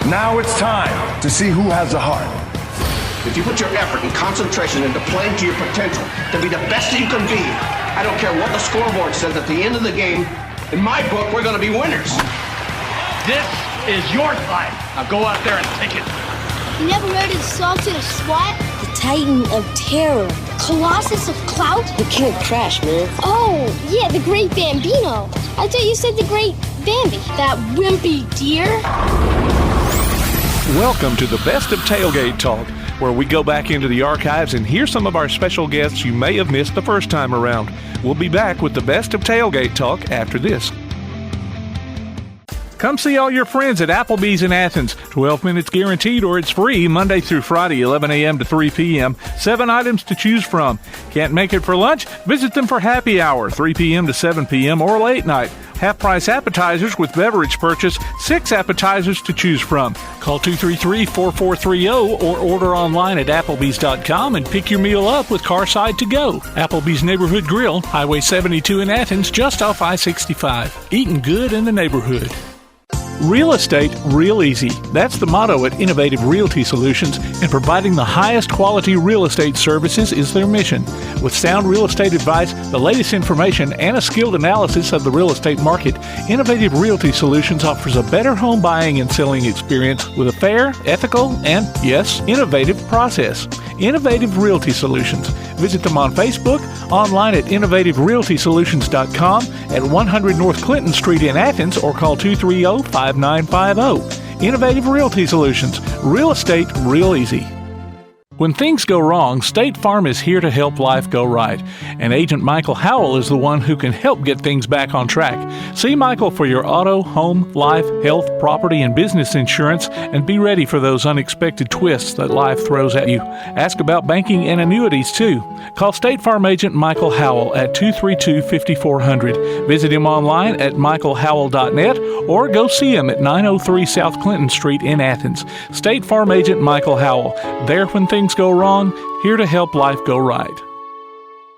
Now it's time to see who has the heart. If you put your effort and concentration into playing to your potential, to be the best that you can be, I don't care what the scoreboard says at the end of the game, in my book, we're going to be winners. This is your time. Now go out there and take it. You never heard of the Sultan of SWAT? The Titan of Terror. Colossus of Clout? The King of Trash, man. Oh, yeah, the Great Bambino. I thought you said the Great Bambi. That wimpy deer. Welcome to the Best of Tailgate Talk, where we go back into the archives and hear some of our special guests you may have missed the first time around. We'll be back with the Best of Tailgate Talk after this. Come see all your friends at Applebee's in Athens. 12 minutes guaranteed or it's free Monday through Friday, 11 a.m. to 3 p.m. 7 items to choose from. Can't make it for lunch? Visit them for happy hour, 3 p.m. to 7 p.m. or late night. Half-price appetizers with beverage purchase, 6 appetizers to choose from. Call 233-4430 or order online at Applebee's.com and pick your meal up with Carside to Go. Applebee's Neighborhood Grill, Highway 72 in Athens, just off I-65. Eating good in the neighborhood. Real estate, real easy. That's the motto at Innovative Realty Solutions, and providing the highest quality real estate services is their mission. With sound real estate advice, the latest information, and a skilled analysis of the real estate market, Innovative Realty Solutions offers a better home buying and selling experience with a fair, ethical, and, yes, innovative process. Innovative Realty Solutions. Visit them on Facebook, online at innovativerealtysolutions.com, at 100 North Clinton Street in Athens, or call 230-5950. Innovative Realty Solutions. Real estate, real easy. When things go wrong, State Farm is here to help life go right. And Agent Michael Howell is the one who can help get things back on track. See Michael for your auto, home, life, health, property, and business insurance, and be ready for those unexpected twists that life throws at you. Ask about banking and annuities, too. Call State Farm Agent Michael Howell at 232-5400. Visit him online at michaelhowell.net or go see him at 903 South Clinton Street in Athens. State Farm Agent Michael Howell. There when things go wrong, here to help life go right.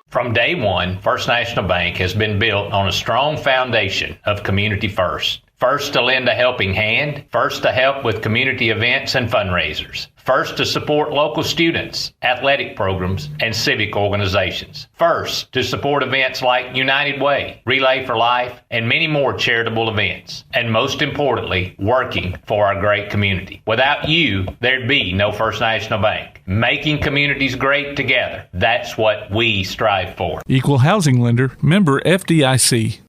From day one, First National Bank has been built on a strong foundation of community first. First to lend a helping hand, first to help with community events and fundraisers, first to support local students, athletic programs, and civic organizations, first to support events like United Way, Relay for Life, and many more charitable events, and most importantly, working for our great community. Without you, there'd be no First National Bank. Making communities great together, that's what we strive for. Equal housing lender, member FDIC.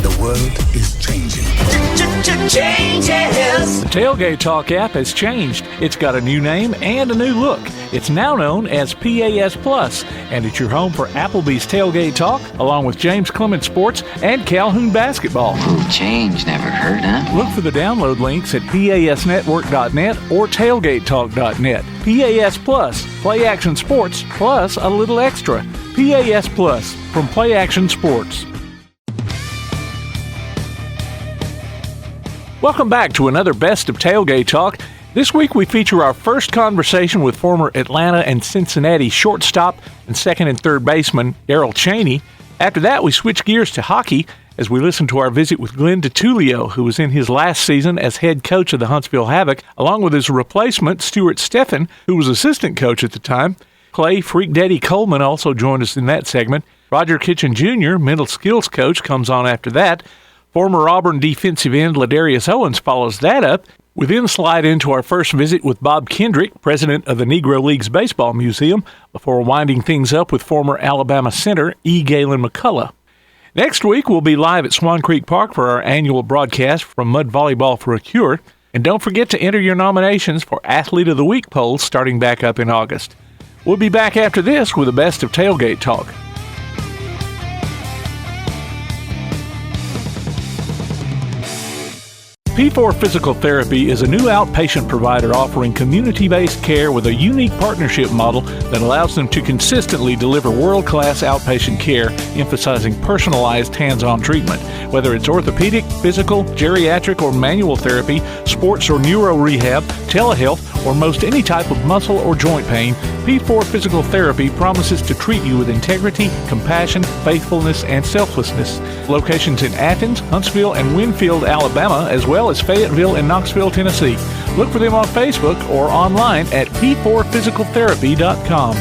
The world is changing. The Tailgate Talk app has changed. It's got a new name and a new look. It's now known as PAS Plus, and it's your home for Applebee's Tailgate Talk, along with James Clement Sports and Calhoun Basketball. Ooh, change, never heard, huh? Look for the download links at PASnetwork.net or TailgateTalk.net. PAS Plus, Play Action Sports, plus a little extra. PAS Plus from Play Action Sports. Welcome back to another Best of Tailgate Talk. This week we feature our first conversation with former Atlanta and Cincinnati shortstop and second and third baseman Darrel Chaney. After that, we switch gears to hockey as we listen to our visit with Glenn Detulleo, who was in his last season as head coach of the Huntsville Havoc, along with his replacement, Stuart Stefan, who was assistant coach at the time. Clay Freak Daddy Coleman also joined us in that segment. Roger Kitchen Jr., mental skills coach, comes on after that. Former Auburn defensive end Ladarius Owens follows that up. We then slide into our first visit with Bob Kendrick, president of the Negro Leagues Baseball Museum, before winding things up with former Alabama center Gaylon McCulloch. Next week, we'll be live at Swan Creek Park for our annual broadcast from Mud Volleyball for a Cure. And don't forget to enter your nominations for Athlete of the Week polls starting back up in August. We'll be back after this with the Best of Tailgate Talk. P4 Physical Therapy is a new outpatient provider offering community-based care with a unique partnership model that allows them to consistently deliver world-class outpatient care, emphasizing personalized hands-on treatment. Whether it's orthopedic, physical, geriatric, or manual therapy, sports or neuro rehab, telehealth, or most any type of muscle or joint pain, P4 Physical Therapy promises to treat you with integrity, compassion, faithfulness, and selflessness. Locations in Athens, Huntsville, and Winfield, Alabama, as well well as Fayetteville and Knoxville, Tennessee. Look for them on Facebook or online at p4physicaltherapy.com.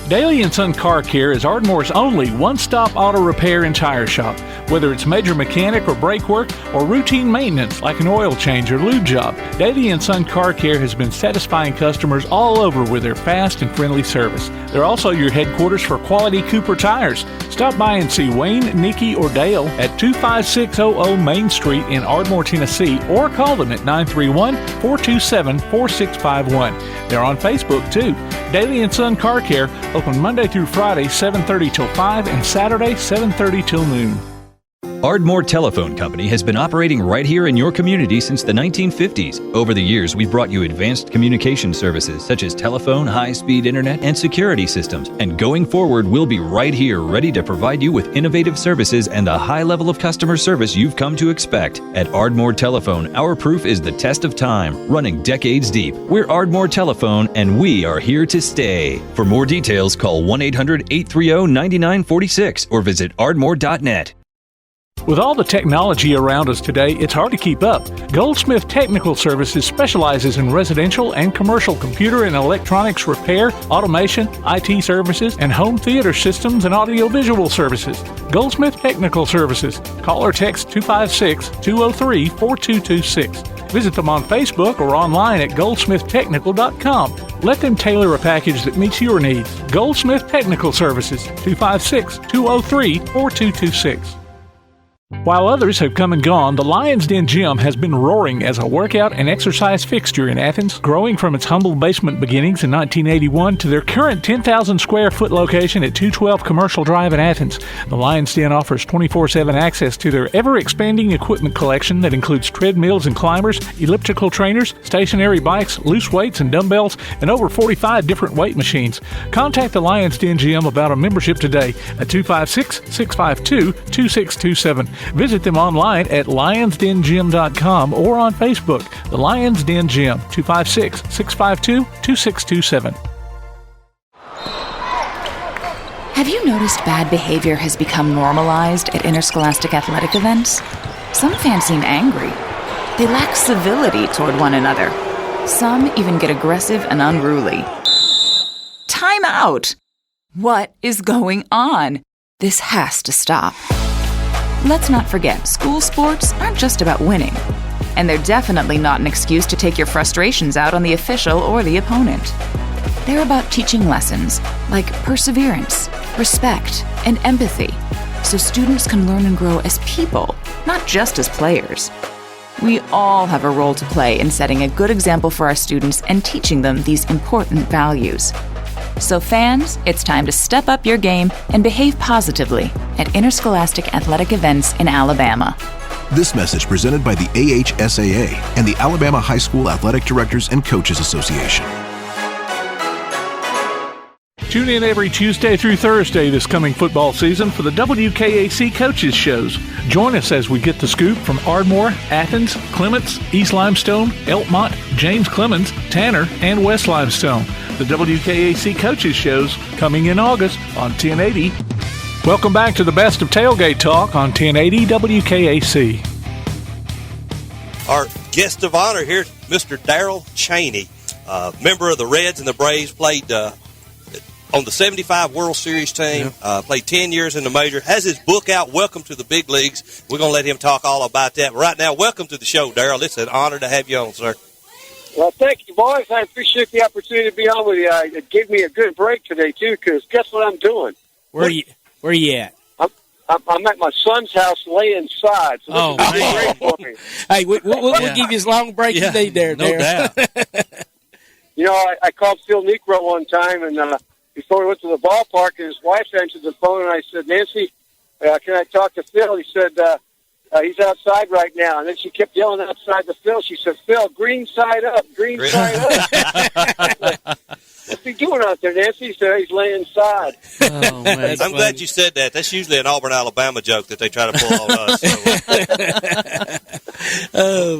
Daly & Son Car Care is Ardmore's only one-stop auto repair and tire shop. Whether it's major mechanic or brake work or routine maintenance like an oil change or lube job, Daly & Son Car Care has been satisfying customers all over with their fast and friendly service. They're also your headquarters for quality Cooper tires. Stop by and see Wayne, Nikki, or Dale at 25600 Main Street in Ardmore, Tennessee, or call them at 931-427-4651. They're on Facebook, too. Daly & Son Car Care, open Monday through Friday, 7:30 till 5, and Saturday, 7:30 till noon. Ardmore Telephone Company has been operating right here in your community since the 1950s. Over the years, we've brought you advanced communication services such as telephone, high-speed internet, and security systems. And going forward, we'll be right here ready to provide you with innovative services and the high level of customer service you've come to expect. At Ardmore Telephone, our proof is the test of time, running decades deep. We're Ardmore Telephone, and we are here to stay. For more details, call 1-800-830-9946 or visit ardmore.net. With all the technology around us today, it's hard to keep up. Goldsmith Technical Services specializes in residential and commercial computer and electronics repair, automation, IT services, and home theater systems and audiovisual services. Goldsmith Technical Services. Call or text 256-203-4226. Visit them on Facebook or online at goldsmithtechnical.com. Let them tailor a package that meets your needs. Goldsmith Technical Services, 256-203-4226. While others have come and gone, the Lion's Den Gym has been roaring as a workout and exercise fixture in Athens, growing from its humble basement beginnings in 1981 to their current 10,000 square foot location at 212 Commercial Drive in Athens. The Lion's Den offers 24/7 access to their ever-expanding equipment collection that includes treadmills and climbers, elliptical trainers, stationary bikes, loose weights and dumbbells, and over 45 different weight machines. Contact the Lion's Den Gym about a membership today at 256-652-2627. Visit them online at lionsdengym.com or on Facebook. The Lions Den Gym, 256-652-2627. Have you noticed bad behavior has become normalized at interscholastic athletic events? Some fans seem angry. They lack civility toward one another. Some even get aggressive and unruly. Time out! What is going on? This has to stop. Let's not forget, school sports aren't just about winning. And they're definitely not an excuse to take your frustrations out on the official or the opponent. They're about teaching lessons like perseverance, respect, and empathy, so students can learn and grow as people, not just as players. We all have a role to play in setting a good example for our students and teaching them these important values. So fans, it's time to step up your game and behave positively at interscholastic athletic events in Alabama. This message presented by the AHSAA and the Alabama High School Athletic Directors and Coaches Association. Tune in every Tuesday through Thursday this coming football season for the WKAC Coaches Shows. Join us as we get the scoop from Ardmore, Athens, Clements, East Limestone, Elkmont, James Clemens, Tanner, and West Limestone. The WKAC Coaches Shows coming in August on 1080. Welcome back to the best of Tailgate Talk on 1080 WKAC. Our guest of honor here, Mr. Darrel Chaney, member of the Reds and the Braves, played on the 75 World Series team, played 10 years in the major, has his book out, Welcome to the Big Leagues. We're going to let him talk all about that. But right now, welcome to the show, Darrel. It's an honor to have you on, sir. Well, thank you, boys. I appreciate the opportunity to be on with you. It gave me a good break today, too, because guess what I'm doing? Where are you at? I'm at my son's house laying side, so this is great for me. Hey, we'll give you as long a break as you need there, no doubt. You know, I called Phil Necro one time, and before we went to the ballpark, and his wife answered the phone, and I said, Nancy, can I talk to Phil? He said, he's outside right now. And then she kept yelling outside to Phil. She said, Phil, green side up, green side up. What's he doing out there, Nancy? He said, he's laying inside. Oh, man, I'm glad you said that. That's usually an Auburn, Alabama joke that they try to pull on us.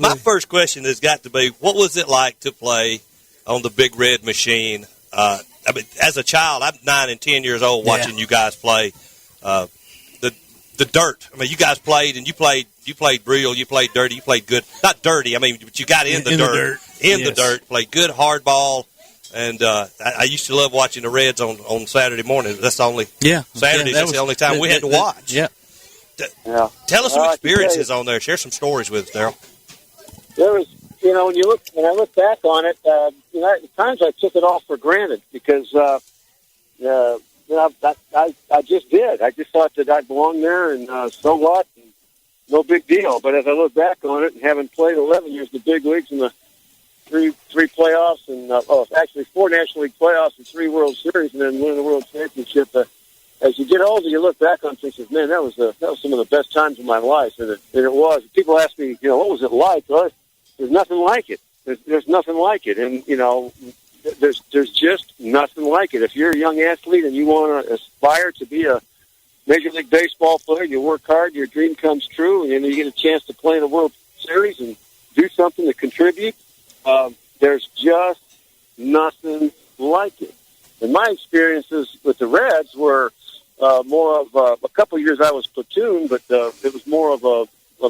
My first question has got to be, what was it like to play on the Big Red Machine? I mean, as a child, I'm 9 and 10 years old watching you guys play. the dirt. I mean, you guys played, and you played real, you played dirty, you played good. Not dirty, I mean, but you got in the dirt. The dirt, played good hard ball. And I used to love watching the Reds on Saturday morning. That's the only Saturdays. That's the only time we had to watch. Yeah. Tell us some experiences on there. Share some stories with us, Darrel. There was, when I look back on it, at times I took it all for granted because, I just did. I just thought that I belonged there, and so what? And no big deal. But as I look back on it, and having played 11 years in the big leagues and the three playoffs, and actually 4 National League playoffs and 3 World Series, and then winning the World Championship. As you get older, you look back on it and say, "Man, that was some of the best times of my life," and it was. People ask me, what was it like? Well, there's nothing like it. There's nothing like it, and there's just nothing like it. If you're a young athlete and you want to aspire to be a Major League Baseball player, you work hard, your dream comes true, and you get a chance to play in a World Series and do something to contribute. There's just nothing like it. And my experiences with the Reds were more of a couple of years I was platoon, but it was more of a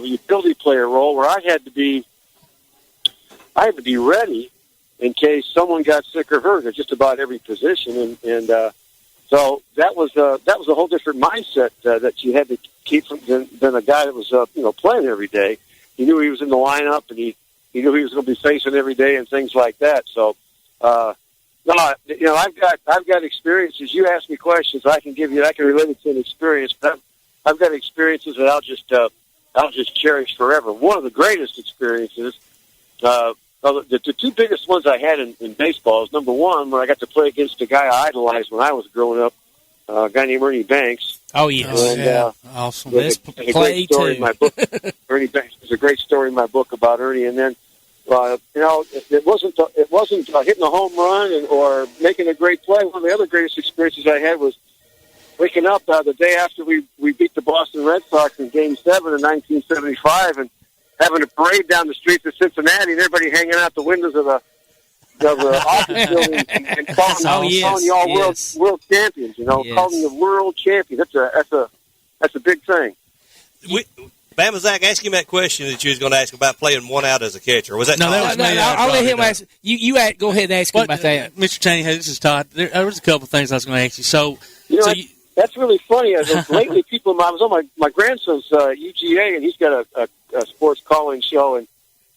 utility player role where I had to be ready in case someone got sick or hurt at just about every position, and so that was a whole different mindset that you had to keep than a guy that was playing every day. He knew he was in the lineup, and he knew he was going to be facing every day and things like that. So, I've got experiences. You ask me questions, I can relate it to an experience. But I've got experiences that I'll just cherish forever. One of the greatest experiences, the 2 biggest ones I had in baseball is, number one, when I got to play against a guy I idolized when I was growing up, a guy named Ernie Banks. Oh, yes. And, awesome. There's a great story in my book. Ernie Banks. There's a great story in my book about Ernie. And then, it wasn't hitting a home run or making a great play. One of the other greatest experiences I had was waking up the day after we beat the Boston Red Sox in Game 7 in 1975 and having a parade down the streets of Cincinnati and everybody hanging out the windows of the office building and calling you all world champions. Calling you world champions. That's a big thing. Bama Zach, ask him that question that you was going to ask about playing one out as a catcher. Was that no? I'll let him ask. You go ahead and ask him about that. Mr. Chaney, hey, this is Todd. There was a couple of things I was going to ask you. That's really funny. Lately, I was on my grandson's UGA, and he's got a sports calling show, and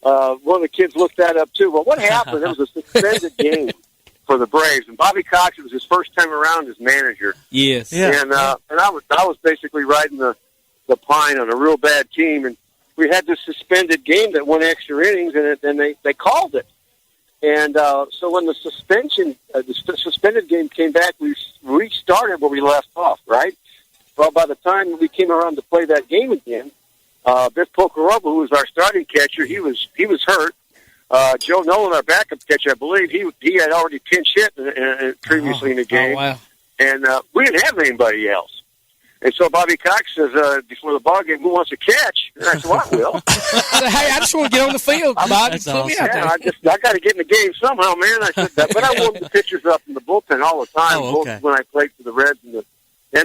one of the kids looked that up too. Well, what happened? It was a suspended game for the Braves, and Bobby Cox. It was his first time around as manager. Yes, and I was basically riding the pine on a real bad team, and we had this suspended game that went extra innings, and they called it. And so when the suspended game came back, we restarted where we left off, right? Well, by the time we came around to play that game again, Biff Pocorobo, who was our starting catcher, he was hurt. Joe Nolan, our backup catcher, I believe, he had already pinch hit previously in the game. Oh, wow. And we didn't have anybody else. And so Bobby Cox says, before the ball game, who wants to catch? And I said, well, I will. Hey, I just want to get on the field, Bob. Put me out there. I got to get in the game somehow, man. I said that. But I warmed the pitchers up in the bullpen all the time, both when I played for the Reds and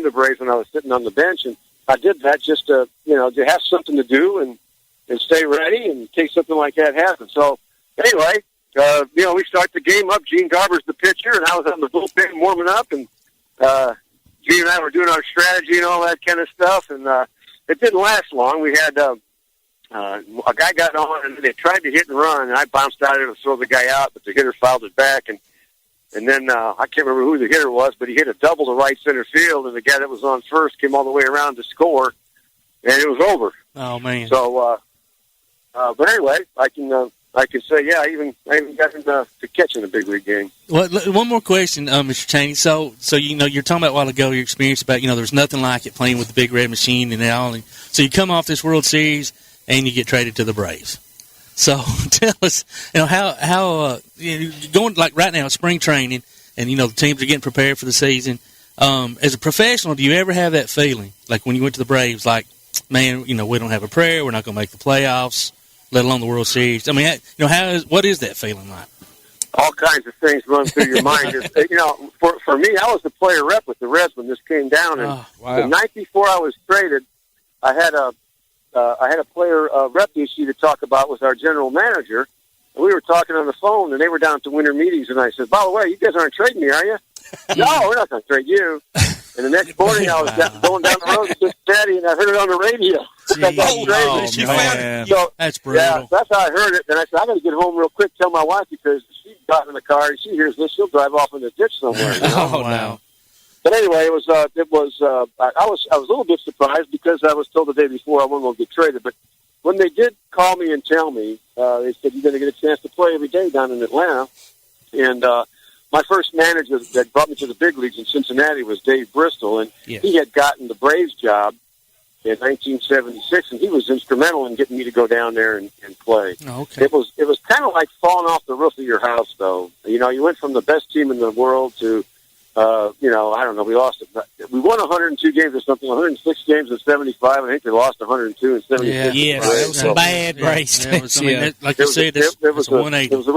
the Braves when I was sitting on the bench. And I did that just to have something to do and stay ready in case something like that happened. So anyway, we start the game up. Gene Garber's the pitcher, and I was on the bullpen warming up, and Gene and I were doing our strategy and all that kind of stuff, and it didn't last long. We had a guy got on, and they tried to hit and run, and I bounced out of it to throw the guy out, but the hitter fouled it back, and then I can't remember who the hitter was, but he hit a double to right center field, and the guy that was on first came all the way around to score, and it was over. Oh, man. So, but anyway, I can say, I even got into catching a big league game. Well, one more question, Mr. Chaney. So you're talking about a while ago your experience about there's nothing like it playing with the Big Red Machine and all. So you come off this World Series and you get traded to the Braves. So tell us, how going like right now spring training, and the teams are getting prepared for the season. As a professional, do you ever have that feeling like when you went to the Braves, like, man, we don't have a prayer, we're not going to make the playoffs, let alone the World Series? I mean, what is that feeling like? All kinds of things run through your mind. For me, I was the player rep with the Reds when this came down, and the night before I was traded, I had a player rep issue to talk about with our general manager. And we were talking on the phone, and they were down at the winter meetings, and I said, by the way, you guys aren't trading me, are you? No, we're not going to trade you. And the next morning, I was going down the road to Cincinnati, and I heard it on the radio. That's brutal. Yeah, that's how I heard it. And I said, I got to get home real quick, tell my wife, because she's got in the car, and she hears this, she'll drive off in the ditch somewhere. You know? Oh, wow. But anyway, I was a little bit surprised because I was told the day before I wasn't going to get traded. But when they did call me and tell me, they said, you're going to get a chance to play every day down in Atlanta. And my first manager that brought me to the big leagues in Cincinnati was Dave Bristol, and he had gotten the Braves job in 1976, and he was instrumental in getting me to go down there and play. Oh, okay. It was kind of like falling off the roof of your house, though. You know, you went from the best team in the world to I don't know. We won 102 games or something, 106 games in 75. I think we lost 102 in 76. Yeah, it was a bad race. Like you said, it was a 180. It was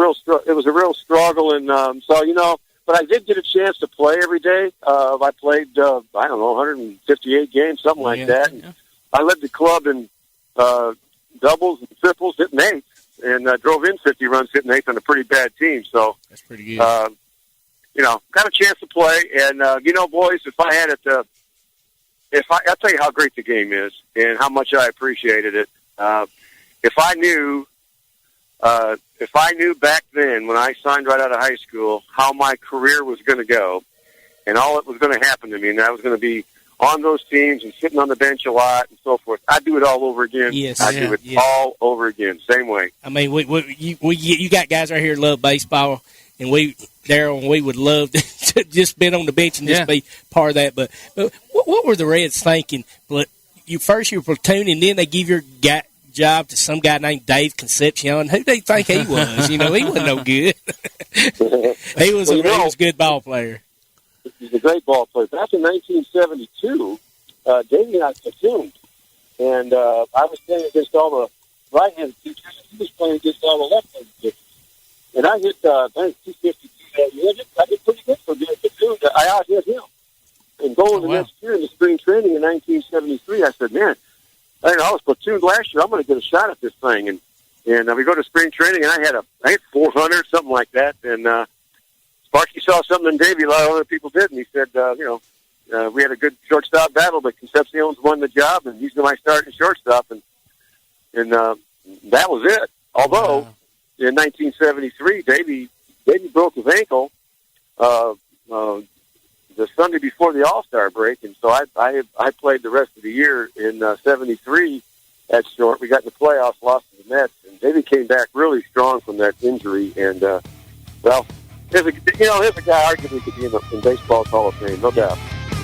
a real struggle, and but I did get a chance to play every day. I played, 158 games, something like that. And I led the club in doubles and triples, hitting eighth, and drove in 50 runs, hitting eighth on a pretty bad team. So that's pretty good. Got a chance to play, and boys, if I had it, I'll tell you how great the game is and how much I appreciated it. If I knew back then when I signed right out of high school how my career was going to go, and all that was going to happen to me, and I was going to be on those teams and sitting on the bench a lot and so forth, I'd do it all over again. Yes, I'd do it all over again, same way. I mean, you got guys right here who love baseball. And Darrel, we would love to just been on the bench and just be part of that. But what were the Reds thinking? But you were platoon, and then they give your job to some guy named Dave Concepcion. Who they think he was? He wasn't no good. He was a good ball player. He's a great ball player. Back in 1972, Davey and I platooned, and I was playing against all the right-handed pitchers. He was playing against all the left-handed pitchers. And I hit, 252 that year. I did pretty good for being a platoon. I out-hit him. And going the next year in the spring training in 1973, I said, man, I was platooned last year. I'm going to get a shot at this thing. And we go to spring training, and I had 400, something like that. And Sparky saw something in Davey a lot of other people did, and he said, we had a good shortstop battle, but Concepcion's won the job, and he's my starting shortstop. And that was it. Although, in 1973, Davey broke his ankle the Sunday before the All-Star break, and so I played the rest of the year in 73 at short. We got in the playoffs, lost to the Mets, and Davey came back really strong from that injury. And here's a guy arguably could be in baseball's Hall of Fame, no doubt.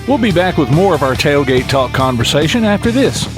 We'll be back with more of our Tailgate Talk conversation after this.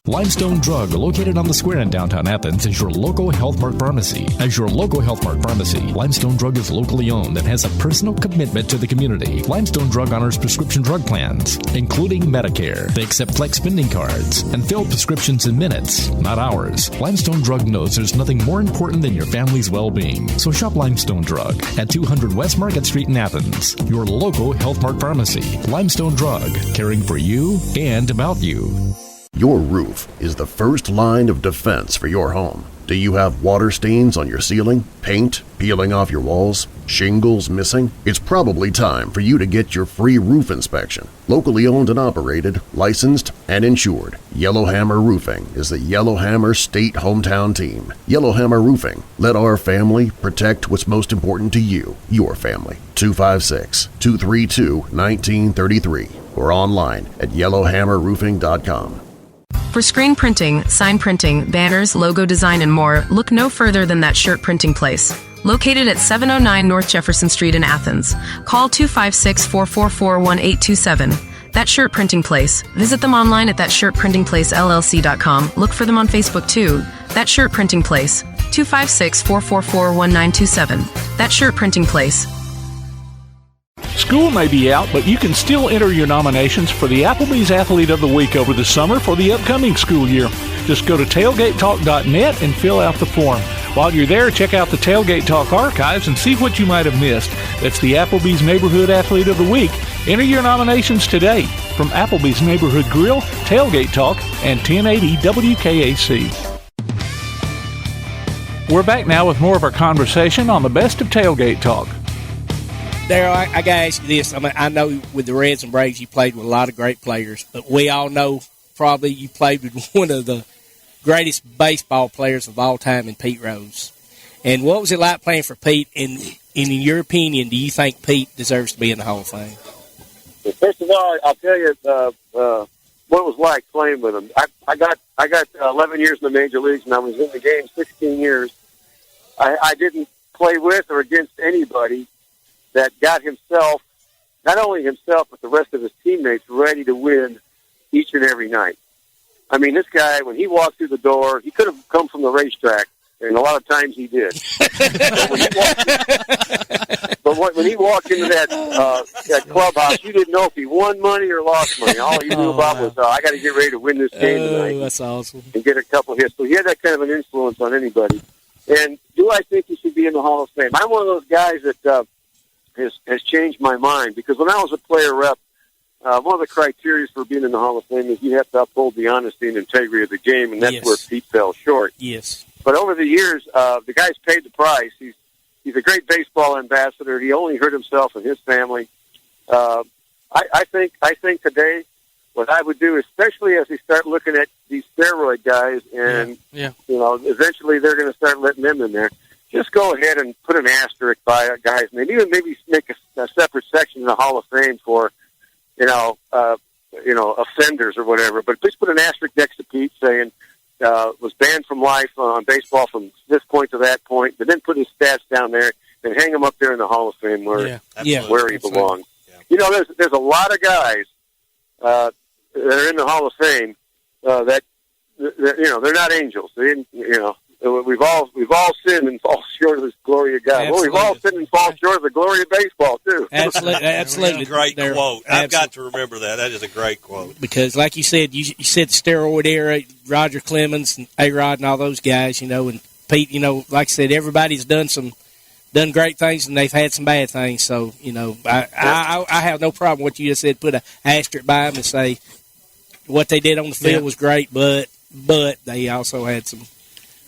Limestone Drug, located on the square in downtown Athens, is your local Health Mart pharmacy. As your local Health Mart pharmacy, Limestone Drug is locally owned and has a personal commitment to the community. Limestone Drug honors prescription drug plans, including Medicare. They accept flex spending cards and fill prescriptions in minutes, not hours. Limestone Drug knows there's nothing more important than your family's well-being. So shop Limestone Drug at 200 West Market Street in Athens. Your local Health Mart pharmacy. Limestone Drug, caring for you and about you. Your roof is the first line of defense for your home. Do you have water stains on your ceiling, paint peeling off your walls, shingles missing? It's probably time for you to get your free roof inspection. Locally owned and operated, licensed, and insured, Yellowhammer Roofing is the Yellowhammer State hometown team. Yellowhammer Roofing. Let our family protect what's most important to you, your family. 256-232-1933 or online at yellowhammerroofing.com. For screen printing, sign printing, banners, logo design, and more, look no further than That Shirt Printing Place. Located at 709 North Jefferson Street in Athens. Call 256-444-1827. That Shirt Printing Place. Visit them online at thatshirtprintingplacellc.com. Look for them on Facebook too. That Shirt Printing Place. 256-444-1927. That Shirt Printing Place. School may be out, but you can still enter your nominations for the Applebee's Athlete of the Week over the summer for the upcoming school year. Just go to tailgatetalk.net and fill out the form. While you're there, check out the Tailgate Talk archives and see what you might have missed. That's the Applebee's Neighborhood Athlete of the Week. Enter your nominations today. from Applebee's Neighborhood Grill, Tailgate Talk, and 1080 WKAC. We're back now with more of our conversation on the best of Tailgate Talk. Darrel, I got to ask you this. I know with the Reds and Braves you played with a lot of great players, but we all know probably you played with one of the greatest baseball players of all time in Pete Rose. And what was it like playing for Pete? And in your opinion, do you think Pete deserves to be in the Hall of Fame? Well, first of all, I'll tell you what it was like playing with him. I got 11 years in the major leagues, and I was in the game 16 years. I didn't play with or against anybody that got himself, not only himself, but the rest of his teammates ready to win each and every night. I mean, this guy, when he walked through the door, he could have come from the racetrack, and a lot of times he did. But when he walked into that clubhouse, you didn't know if he won money or lost money. All you knew about was, I got to get ready to win this game tonight. That's awesome. And get a couple hits. So he had that kind of an influence on anybody. And do I think he should be in the Hall of Fame? I'm one of those guys that has changed my mind, because when I was a player rep, one of the criteria for being in the Hall of Fame is you have to uphold the honesty and integrity of the game, and that's where Pete fell short. Yes. But over the years, the guy's paid the price. He's a great baseball ambassador. He only hurt himself and his family. I think today what I would do, especially as we start looking at these steroid guys, and eventually they're going to start letting them in there. Just go ahead and put an asterisk by a guy's name. Even maybe make a separate section in the Hall of Fame for, offenders or whatever. But please put an asterisk next to Pete saying was banned from life on baseball from this point to that point. But then put his stats down there and hang him up there in the Hall of Fame where he belongs. Yeah. There's a lot of guys that are in the Hall of Fame that they're not angels. We've all sinned and fall short of the glory of God. Absolutely. Well, we've all sinned and fall short of the glory of baseball too. Absolutely. Great quote. I've got to remember that. That is a great quote. Because, like you said, you said the steroid era, Roger Clemens and A-Rod and all those guys, and Pete, like I said, everybody's done great things and they've had some bad things. So, I have no problem with what you just said. Put an asterisk by them and say what they did on the field was great, but they also had some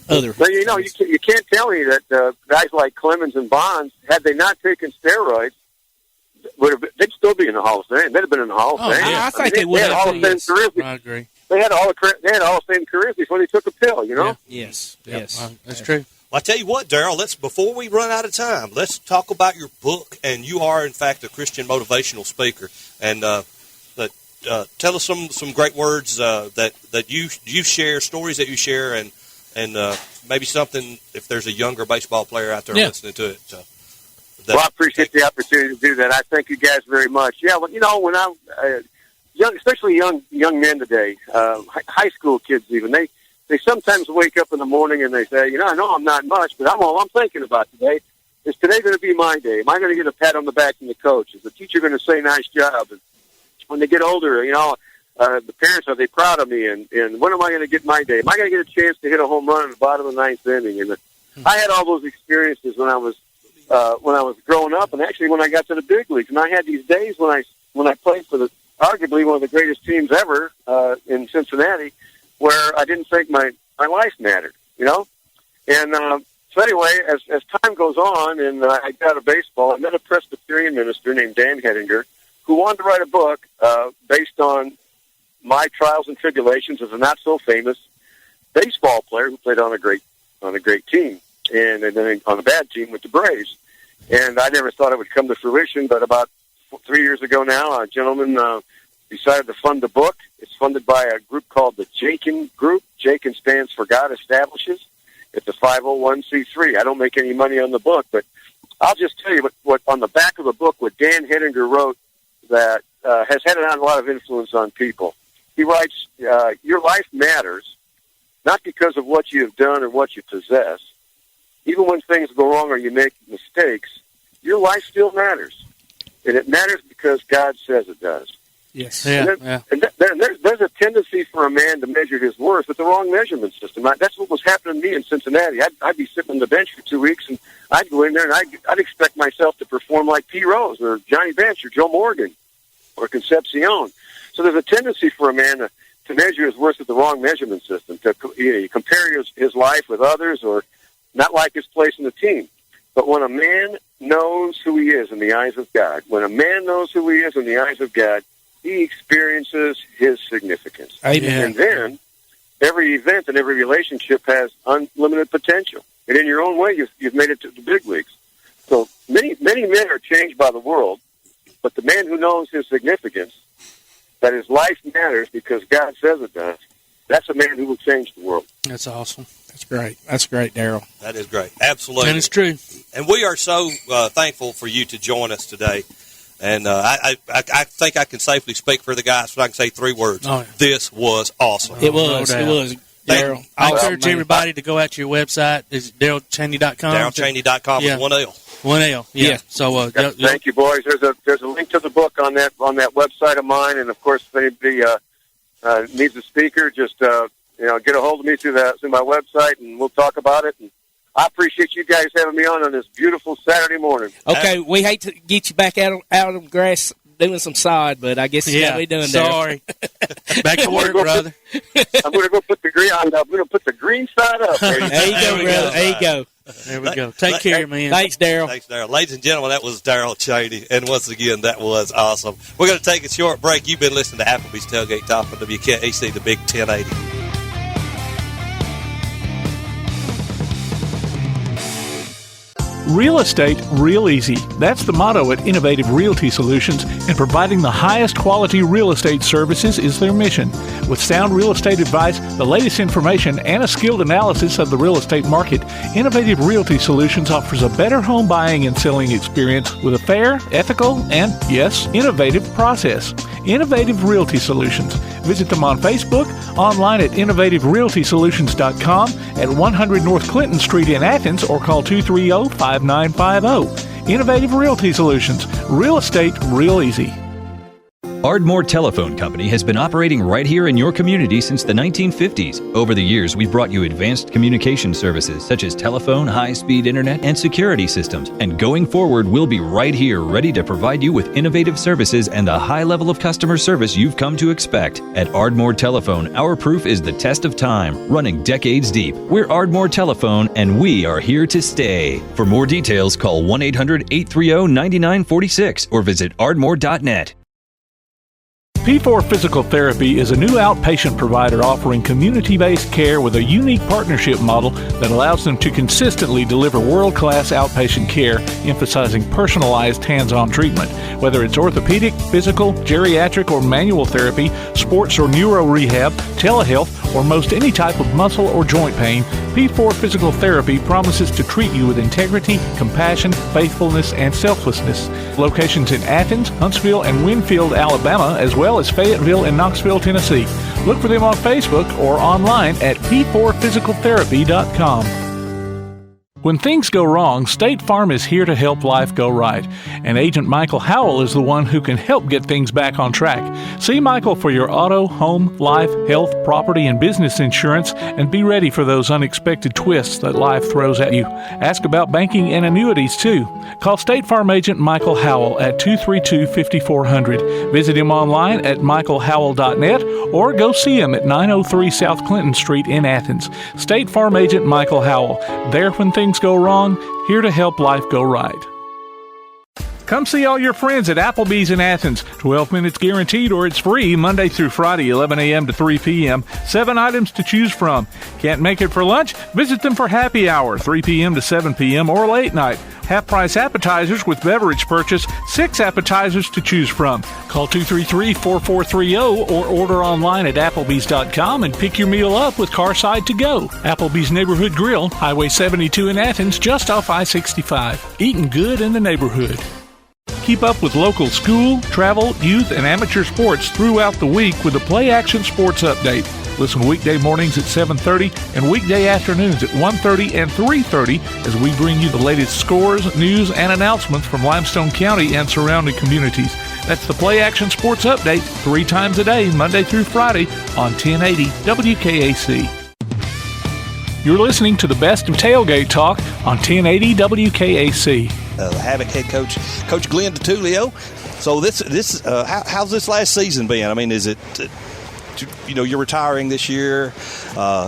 other. But you can't tell me that guys like Clemens and Bonds, had they not taken steroids, they'd still be in the Hall of Fame. They'd have been in the Hall of Fame. I think they would have. Hall of Fame careers. I agree. They had Hall of Fame careers before they took a pill. Yes. That's true. Well, I tell you what, Darrel, before we run out of time, let's talk about your book. And you are, in fact, a Christian motivational speaker. And tell us some great words that you share, stories that you share, and maybe something if there's a younger baseball player out there listening to it. Well, I appreciate the opportunity to do that. I thank you guys very much. Yeah, well, when I'm especially young men today, high school kids even, they sometimes wake up in the morning and they say, I know I'm not much, but all I'm thinking about today is today going to be my day. Am I going to get a pat on the back from the coach? Is the teacher going to say nice job? And when they get older, the parents, are they proud of me? And when am I going to get my day? Am I going to get a chance to hit a home run at the bottom of the ninth inning? And I had all those experiences when I was growing up, and actually when I got to the big leagues. And I had these days when I played for arguably one of the greatest teams ever in Cincinnati, where I didn't think my life mattered, And so anyway, as time goes on, and I got out of baseball, I met a Presbyterian minister named Dan Hettinger, who wanted to write a book based on my trials and tribulations as a not so famous baseball player who played on a great team, and then on a bad team with the Braves. And I never thought it would come to fruition, but about 3 years ago now, a gentleman decided to fund the book. It's funded by a group called the Jakin Group. Jakin stands for God Establishes. It's a 501c3. I don't make any money on the book, but I'll just tell you what on the back of the book, what Dan Hettinger wrote that has had a lot of influence on people. He writes, your life matters, not because of what you have done or what you possess. Even when things go wrong or you make mistakes, your life still matters. And it matters because God says it does. Yes. And there's a tendency for a man to measure his worth with the wrong measurement system. That's what was happening to me in Cincinnati. I'd be sitting on the bench for 2 weeks, and I'd go in there, and I'd expect myself to perform like P. Rose or Johnny Bench or Joe Morgan or Concepcion. So there's a tendency for a man to measure his worth with the wrong measurement system. You compare his life with others or not like his place in the team. But when a man knows who he is in the eyes of God, when a man knows who he is in the eyes of God, he experiences his significance. Amen. And then every event and every relationship has unlimited potential. And in your own way, you've made it to the big leagues. So many men are changed by the world, but the man who knows his significance, that his life matters because God says it does, that's a man who will change the world. That's awesome. That's great. That's great, Darrell. That is great. Absolutely. And it's true. And we are so thankful for you to join us today. And I think I can safely speak for the guys, so I can say 3 words. Oh, yeah. This was awesome. It was. No it was. Darrell. I encourage everybody to go out to your website. Is it DarrelChaney.com? DarrelChaney.com with 1 L. 1 L. Yeah. So thank you, boys. There's a link to the book on that website of mine, and of course, if anybody needs a speaker, just get a hold of me through my website, and we'll talk about it. And I appreciate you guys having me on this beautiful Saturday morning. Okay, we hate to get you back out of the grass doing some sod, but I guess it's got to be done. Sorry. Back to work, brother. I'm going to go put the green on. I'm going to put the green side up. There you go, brother. There you go. There we go. Take care, man. Thanks, Darrell. Thanks, Darrell. Ladies and gentlemen, that was Darrel Chaney. And once again, that was awesome. We're going to take a short break. You've been listening to Applebee's Tailgate Talk on WKAC, the Big 1080. Real estate, real easy. That's the motto at Innovative Realty Solutions, and providing the highest quality real estate services is their mission. With sound real estate advice, the latest information, and a skilled analysis of the real estate market, Innovative Realty Solutions offers a better home buying and selling experience with a fair, ethical, and, yes, innovative process. Innovative Realty Solutions. Visit them on Facebook, online at innovativerealtysolutions.com, at 100 North Clinton Street in Athens, or call 230-5950. Innovative Realty Solutions. Real estate, real easy. Ardmore Telephone Company has been operating right here in your community since the 1950s. Over the years, we've brought you advanced communication services such as telephone, high-speed internet, and security systems. And going forward, we'll be right here ready to provide you with innovative services and the high level of customer service you've come to expect. At Ardmore Telephone, our proof is the test of time, running decades deep. We're Ardmore Telephone, and we are here to stay. For more details, call 1-800-830-9946 or visit ardmore.net. P4 Physical Therapy is a new outpatient provider offering community-based care with a unique partnership model that allows them to consistently deliver world-class outpatient care, emphasizing personalized hands-on treatment. Whether it's orthopedic, physical, geriatric, or manual therapy, sports or neuro rehab, telehealth, or most any type of muscle or joint pain, P4 Physical Therapy promises to treat you with integrity, compassion, faithfulness, and selflessness. Locations in Athens, Huntsville, and Winfield, Alabama, as well as Fayetteville and Knoxville, Tennessee. Look for them on Facebook or online at p4physicaltherapy.com. When things go wrong, State Farm is here to help life go right. And Agent Michael Howell is the one who can help get things back on track. See Michael for your auto, home, life, health, property, and business insurance, and be ready for those unexpected twists that life throws at you. Ask about banking and annuities, too. Call State Farm Agent Michael Howell at 232-5400. Visit him online at michaelhowell.net or go see him at 903 South Clinton Street in Athens. State Farm Agent Michael Howell. There when things go wrong, here to help life go right. Come see all your friends at Applebee's in Athens. 12 minutes guaranteed or it's free Monday through Friday, 11 a.m. to 3 p.m. 7 items to choose from. Can't make it for lunch? Visit them for happy hour, 3 p.m. to 7 p.m. or late night. Half-price appetizers with beverage purchase, 6 appetizers to choose from. Call 233-4430 or order online at applebees.com and pick your meal up with Carside to go. Applebee's Neighborhood Grill, Highway 72 in Athens, just off I-65. Eating good in the neighborhood. Keep up with local school, travel, youth, and amateur sports throughout the week with a Play Action Sports Update. Listen weekday mornings at 7:30 and weekday afternoons at 1:30 and 3:30 as we bring you the latest scores, news, and announcements from Limestone County and surrounding communities. That's the Play Action Sports Update 3 times a day, Monday through Friday on 1080 WKAC. You're listening to the best of Tailgate Talk on 1080 WKAC. The Havoc head coach, Coach Glenn Detulleo. So how's this last season been? I mean, is it? You're retiring this year.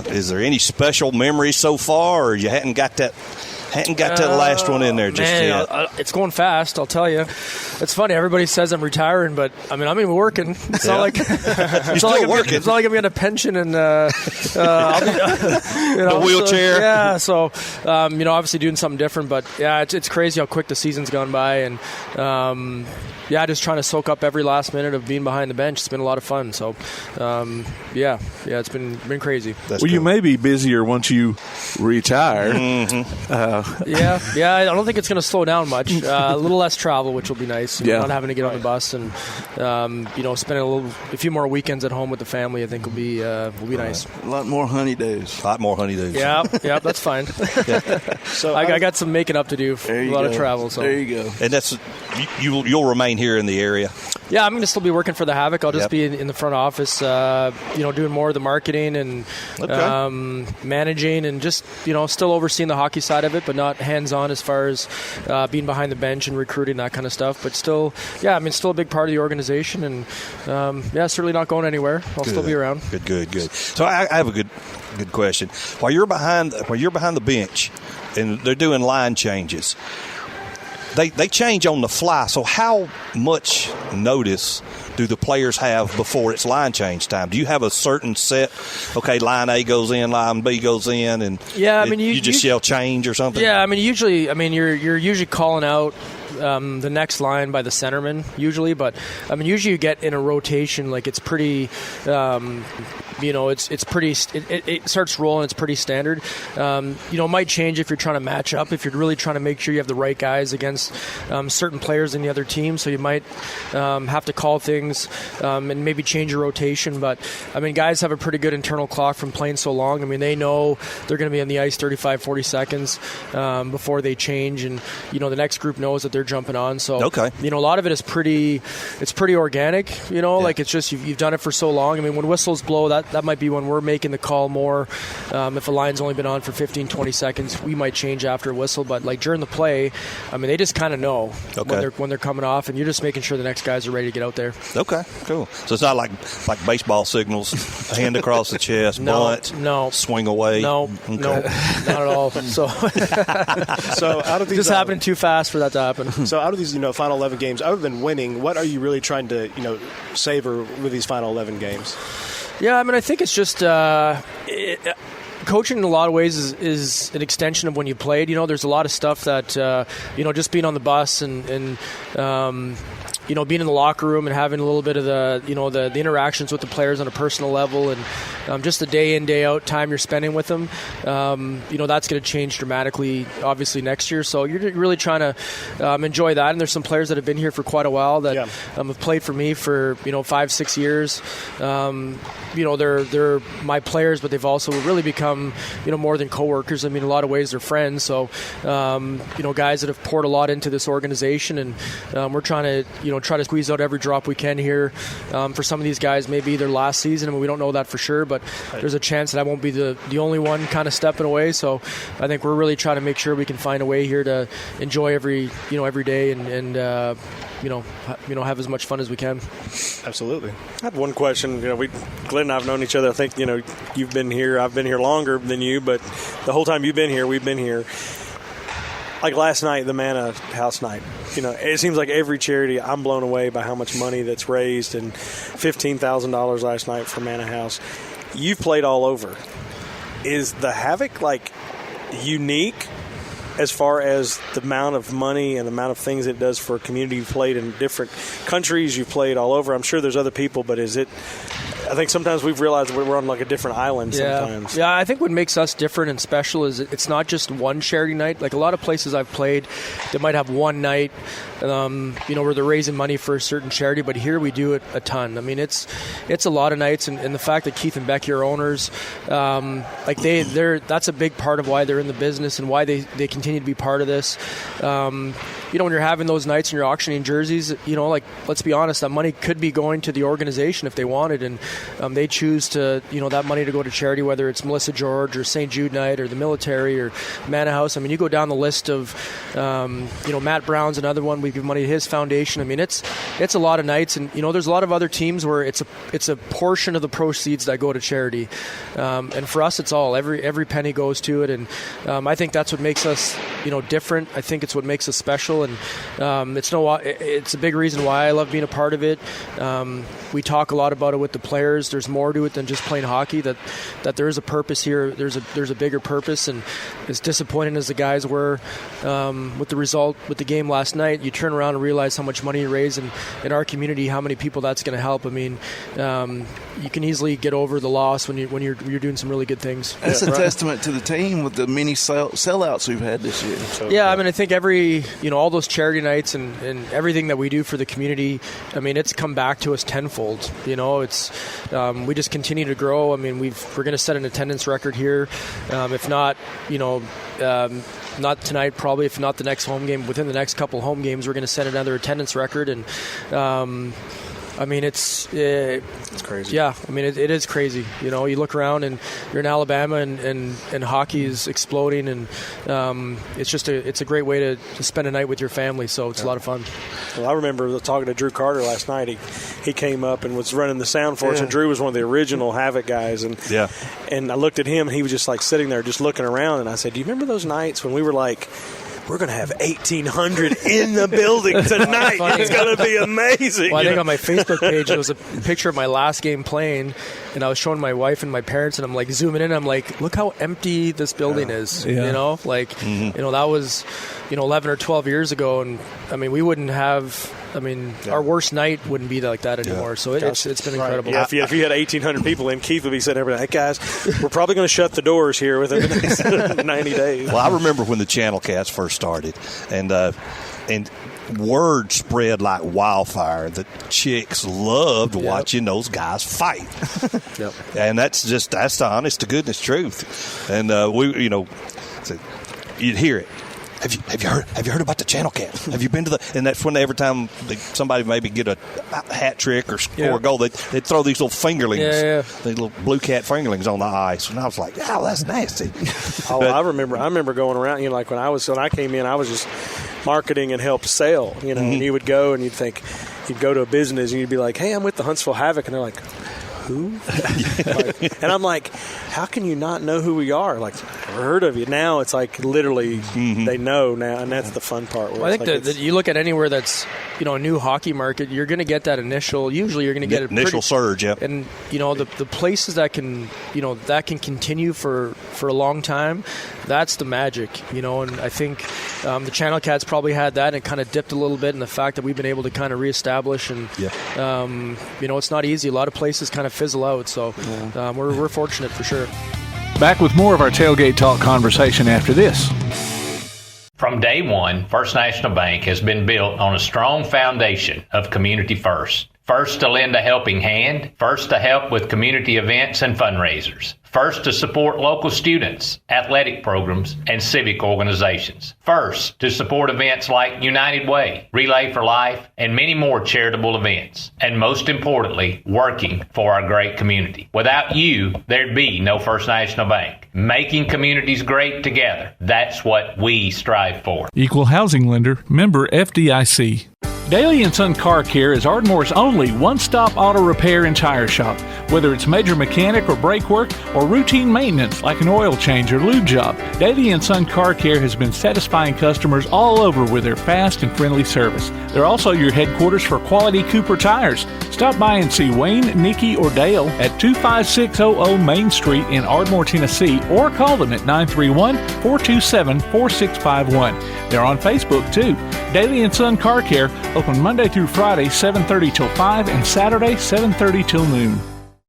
Is there any special memories so far, or you hadn't got that last one in there just yet? It's going fast, I'll tell you. It's funny. Everybody says I'm retiring, but I mean, I'm even working. It's not like you're still working. It's not like I'm getting a pension and I'll be, the wheelchair. So obviously doing something different. But yeah, it's crazy how quick the season's gone by, and just trying to soak up every last minute of being behind the bench. It's been a lot of fun. So it's been crazy. You may be busier once you retire. Mm-hmm. I don't think it's going to slow down much. A little less travel, which will be nice. Not having to get on the bus and spending a few more weekends at home with the family. I think will be nice. A lot more honey days. Yeah, that's fine. So I got some making up to do. A lot of travel. So there you go. And that's you'll remain here in the area. Yeah, I'm going to still be working for the Havoc. I'll just be in the front office, doing more of the marketing and managing and just, still overseeing the hockey side of it, but not hands-on as far as being behind the bench and recruiting, that kind of stuff. But still, still a big part of the organization and, certainly not going anywhere. I'll still be around. Good. So I have a good question. While you're behind the bench and they're doing line changes, They change on the fly, so how much notice do the players have before it's line change time? Do you have a certain set, line A goes in, line B goes in, and you just yell change or something? Yeah, you're usually calling out the next line by the centerman usually, but usually you get in a rotation, like it's pretty it starts rolling. It's pretty standard. It might change if you're trying to match up, if you're really trying to make sure you have the right guys against certain players in the other team. So you might have to call things and maybe change your rotation. But, guys have a pretty good internal clock from playing so long. They know they're going to be on the ice 35, 40 seconds before they change. And, the next group knows that they're jumping on. So, a lot of it is pretty organic, like it's just you've done it for so long. When whistles blow, that might be when we're making the call more. If a line's only been on for 15, 20 seconds, we might change after a whistle. But like during the play, they just kind of know when they're coming off, and you're just making sure the next guys are ready to get out there. Okay, cool. So it's not like baseball signals, hand across the chest, bunt, swing away. No, not at all. So out of these, just happening too fast for that to happen. So out of these, final 11 games, other than winning, what are you really trying to, savor with these final 11 games? Yeah, I think it's just coaching in a lot of ways is an extension of when you played. There's a lot of stuff that, just being on the bus and being in the locker room and having a little bit of the interactions with the players on a personal level and just the day in, day out time you're spending with them, that's going to change dramatically, obviously, next year. So you're really trying to enjoy that. And there's some players that have been here for quite a while that have played for me for, 5-6 years. They're my players, but they've also really become, more than coworkers. In a lot of ways they're friends. So, guys that have poured a lot into this organization, and we're trying to, try to squeeze out every drop we can here. For some of these guys, maybe their last season, we don't know that for sure, but there's a chance that I won't be the only one kind of stepping away. So I think we're really trying to make sure we can find a way here to enjoy every day and have as much fun as we can. Absolutely. I have one question. Glenn and I have known each other. I think, you've been here. I've been here longer than you, but the whole time you've been here, we've been here. Like last night, the Manna House night. It seems like every charity, I'm blown away by how much money that's raised, and $15,000 last night for Manna House. You've played all over. Is the Havoc unique as far as the amount of money and the amount of things it does for a community? You've played in different countries. You've played all over. I'm sure there's other people, but is it? I think sometimes we've realized we're on a different island sometimes. Yeah, I think what makes us different and special is it's not just one charity night. Like a lot of places I've played, they might have one night, where they're raising money for a certain charity, but here we do it a ton. It's a lot of nights, and the fact that Keith and Becky are owners, that's a big part of why they're in the business and why they continue to be part of this. when you're having those nights and you're auctioning jerseys, like, let's be honest, that money could be going to the organization if they wanted, and they choose to, that money to go to charity, whether it's Melissa George or St. Jude Night or the military or Manor House. I mean, you go down the list of, Matt Brown's another one. We give money to his foundation. I mean, it's a lot of nights, and there's a lot of other teams where it's a portion of the proceeds that go to charity, and for us, it's all every penny goes to it, and I think that's what makes us, different. I think it's what makes us special, and it's a big reason why I love being a part of it. We talk a lot about it with the players. There's more to it than just playing hockey. That there is a purpose here. There's a bigger purpose, and as disappointing as the guys were with the result with the game last night, you turn around and realize how much money you raise in our community, how many people that's going to help. I mean, you can easily get over the loss when you're doing some really good things. That's a testament to the team with the many sellouts we've had this year. So, yeah, I mean, I think all those charity nights and everything that we do for the community, I mean, it's come back to us tenfold. It's we just continue to grow. I mean, we're going to set an attendance record here. If not, not tonight, probably. If not the next home game, within the next couple home games, we're going to set another attendance record. And I mean, it's crazy. Yeah, I mean, it is crazy. You look around and you're in Alabama, and hockey is exploding, and it's a great way to spend a night with your family. So it's a lot of fun. Well, I remember talking to Drew Carter last night. He came up and was running the sound for us, and Drew was one of the original Havoc guys. And I looked at him, and he was just like sitting there, just looking around. And I said, "Do you remember those nights when we were like, we're going to have 1,800 in the building tonight? It's going to be amazing." Well, I think on my Facebook page, there was a picture of my last game playing, and I was showing my wife and my parents, and I'm like zooming in. I'm like, look how empty this building is. That was 11 or 12 years ago, and I mean, we wouldn't have. I mean, our worst night wouldn't be like that anymore. So it's been incredible. Yeah, if you had 1,800 people in, Keith would be sitting there, "Hey guys, we're probably going to shut the doors here within the next 90 days." Well, I remember when the Channel Cats first started, and word spread like wildfire that chicks loved watching those guys fight. And that's the honest to goodness truth. And you'd hear it. Have you heard about the Channel Cats? Have you been to the? And that's when every time somebody maybe get a hat trick or score a goal, they'd throw these little fingerlings, these little blue cat fingerlings on the ice. And I was like, "Oh, that's nasty." I remember going around. Like when I came in, I was just marketing and helped sell. And you would go and you'd go to a business and you'd be like, "Hey, I'm with the Huntsville Havoc," and they're like, "Who?" And I'm like, "How can you not know who we are? Like, I've heard of you." Now it's like literally they know now, and that's the fun part. Well, I think that you look at anywhere that's a new hockey market, you're going to get that usually you're going to get an initial surge, and the places that can continue for a long time, that's the magic, and I think the Channel Cats probably had that, and it kind of dipped a little bit in the fact that we've been able to kind of reestablish, and it's not easy. A lot of places kind of fizzle out, so we're fortunate for sure. Back with more of our Tailgate Talk conversation after this. From day one, First National Bank has been built on a strong foundation of community first. First to lend a helping hand, first to help with community events and fundraisers, first to support local students, athletic programs, and civic organizations, first to support events like United Way, Relay for Life, and many more charitable events, and most importantly, working for our great community. Without you, there'd be no First National Bank. Making communities great together, that's what we strive for. Equal housing lender, member FDIC. Daly & Son Car Care is Ardmore's only one-stop auto repair and tire shop. Whether it's major mechanic or brake work or routine maintenance like an oil change or lube job, Daly & Son Car Care has been satisfying customers all over with their fast and friendly service. They're also your headquarters for quality Cooper tires. Stop by and see Wayne, Nikki, or Dale at 25600 Main Street in Ardmore, Tennessee, or call them at 931-427-4651. They're on Facebook, too. Daly & Son Car Care, open Monday through Friday, 7:30 till 5, and Saturday, 7:30 till noon.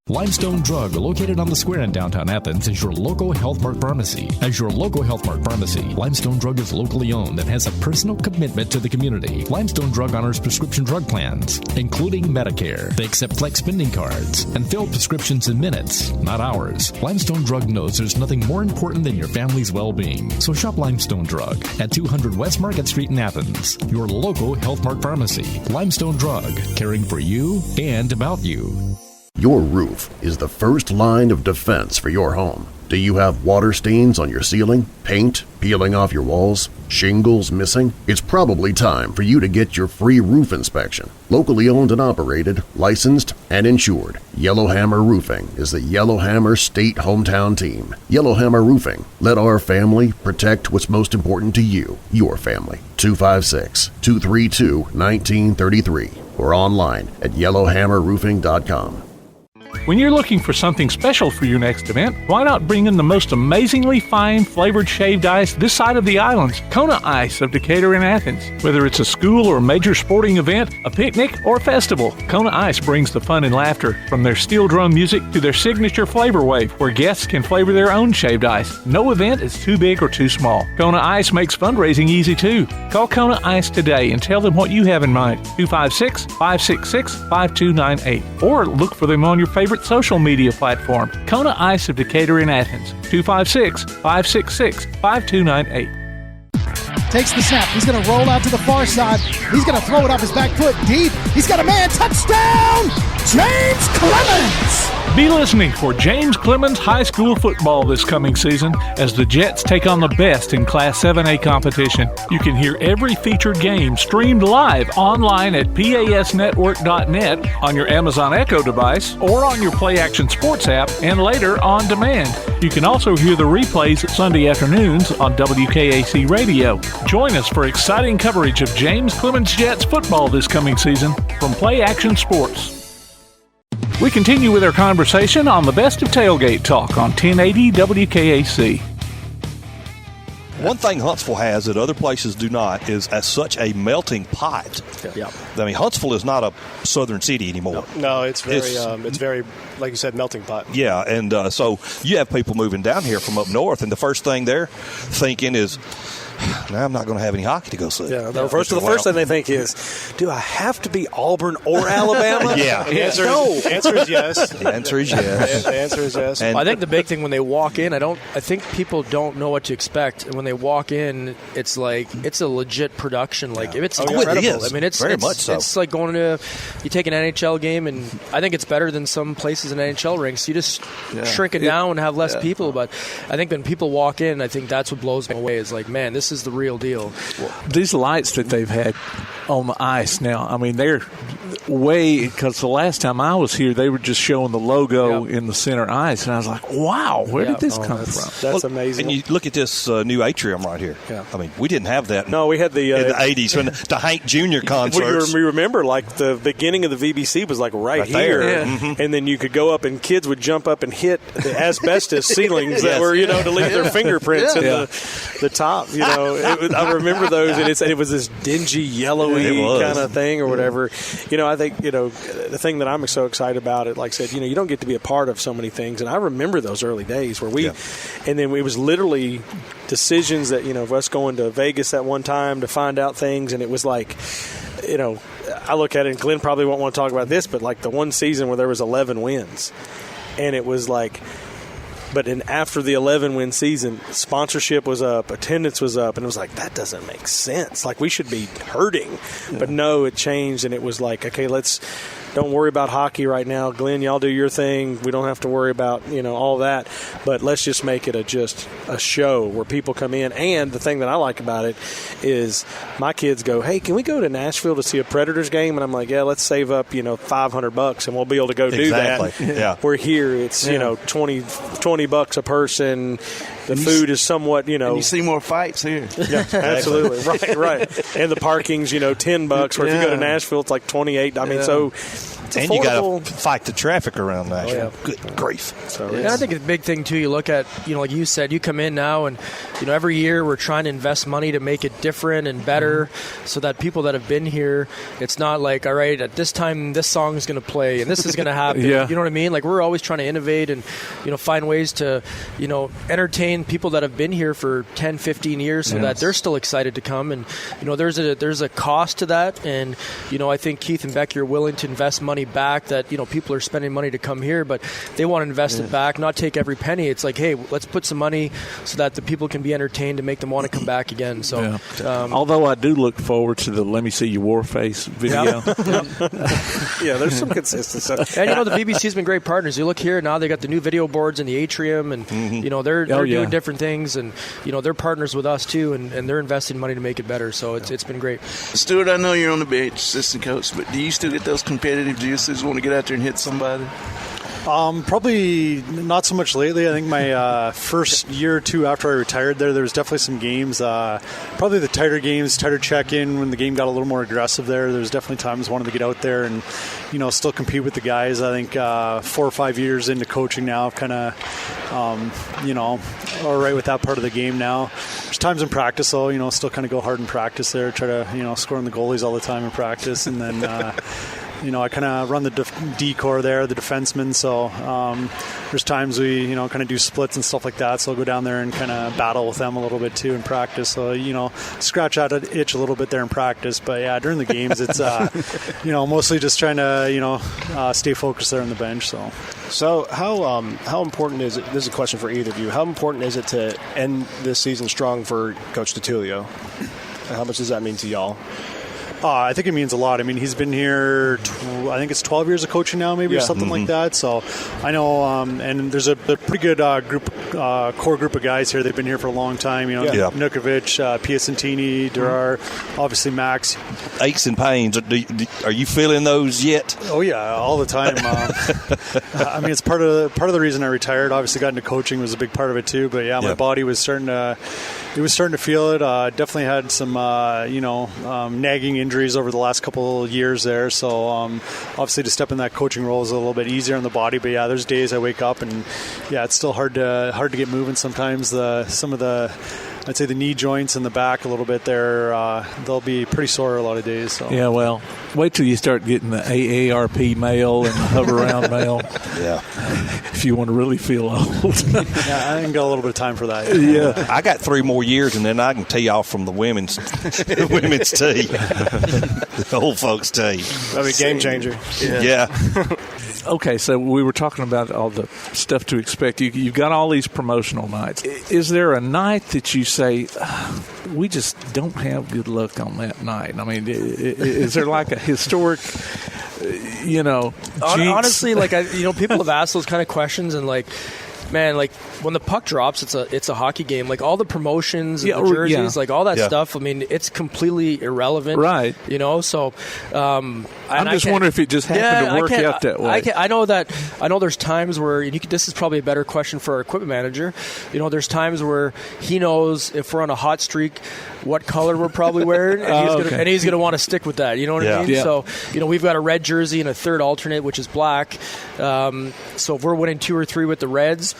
Limestone Drug, located on the square in downtown Athens, is your local Health Mart pharmacy. As your local Health Mart pharmacy, Limestone Drug is locally owned and has a personal commitment to the community. Limestone Drug honors prescription drug plans, including Medicare. They accept flex spending cards and fill prescriptions in minutes, not hours. Limestone Drug knows there's nothing more important than your family's well-being. So shop Limestone Drug at 200 West Market Street in Athens, your local Health Mart pharmacy. Limestone Drug, caring for you and about you. Your roof is the first line of defense for your home. Do you have water stains on your ceiling, paint peeling off your walls, shingles missing? It's probably time for you to get your free roof inspection. Locally owned and operated, licensed, and insured, Yellowhammer Roofing is the Yellowhammer State hometown team. Yellowhammer Roofing. Let our family protect what's most important to you, your family. 256-232-1933 or online at yellowhammerroofing.com. When you're looking for something special for your next event, why not bring in the most amazingly fine flavored shaved ice this side of the islands, Kona Ice of Decatur and Athens. Whether it's a school or major sporting event, a picnic, or a festival, Kona Ice brings the fun and laughter. From their steel drum music to their signature flavor wave, where guests can flavor their own shaved ice. No event is too big or too small. Kona Ice makes fundraising easy too. Call Kona Ice today and tell them what you have in mind. 256-566-5298. Or look for them on your favorite social media platform. Kona Ice of Decatur in Athens. 256-566-5298. Takes the snap. He's going to roll out to the far side. He's going to throw it off his back foot deep. He's got a man. Touchdown! James Clemens! Be listening for James Clemens High School football this coming season as the Jets take on the best in Class 7A competition. You can hear every featured game streamed live online at pasnetwork.net on your Amazon Echo device or on your Play Action Sports app and later on demand. You can also hear the replays Sunday afternoons on WKAC Radio. Join us for exciting coverage of James Clemens Jets football this coming season from Play Action Sports. We continue with our conversation on the best of Tailgate Talk on 1080 WKAC. One thing Huntsville has that other places do not is as such a melting pot. Yeah. I mean, Huntsville is not a southern city anymore. No, it's very, like you said, melting pot. Yeah, and so you have people moving down here from up north, and the first thing they're thinking is, now I'm not going to have any hockey to go see. Yeah, the first thing they think is, do I have to be Auburn or Alabama? Yeah. The answer is yes. The answer is yes. The answer is yes. I think the big thing when they walk in, I think people don't know what to expect. And when they walk in, it's like it's a legit production. Like it's incredible. It is. I mean, it's very much so. It's like going to you take an NHL game, and I think it's better than some places in NHL rinks. You just shrink it down and have less people. But I think when people walk in, I think that's what blows me away. Is like, man, this is the real deal. These lights that they've had on the ice now, I mean, they're way, because the last time I was here, they were just showing the logo in the center ice, and I was like, wow, where did this come from? That's amazing. And you look at this new atrium right here. Yeah. I mean, we didn't have that. No, we had the in the 80s when the Hank Jr. concerts. We remember, like, the beginning of the VBC was, like, right here. There. Yeah. Mm-hmm. And then you could go up, and kids would jump up and hit the asbestos ceilings that were, to leave their fingerprints in the top, I remember those, and it was this dingy, yellowy kind of thing or whatever. I think, the thing that I'm so excited about it, like I said, you don't get to be a part of so many things. And I remember those early days where and then it was literally decisions that, of us going to Vegas at one time to find out things. And it was like, I look at it, and Glenn probably won't want to talk about this, but like the one season where there was 11 wins. And it was like, but after the 11-win season, sponsorship was up, attendance was up, and it was like, that doesn't make sense. Like, we should be hurting. Yeah. But no, it changed, and it was like, okay, don't worry about hockey right now. Glenn, y'all do your thing. We don't have to worry about, all that. But let's just make it just a show where people come in. And the thing that I like about it is my kids go, hey, can we go to Nashville to see a Predators game? And I'm like, yeah, let's save up, $500 and we'll be able to go do that. Yeah. We're here. It's, $20 a person. The food is somewhat, And you see more fights here. Yeah, absolutely. Right. And the parking's, $10. Where if you go to Nashville, it's like $28. I mean, so And you got to fight the traffic around Nashville. yeah. Good grief. So, and I think the big thing, too, you look at, like you said, you come in now and, every year we're trying to invest money to make it different and better so that people that have been here, it's not like, all right, at this time this song is going to play and this is going to happen. Yeah. You know what I mean? Like, we're always trying to innovate and, find ways to, entertain people that have been here for 10, 15 years so that they're still excited to come. And, there's a cost to that. And, I think Keith and Becky are willing to invest money back that, people are spending money to come here, but they want to invest it back, not take every penny. It's like, hey, let's put some money so that the people can be entertained and make them want to come back again. So, although I do look forward to the "Let Me See Your War Face" video. Yeah, there's some consistency. And the BBC's been great partners. You look here now; they got the new video boards in the atrium, and they're doing different things, and they're partners with us too, and they're investing money to make it better. So it's been great. Stuart, I know you're on the bench, assistant coach, but do you still get those competitive juices? Want to get out there and hit somebody? Probably not so much lately. I think my first year or two after I retired there was definitely some games, probably the tighter games, tighter check-in when the game got a little more aggressive there. There's definitely times I wanted to get out there and, still compete with the guys. I think 4 or 5 years into coaching now, I've kind of, all right with that part of the game now. There's times in practice, though, still kind of go hard in practice there, try to, score on the goalies all the time in practice, and then I kind of run the D-core there, the defenseman, so there's times we, kind of do splits and stuff like that, so I'll go down there and kind of battle with them a little bit too in practice, so, scratch out an itch a little bit there in practice, but yeah, during the games it's, mostly just trying to, stay focused there on the bench, so. So how important is it, this is a question for either of you, how important is it to end this season strong for Coach Detulleo? How much does that mean to y'all? I think it means a lot. I mean, he's been here, I think it's 12 years of coaching now, maybe, or something like that. So I know, and there's a pretty good core group of guys here. They've been here for a long time. Nukovic, Piacentini, Durar, obviously Max. Aches and pains. Are you feeling those yet? Oh yeah, all the time. I mean, it's part of the reason I retired. Obviously, got into coaching was a big part of it too. But yeah, my body was starting to feel it. Definitely had some nagging injuries over the last couple of years there. So obviously to step in that coaching role is a little bit easier on the body. But yeah, there's days I wake up and it's still hard to get moving sometimes. Some of the I'd say the knee joints in the back a little bit there, they'll be pretty sore a lot of days. So. Yeah, well, wait till you start getting the AARP mail and the hover around mail. Yeah. If you want to really feel old. Yeah, I ain't got a little bit of time for that. Yeah. I got 3 more years, and then I can tee off from the women's tee. The old folks tee. That'd be a game changer. Yeah. Okay, so we were talking about all the stuff to expect. You've got all these promotional nights. Is there a night that you say, we just don't have good luck on that night? I mean, is there like a historic, jinx? Honestly, people have asked those kind of questions, and man, when the puck drops, it's a hockey game. Like all the promotions and the jerseys, like all that stuff. I mean, it's completely irrelevant, right? So I'm just wondering if it just happened to work out that way. I know there's times where this is probably a better question for our equipment manager. There's times where he knows if we're on a hot streak, what color we're probably wearing, and he's going to want to stick with that. You know what I mean? Yeah. So we've got a red jersey and a third alternate, which is black. So if we're winning 2 or 3 with the Reds,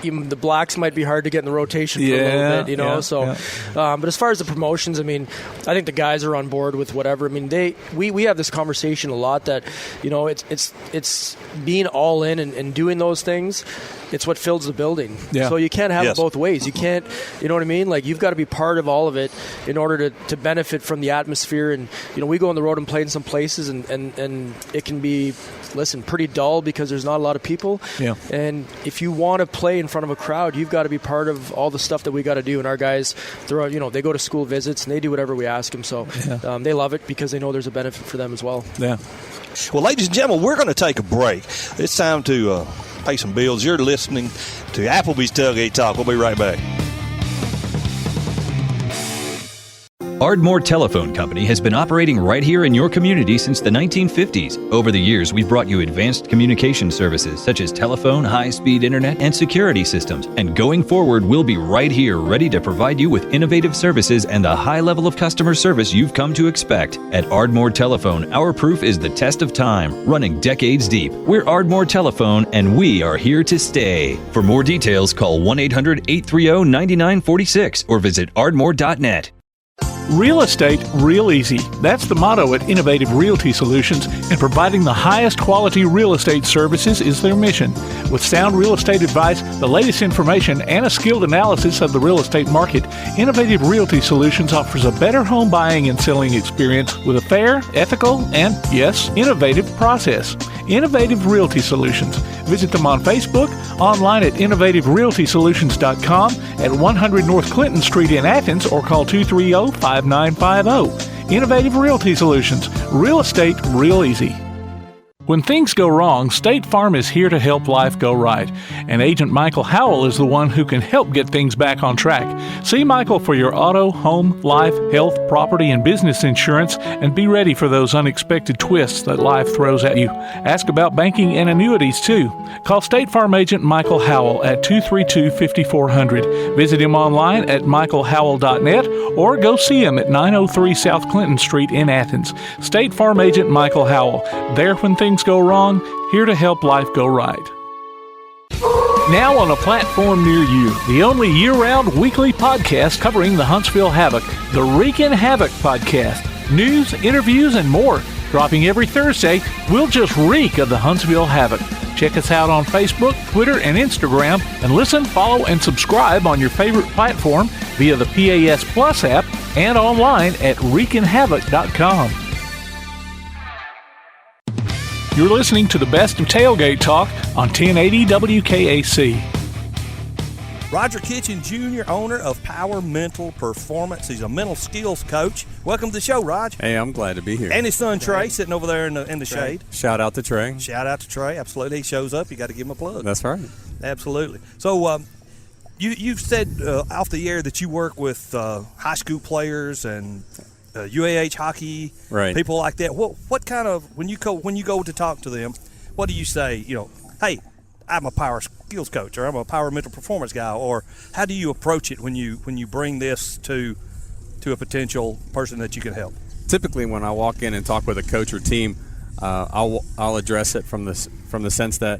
even the blacks might be hard to get in the rotation for a little bit, but as far as the promotions, I mean, I think the guys are on board with whatever. I mean, we have this conversation a lot that, it's being all in and doing those things. It's what fills the building. Yeah. So you can't have it both ways. You can't, you know what I mean? Like, you've got to be part of all of it in order to benefit from the atmosphere. And, we go on the road and play in some places, and it can be, pretty dull because there's not a lot of people. Yeah. And if you want to play in front of a crowd, you've got to be part of all the stuff that we got to do. And our guys, they go to school visits, and they do whatever we ask them. So they love it because they know there's a benefit for them as well. Yeah. Well, ladies and gentlemen, we're going to take a break. It's time to pay some bills. You're listening to Applebee's Tailgate Talk. We'll be right back. Ardmore Telephone Company has been operating right here in your community since the 1950s. Over the years, we've brought you advanced communication services such as telephone, high-speed internet, and security systems. And going forward, we'll be right here ready to provide you with innovative services and the high level of customer service you've come to expect. At Ardmore Telephone, our proof is the test of time, running decades deep. We're Ardmore Telephone, and we are here to stay. For more details, call 1-800-830-9946 or visit ardmore.net. Real estate, real easy. That's the motto at Innovative Realty Solutions, and providing the highest quality real estate services is their mission. With sound real estate advice, the latest information, and a skilled analysis of the real estate market, Innovative Realty Solutions offers a better home buying and selling experience with a fair, ethical, and, yes, innovative process. Innovative Realty Solutions. Visit them on Facebook, online at innovativerealtysolutions.com, at 100 North Clinton Street in Athens, or call 230-5950. Innovative Realty Solutions. Real estate, real easy. When things go wrong, State Farm is here to help life go right. And Agent Michael Howell is the one who can help get things back on track. See Michael for your auto, home, life, health, property, and business insurance, and be ready for those unexpected twists that life throws at you. Ask about banking and annuities, too. Call State Farm Agent Michael Howell at 232-5400. Visit him online at michaelhowell.net or go see him at 903 South Clinton Street in Athens. State Farm Agent Michael Howell. There when things go wrong, here to help life go right. Now on a platform near you, the only year-round weekly podcast covering the Huntsville Havoc, the Wreakin' Havoc podcast. News, interviews, and more. Dropping every Thursday, we'll just reek of the Huntsville Havoc. Check us out on Facebook, Twitter, and Instagram, and listen, follow, and subscribe on your favorite platform via the PAS Plus app and online at wreakinhavoc.com. You're listening to the best of Tailgate Talk on 1080 WKAC. Roger Kitchen Jr., owner of Power Mental Performance. He's a mental skills coach. Welcome to the show, Raj. Hey, I'm glad to be here. And his son, Trey, sitting over there in the shade. Shout out to Trey. Shout out to Trey. Absolutely. He shows up. You got to give him a plug. That's right. Absolutely. So you've said off the air that you work with high school players and UAH hockey, right? People like that. What kind of when you go to talk to them, what do you say? You know, hey, I'm a power skills coach, or I'm a power mental performance guy, or how do you approach it when you bring this to a potential person that you can help? Typically, when I walk in and talk with a coach or team, I'll address it from the sense that,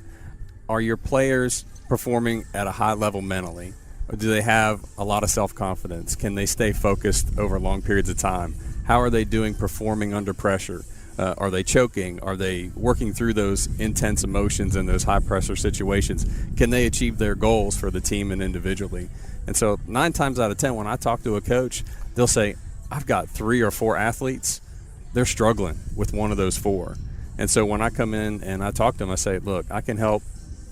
are your players performing at a high level mentally? Or do they have a lot of self-confidence? Can they stay focused over long periods of time? How are they doing performing under pressure? Are they choking? Are they working through those intense emotions in those high-pressure situations? Can they achieve their goals for the team and individually? And so 9 times out of 10, when I talk to a coach, they'll say, I've got 3 or 4 athletes. They're struggling with one of those 4. And so when I come in and I talk to them, I say, look, I can help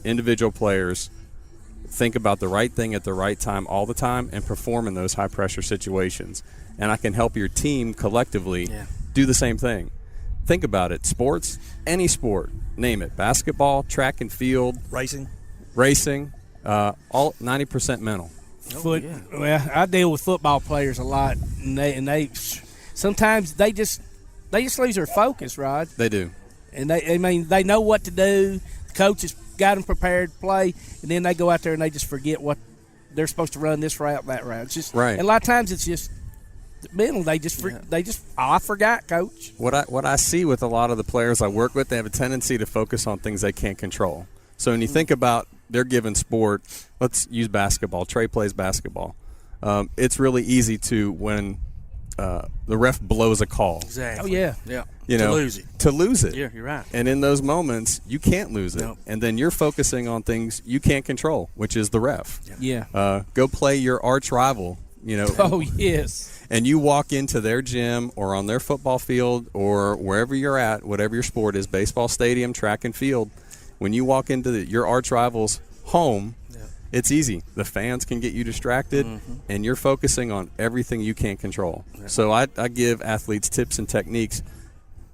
individual players think about the right thing at the right time all the time and perform in those high-pressure situations. And I can help your team collectively do the same thing. Think about it. Sports, any sport, name it. Basketball, track and field. Racing, all 90% mental. Well, I deal with football players a lot, and they sometimes they just lose their focus, Rod. They do. And they know what to do. The coach has got them prepared to play, and then they go out there and they just forget what they're supposed to run, this route, that route. It's just right. And a lot of times it's just mental. They just I forgot, coach. What I see with a lot of the players I work with, they have a tendency to focus on things they can't control. So when you think about their given sport, let's use basketball. Trey plays basketball. It's really easy to, when the ref blows a call. Exactly. Oh, yeah. To lose it. Yeah, you're right. And in those moments, you can't lose it. Nope. And then you're focusing on things you can't control, which is the ref. Yeah. Go play your arch rival, Oh, yes. And you walk into their gym or on their football field or wherever you're at, whatever your sport is, baseball stadium, track and field, when you walk into your arch rival's home, it's easy. The fans can get you distracted, and you're focusing on everything you can't control. So I give athletes tips and techniques.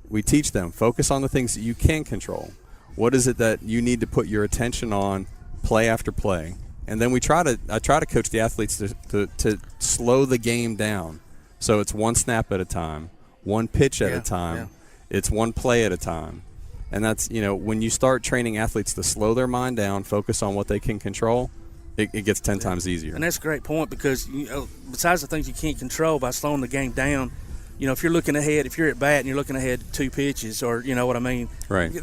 We teach them, focus on the things that you can control. What is it that you need to put your attention on play after play? And then I try to coach the athletes to slow the game down So it's one snap at a time, one pitch at a time. It's one play at a time. And that's, when you start training athletes to slow their mind down, focus on what they can control, it gets 10 times easier. And that's a great point because, besides the things you can't control, by slowing the game down, if you're looking ahead, if you're at bat and you're looking ahead 2 pitches or, you know what I mean? Right.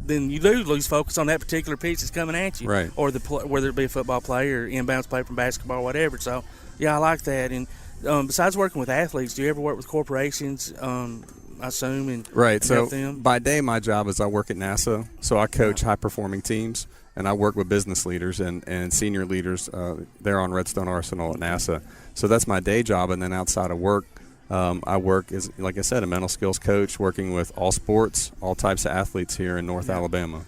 Then you do lose focus on that particular pitch that's coming at you. Right. Or whether it be a football play or inbounds play from basketball, whatever. So, I like that. And besides working with athletes, do you ever work with corporations, I assume, and help them? By day, my job is I work at NASA. So I coach high-performing teams, and I work with business leaders and senior leaders there on Redstone Arsenal at NASA. So that's my day job. And then outside of work, I work as, like I said, a mental skills coach, working with all sports, all types of athletes here in North Alabama.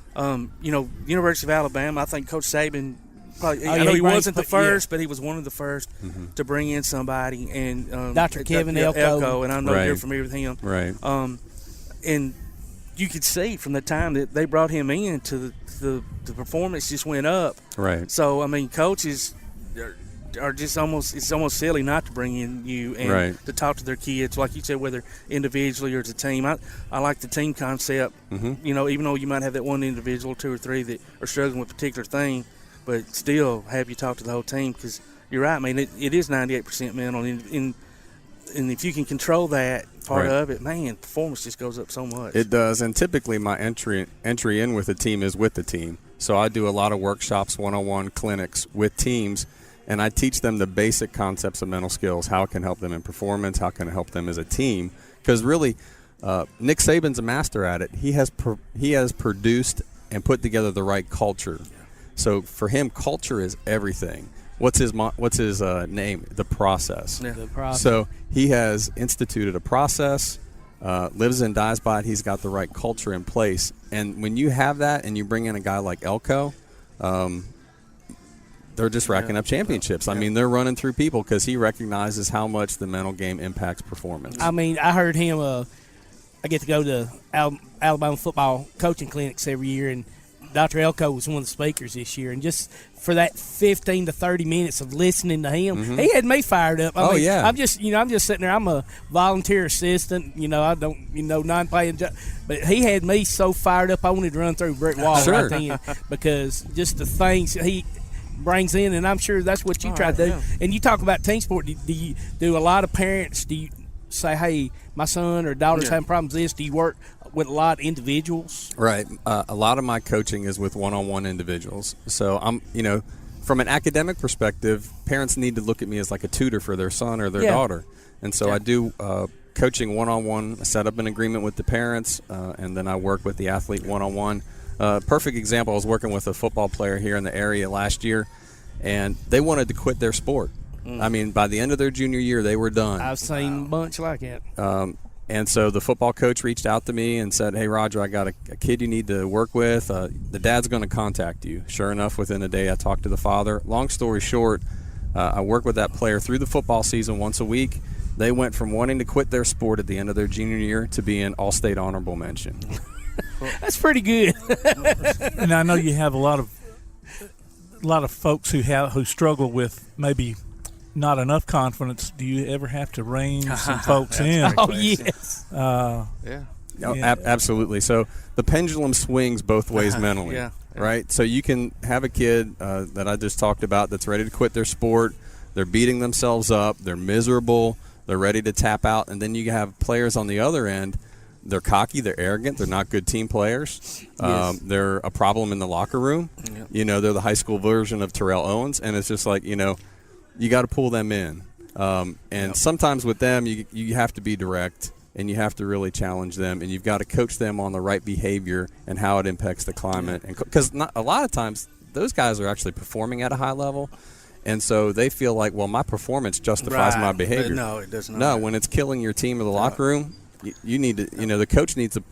University of Alabama, I think Coach Saban, I know he wasn't the first, but he was one of the first to bring in somebody. And Dr. Kevin Elko. And I know you're familiar with him. Right. And you could see from the time that they brought him in to the performance just went up. Right. So, coaches are just it's almost silly not to bring in you and to talk to their kids, like you said, whether individually or as a team. I like the team concept. Even though you might have that one individual, 2 or 3 that are struggling with a particular thing, but still have you talk to the whole team, because you're right. It is 98% mental, and if you can control that part of it, man, performance just goes up so much. It does, and typically my entry in with a team is with the team. So I do a lot of workshops, one-on-one clinics with teams, and I teach them the basic concepts of mental skills, how it can help them in performance, how it can help them as a team. Because really, Nick Saban's a master at it. He has produced and put together the right culture. So for him, culture is everything. What's his name? The process. Yeah. The process. So he has instituted a process, lives and dies by it. He's got the right culture in place. And when you have that and you bring in a guy like Elko, they're just racking up championships. I mean, they're running through people because he recognizes how much the mental game impacts performance. I heard him. I get to go to Alabama football coaching clinics every year, and Dr. Elko was one of the speakers this year, and just for that 15 to 30 minutes of listening to him, he had me fired up. I'm just sitting there. I'm a volunteer assistant. I don't, non-paying job, but he had me so fired up I wanted to run through a brick wall right then, because just the things he brings in, and I'm sure that's what you try to do. Yeah. And you talk about team sport. Do a lot of parents? Do you say, "Hey, my son or daughter's having problems with this"? Do you work with a lot of individuals? Right. A lot of my coaching is with one-on-one individuals. So I'm, from an academic perspective, parents need to look at me as like a tutor for their son or their daughter. And so I do coaching one-on-one. I set up an agreement with the parents, and then I work with the athlete one-on-one. Perfect example, I was working with a football player here in the area last year, and they wanted to quit their sport. I mean, by the end of their junior year, they were done. I've seen a bunch like that. And so the football coach reached out to me and said, "Hey, Roger, I got a kid you need to work with. The dad's going to contact you." Sure enough, within a day, I talked to the father. Long story short, I worked with that player through the football season once a week. They went from wanting to quit their sport at the end of their junior year to being all-state honorable mention. That's pretty good. And I know you have a lot of folks who struggle with maybe not enough confidence. Do you ever have to rein some folks in? Oh, yes. Absolutely. So the pendulum swings both ways mentally, right? So you can have a kid that I just talked about that's ready to quit their sport. They're beating themselves up. They're miserable. They're ready to tap out. And then you have players on the other end. They're cocky. They're arrogant. They're not good team players. They're a problem in the locker room. They're the high school version of Darrel Owens. And it's just like, you got to pull them in. And sometimes with them, you have to be direct, and you have to really challenge them, and you've got to coach them on the right behavior and how it impacts the climate. Because a lot of times, those guys are actually performing at a high level, and so they feel like, well, my performance justifies my behavior. But no, it does not. No, when it's killing your team or the locker room, you need to, the coach needs to,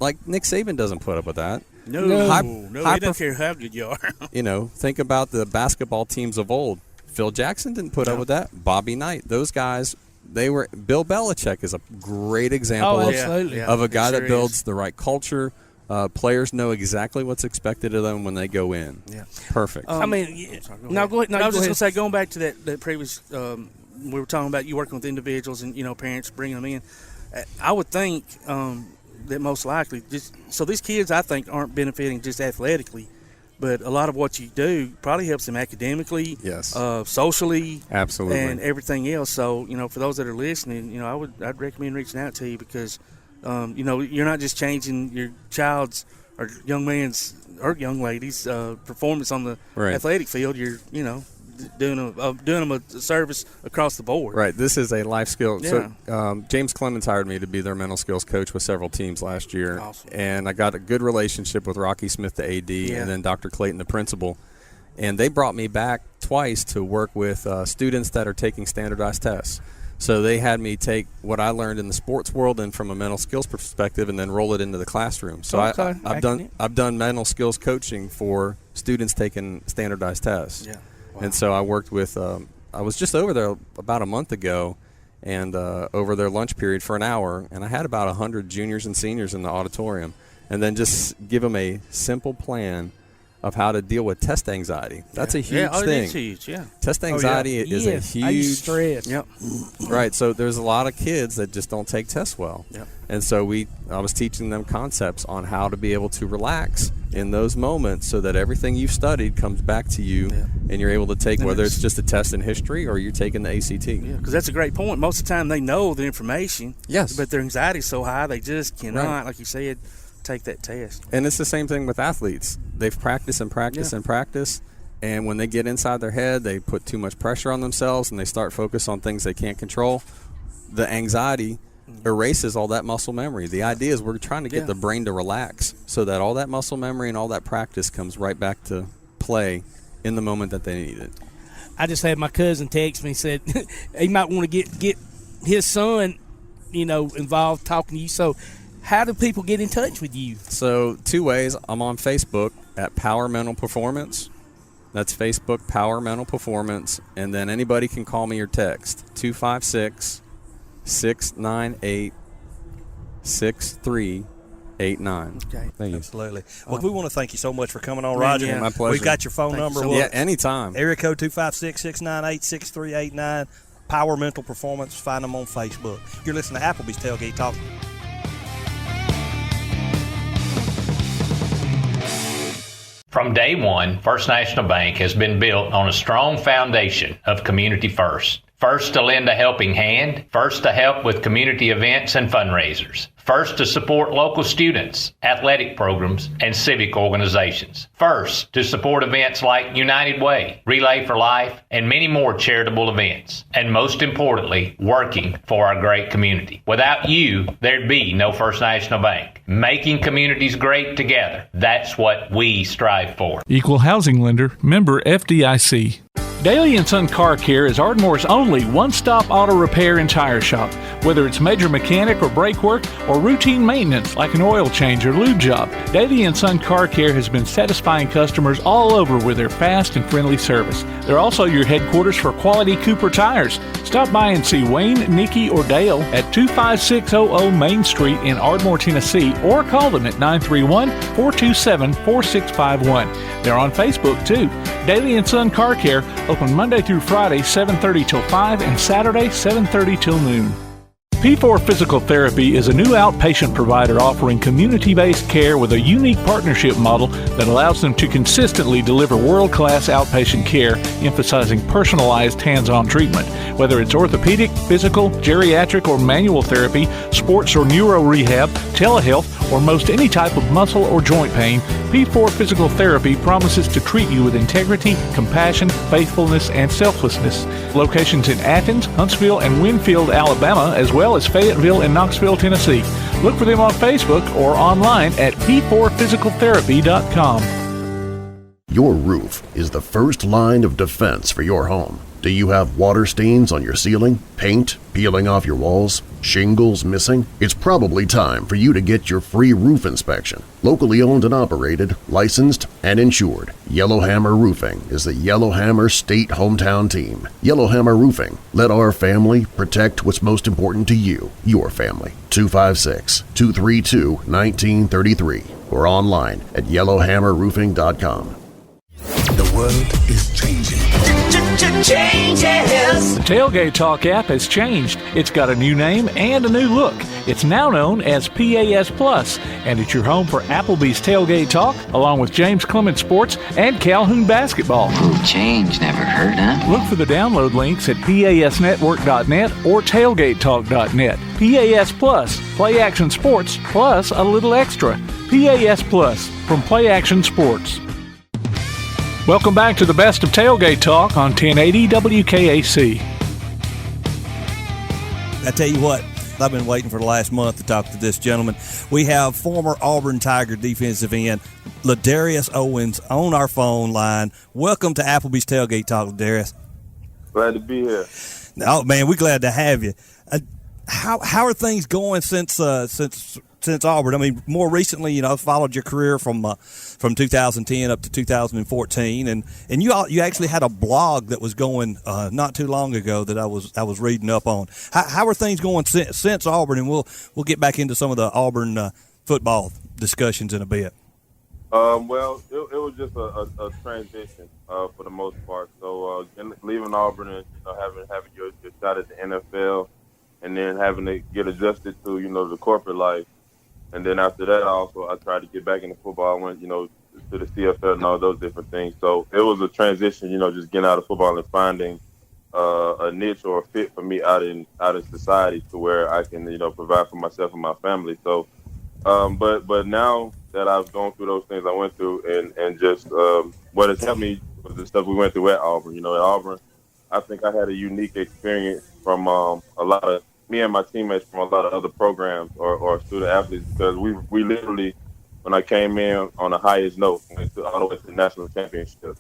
like Nick Saban doesn't put up with that. No, he doesn't care how good you are. Think about the basketball teams of old. Phil Jackson didn't put up with that. Bobby Knight, those guys, Bill Belichick is a great example of a guy that builds the right culture. Players know exactly what's expected of them when they go in. Yeah. Perfect. Go ahead. I was just going to say, going back to that previous we were talking about you working with individuals and, parents bringing them in. I would think that most likely, so these kids, I think, aren't benefiting just athletically, but a lot of what you do probably helps them academically, yes, socially, absolutely, and everything else. So, for those that are listening, I'd recommend reaching out to you because, you're not just changing your child's or young man's or young lady's performance on the athletic field. You're, doing them a service across the board. Right. This is a life skill. Yeah. So James Clemens hired me to be their mental skills coach with several teams last year. Awesome. And I got a good relationship with Rocky Smith, the AD, and then Dr. Clayton, the principal. And they brought me back twice to work with students that are taking standardized tests. So they had me take what I learned in the sports world and from a mental skills perspective and then roll it into the classroom. So I've done mental skills coaching for students taking standardized tests. Yeah. Wow. And so I worked with I was just over there about a month ago and over their lunch period for an hour, and I had about 100 juniors and seniors in the auditorium, and then just give them a simple plan of how to deal with test anxiety. That's a huge thing. It's huge, yeah. Test anxiety is a huge. I used stress. Yep. Right. So there's a lot of kids that just don't take tests well. Yep. And so I was teaching them concepts on how to be able to relax in those moments so that everything you've studied comes back to you and you're able to take, whether it's just a test in history or you're taking the ACT. Yeah, because that's a great point. Most of the time they know the information. Yes. But their anxiety is so high they just cannot, like you said, take that test. And it's the same thing with athletes. They've practiced and practiced and practiced, and when they get inside their head, they put too much pressure on themselves and they start focus on things they can't control. The anxiety erases all that muscle memory. The idea is we're trying to get the brain to relax so that all that muscle memory and all that practice comes right back to play in the moment that they need it. I just had my cousin text me and said he might want to get his son, involved talking to you. So how do people get in touch with you? So 2 ways. I'm on Facebook at Power Mental Performance. That's Facebook, Power Mental Performance. And then anybody can call me or text 256-698-6389. Okay. Thank you. Absolutely. Well, we want to thank you so much for coming on, Roger. Yeah, my pleasure. We've got your phone number. Anytime. Area code 256-698-6389. Power Mental Performance. Find them on Facebook. You're listening to Applebee's Tailgate Talk. From day one, First National Bank has been built on a strong foundation of community first. First to lend a helping hand, first to help with community events and fundraisers, first to support local students, athletic programs, and civic organizations, first to support events like United Way, Relay for Life, and many more charitable events, and most importantly, working for our great community. Without you, there'd be no First National Bank. Making communities great together, that's what we strive for. Equal housing lender, member FDIC. Daly & Son Car Care is Ardmore's only one-stop auto repair and tire shop. Whether it's major mechanic or brake work or routine maintenance like an oil change or lube job, Daly & Son Car Care has been satisfying customers all over with their fast and friendly service. They're also your headquarters for quality Cooper tires. Stop by and see Wayne, Nikki, or Dale at 25600 Main Street in Ardmore, Tennessee, or call them at 931-427-4651. They're on Facebook too. Daly & Son Car Care, open Monday through Friday, 7:30 till 5, and Saturday, 7:30 till noon. P4 Physical Therapy is a new outpatient provider offering community-based care with a unique partnership model that allows them to consistently deliver world-class outpatient care, emphasizing personalized hands-on treatment. Whether it's orthopedic, physical, geriatric, or manual therapy, sports or neuro rehab, telehealth, or most any type of muscle or joint pain, P4 Physical Therapy promises to treat you with integrity, compassion, faithfulness, and selflessness. Locations in Athens, Huntsville, and Winfield, Alabama, as well as Fayetteville and Knoxville, Tennessee. Look for them on Facebook or online at p4physicaltherapy.com. Your roof is the first line of defense for your home. Do you have water stains on your ceiling, paint peeling off your walls, shingles missing? It's probably time for you to get your free roof inspection. Locally owned and operated, licensed, and insured, Yellowhammer Roofing is the Yellowhammer State Hometown Team. Yellowhammer Roofing. Let our family protect what's most important to you, your family. 256-232-1933 or online at yellowhammerroofing.com. The world is changing. changes. The Tailgate Talk app has changed. It's got a new name and a new look. It's now known as PAS Plus, and it's your home for Applebee's Tailgate Talk, along with James Clemens Sports and Calhoun Basketball. Ooh, change never hurt, huh? Look for the download links at PASnetwork.net or TailgateTalk.net. PAS Plus, Play Action Sports, plus a little extra. PAS Plus from Play Action Sports. Welcome back to the best of Tailgate Talk on 1080 WKAC. I tell you what, I've been waiting for the last month to talk to this gentleman. We have former Auburn Tiger defensive end Ladarius Owens on our phone line. Welcome to Applebee's Tailgate Talk, Ladarius. Glad to be here. Oh man, we're glad to have you. How are things going since Auburn? I mean, more recently, you know, I've followed your career from 2010 up to 2014, and you actually had a blog that was going not too long ago that I was reading up on. How are things going since Auburn? And we'll get back into some of the Auburn football discussions in a bit. Well, it was just a transition for the most part. So leaving Auburn and having your shot at the NFL, and then having to get adjusted to the corporate life. And then after that, I tried to get back into football. I went, to the CFL and all those different things. So it was a transition, just getting out of football and finding a niche or a fit for me out in society to where I can, provide for myself and my family. So, but now that I've gone through those things I went through and just what has helped me was the stuff we went through at Auburn. At Auburn, I think I had a unique experience from a lot of me and my teammates from a lot of other programs or student athletes, because we literally, when I came in on the highest note, went all the way to the national championship.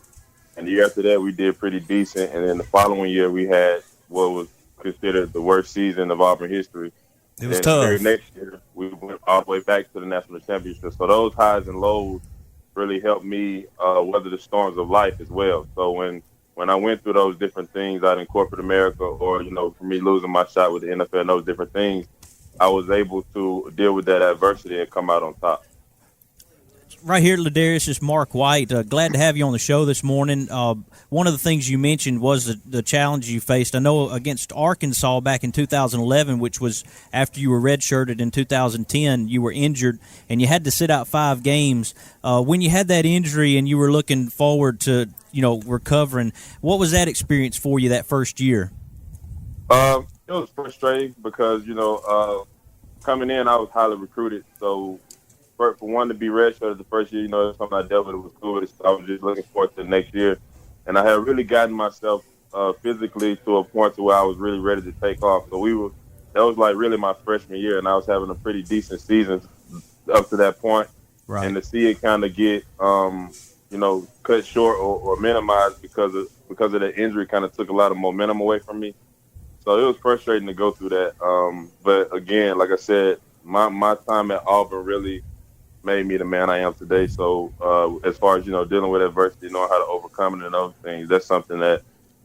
And the year after that, we did pretty decent. And then the following year, we had what was considered the worst season of Auburn history. It was tough. The next year, we went all the way back to the national championship. So those highs and lows really helped me weather the storms of life as well. So when I went through those different things out in corporate America, or, for me losing my shot with the NFL and those different things, I was able to deal with that adversity and come out on top. Right here, Ladarius, is Mark White. Glad to have you on the show this morning. One of the things you mentioned was the challenge you faced. I know against Arkansas back in 2011, which was after you were redshirted in 2010, you were injured, and you had to sit out 5 games. When you had that injury and you were looking forward to, recovering, what was that experience for you that first year? It was frustrating because, coming in, I was highly recruited, so for one to be redshirted the first year, it's something I dealt with. It was cool. I was just looking forward to the next year. And I had really gotten myself physically to a point to where I was really ready to take off. So that was like really my freshman year, and I was having a pretty decent season up to that point. Right. And to see it kind of get, cut short or minimized because of the injury kind of took a lot of momentum away from me. So it was frustrating to go through that. But again, like I said, my time at Auburn really made me the man I am today. So as far as, dealing with adversity, knowing how to overcome it and those things, that's something that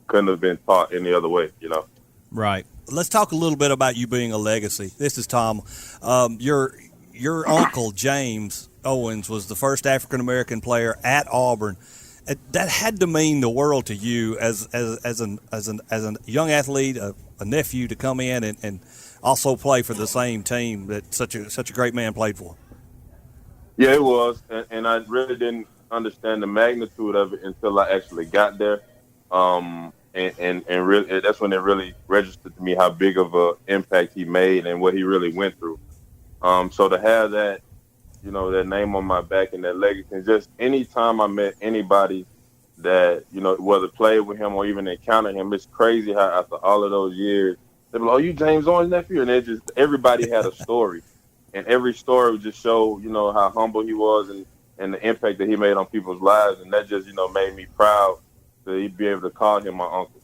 couldn't have been taught any other way, Right. Let's talk a little bit about you being a legacy. This is Tom. Your uncle, James Owens, was the first African-American player at Auburn. That had to mean the world to you as a young athlete, a nephew, to come in and also play for the same team that such a great man played for. Yeah, it was, and I really didn't understand the magnitude of it until I actually got there, and really, that's when it really registered to me how big of an impact he made and what he really went through. So to have that, that name on my back and that legacy, and just any time I met anybody that, whether played with him or even encountered him, it's crazy how after all of those years, they'd be like, "Oh, you James Owens' nephew?" And everybody had a story. And every story would just show, how humble he was and the impact that he made on people's lives. And that just, made me proud to be able to call him my uncle.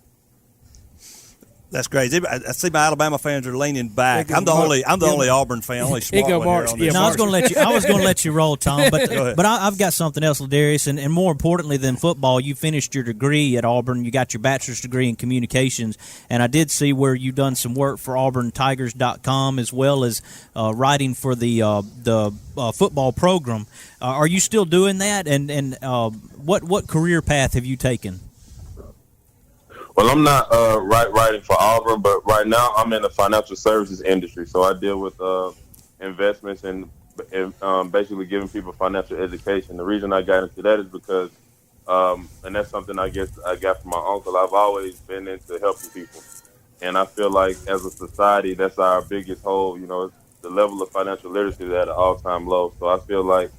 That's great. I see my Alabama fans are leaning back. I'm the only Auburn fan, only smart one here on this. No, I was going to let you roll, Tom, but I've got something else, Ladarius, and more importantly than football, you finished your degree at Auburn. You got your bachelor's degree in communications, and I did see where you've done some work for AuburnTigers.com as well as writing for the football program. Are you still doing that? And what career path have you taken? Well, I'm not writing for Auburn, but right now I'm in the financial services industry. So I deal with investments and basically giving people financial education. The reason I got into that is because, and that's something I guess I got from my uncle, I've always been into helping people. And I feel like as a society, that's our biggest hole. You know, the level of financial literacy is at an all-time low. So I feel like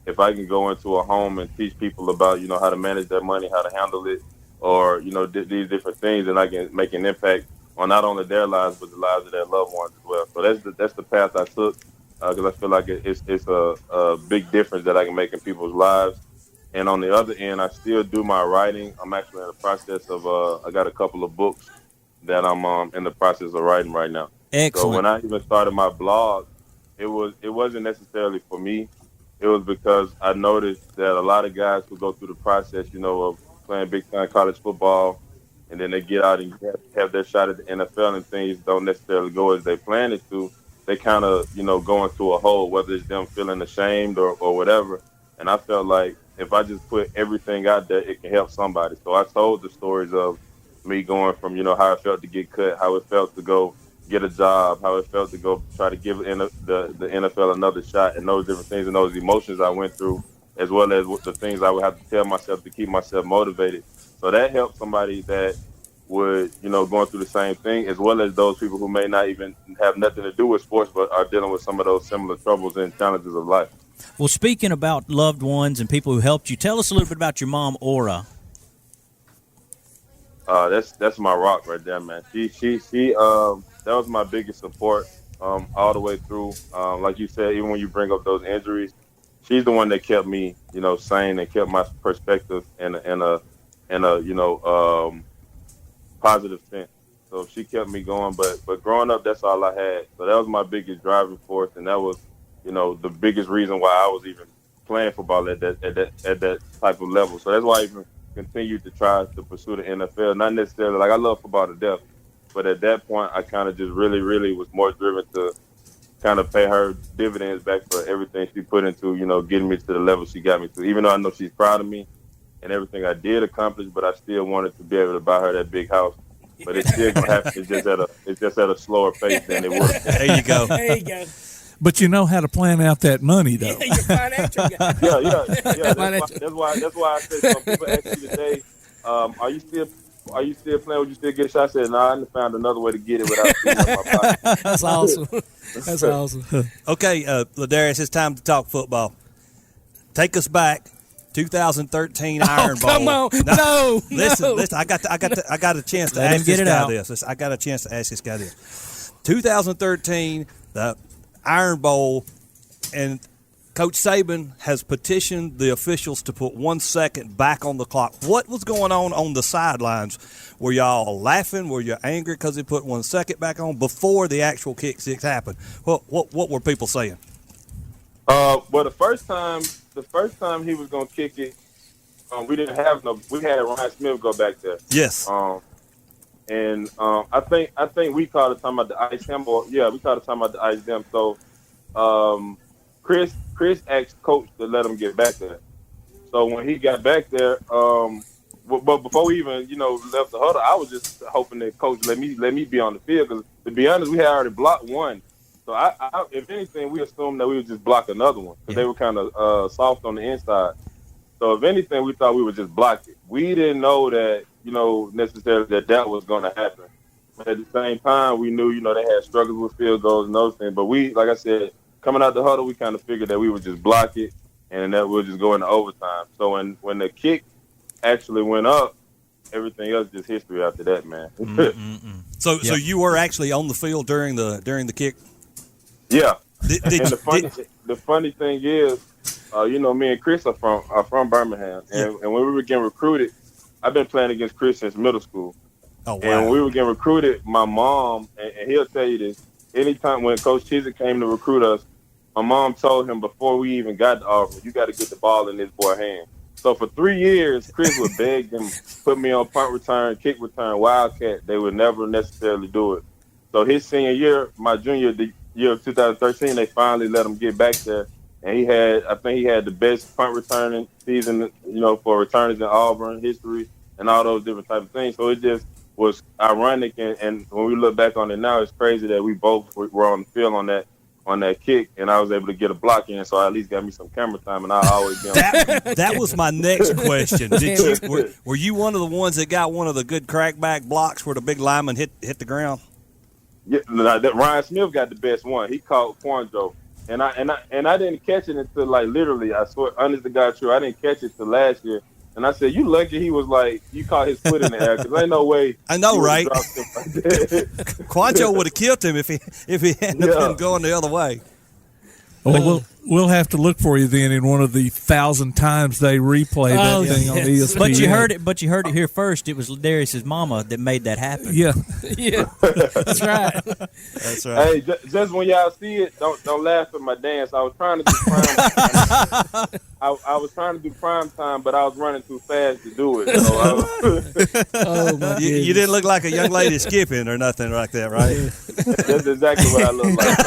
if I can go into a home and teach people about, you know, how to manage their money, how to handle it, or, you know, these different things, and I can make an impact on not only their lives, but the lives of their loved ones as well. So that's the path I took, because I feel like it's a big difference that I can make in people's lives. And on the other end, I still do my writing. I'm actually in the process of, I got a couple of books that I'm in the process of writing right now. Excellent. So when I even started my blog, it wasn't necessarily for me. It was because I noticed that a lot of guys who go through the process, you know, of playing big-time college football, and then they get out and have their shot at the NFL and things don't necessarily go as they planned it to, they kind of, you know, go into a hole, whether it's them feeling ashamed or whatever. And I felt like if I just put everything out there, it can help somebody. So I told the stories of me going from, you know, how it felt to get cut, how it felt to go get a job, how it felt to go try to give the NFL another shot, and those different things and those emotions I went through, as well as the things I would have to tell myself to keep myself motivated. So that helped somebody that would, you know, going through the same thing, as well as those people who may not even have nothing to do with sports, but are dealing with some of those similar troubles and challenges of life. Well, speaking about loved ones and people who helped you, tell us a little bit about your mom, Aura. That's my rock right there, man. She that was my biggest support all the way through. Like you said, even when you bring up those injuries, she's the one that kept me, you know, sane and kept my perspective in a you know, positive sense. So she kept me going. But growing up, that's all I had. So that was my biggest driving force, and that was, you know, the biggest reason why I was even playing football at that type of level. So that's why I even continued to try to pursue the NFL. Not necessarily like I love football to death, but at that point, I kind of just really was more driven to kind of pay her dividends back for everything she put into, you know, getting me to the level she got me to. Even though I know she's proud of me and everything I did accomplish, but I still wanted to be able to buy her that big house. But it's still gonna happen. It's just at a slower pace than it would. There you go. There you go. But you know how to plan out that money, though. You're financial guy. Yeah. That's why I said some people ask me today, are you still playing? Would you still get a shot? I said, I found another way to get it without shooting up my pocket. That's awesome. That's awesome. Okay, Ladarius, it's time to talk football. Take us back. 2013 Iron Bowl. Come on, no. Listen. I got a chance to ask this guy this. I got a chance to ask this guy this. 2013, the Iron Bowl, and Coach Saban has petitioned the officials to put 1 second back on the clock. What was going on the sidelines? Were y'all laughing? Were you angry because they put 1 second back on before the actual kick six happened? What were people saying? Well, the first time he was gonna kick it, we didn't have we had Ryan Smith go back there. Yes. And I think we called it talking about the ice him, or we called it talking about the ice them. So Chris asked Coach to let him get back there. So when he got back there, but before we even, you know, left the huddle, I was just hoping that Coach let me be on the field, because to be honest, we had already blocked one. So I if anything, we assumed that we would just block another one, because they were kind of soft on the inside. So if anything, we thought we would just block it. We didn't know that, you know, necessarily that was going to happen. But at the same time, we knew, you know, they had struggles with field goals and those things. But we, like I said, coming out the huddle, we kind of figured that we would just block it and that we'll just go into overtime. So when the kick actually went up, everything else just history after that, man. So you were actually on the field during the kick? Yeah. The funny thing is, you know, me and Chris are from Birmingham, and when we were getting recruited, I've been playing against Chris since middle school. Oh, wow. And when we were getting recruited, my mom, and he'll tell you this, anytime when Coach Chiswick came to recruit us, my mom told him before we even got to Auburn, you got to get the ball in this boy's hand. So for 3 years, Chris would beg them, put me on punt return, kick return, wildcat. They would never necessarily do it. So his senior year, my junior year of 2013, they finally let him get back there. And I think he had the best punt returning season, you know, for returners in Auburn history and all those different types of things. So it just was ironic. And when we look back on it now, it's crazy that we both were on the field on that kick, and I was able to get a block in, so I at least got me some camera time, and I always be on that was my next question. Were you one of the ones that got one of the good crackback blocks where the big lineman hit the ground? Yeah, Ryan Smith got the best one. He caught Quanjo, and I didn't catch it until like literally. I swear, honest to God, true. I didn't catch it till last year, and I said, "You lucky." He was like, "You caught his foot in the air," because ain't no way. I know, right? Quanjo would have killed him if he hadn't been going the other way. Well, we'll have to look for you then in one of the 1,000 times they replay that thing on ESPN. But you heard it here first. It was Ladarius' mama that made that happen. Yeah, that's right. That's right. Hey, just when y'all see it, don't laugh at my dance. I was trying to do prime. I was trying to do prime time, but I was running too fast to do it. So you didn't look like a young lady skipping or nothing like that, right? That's exactly what I look like.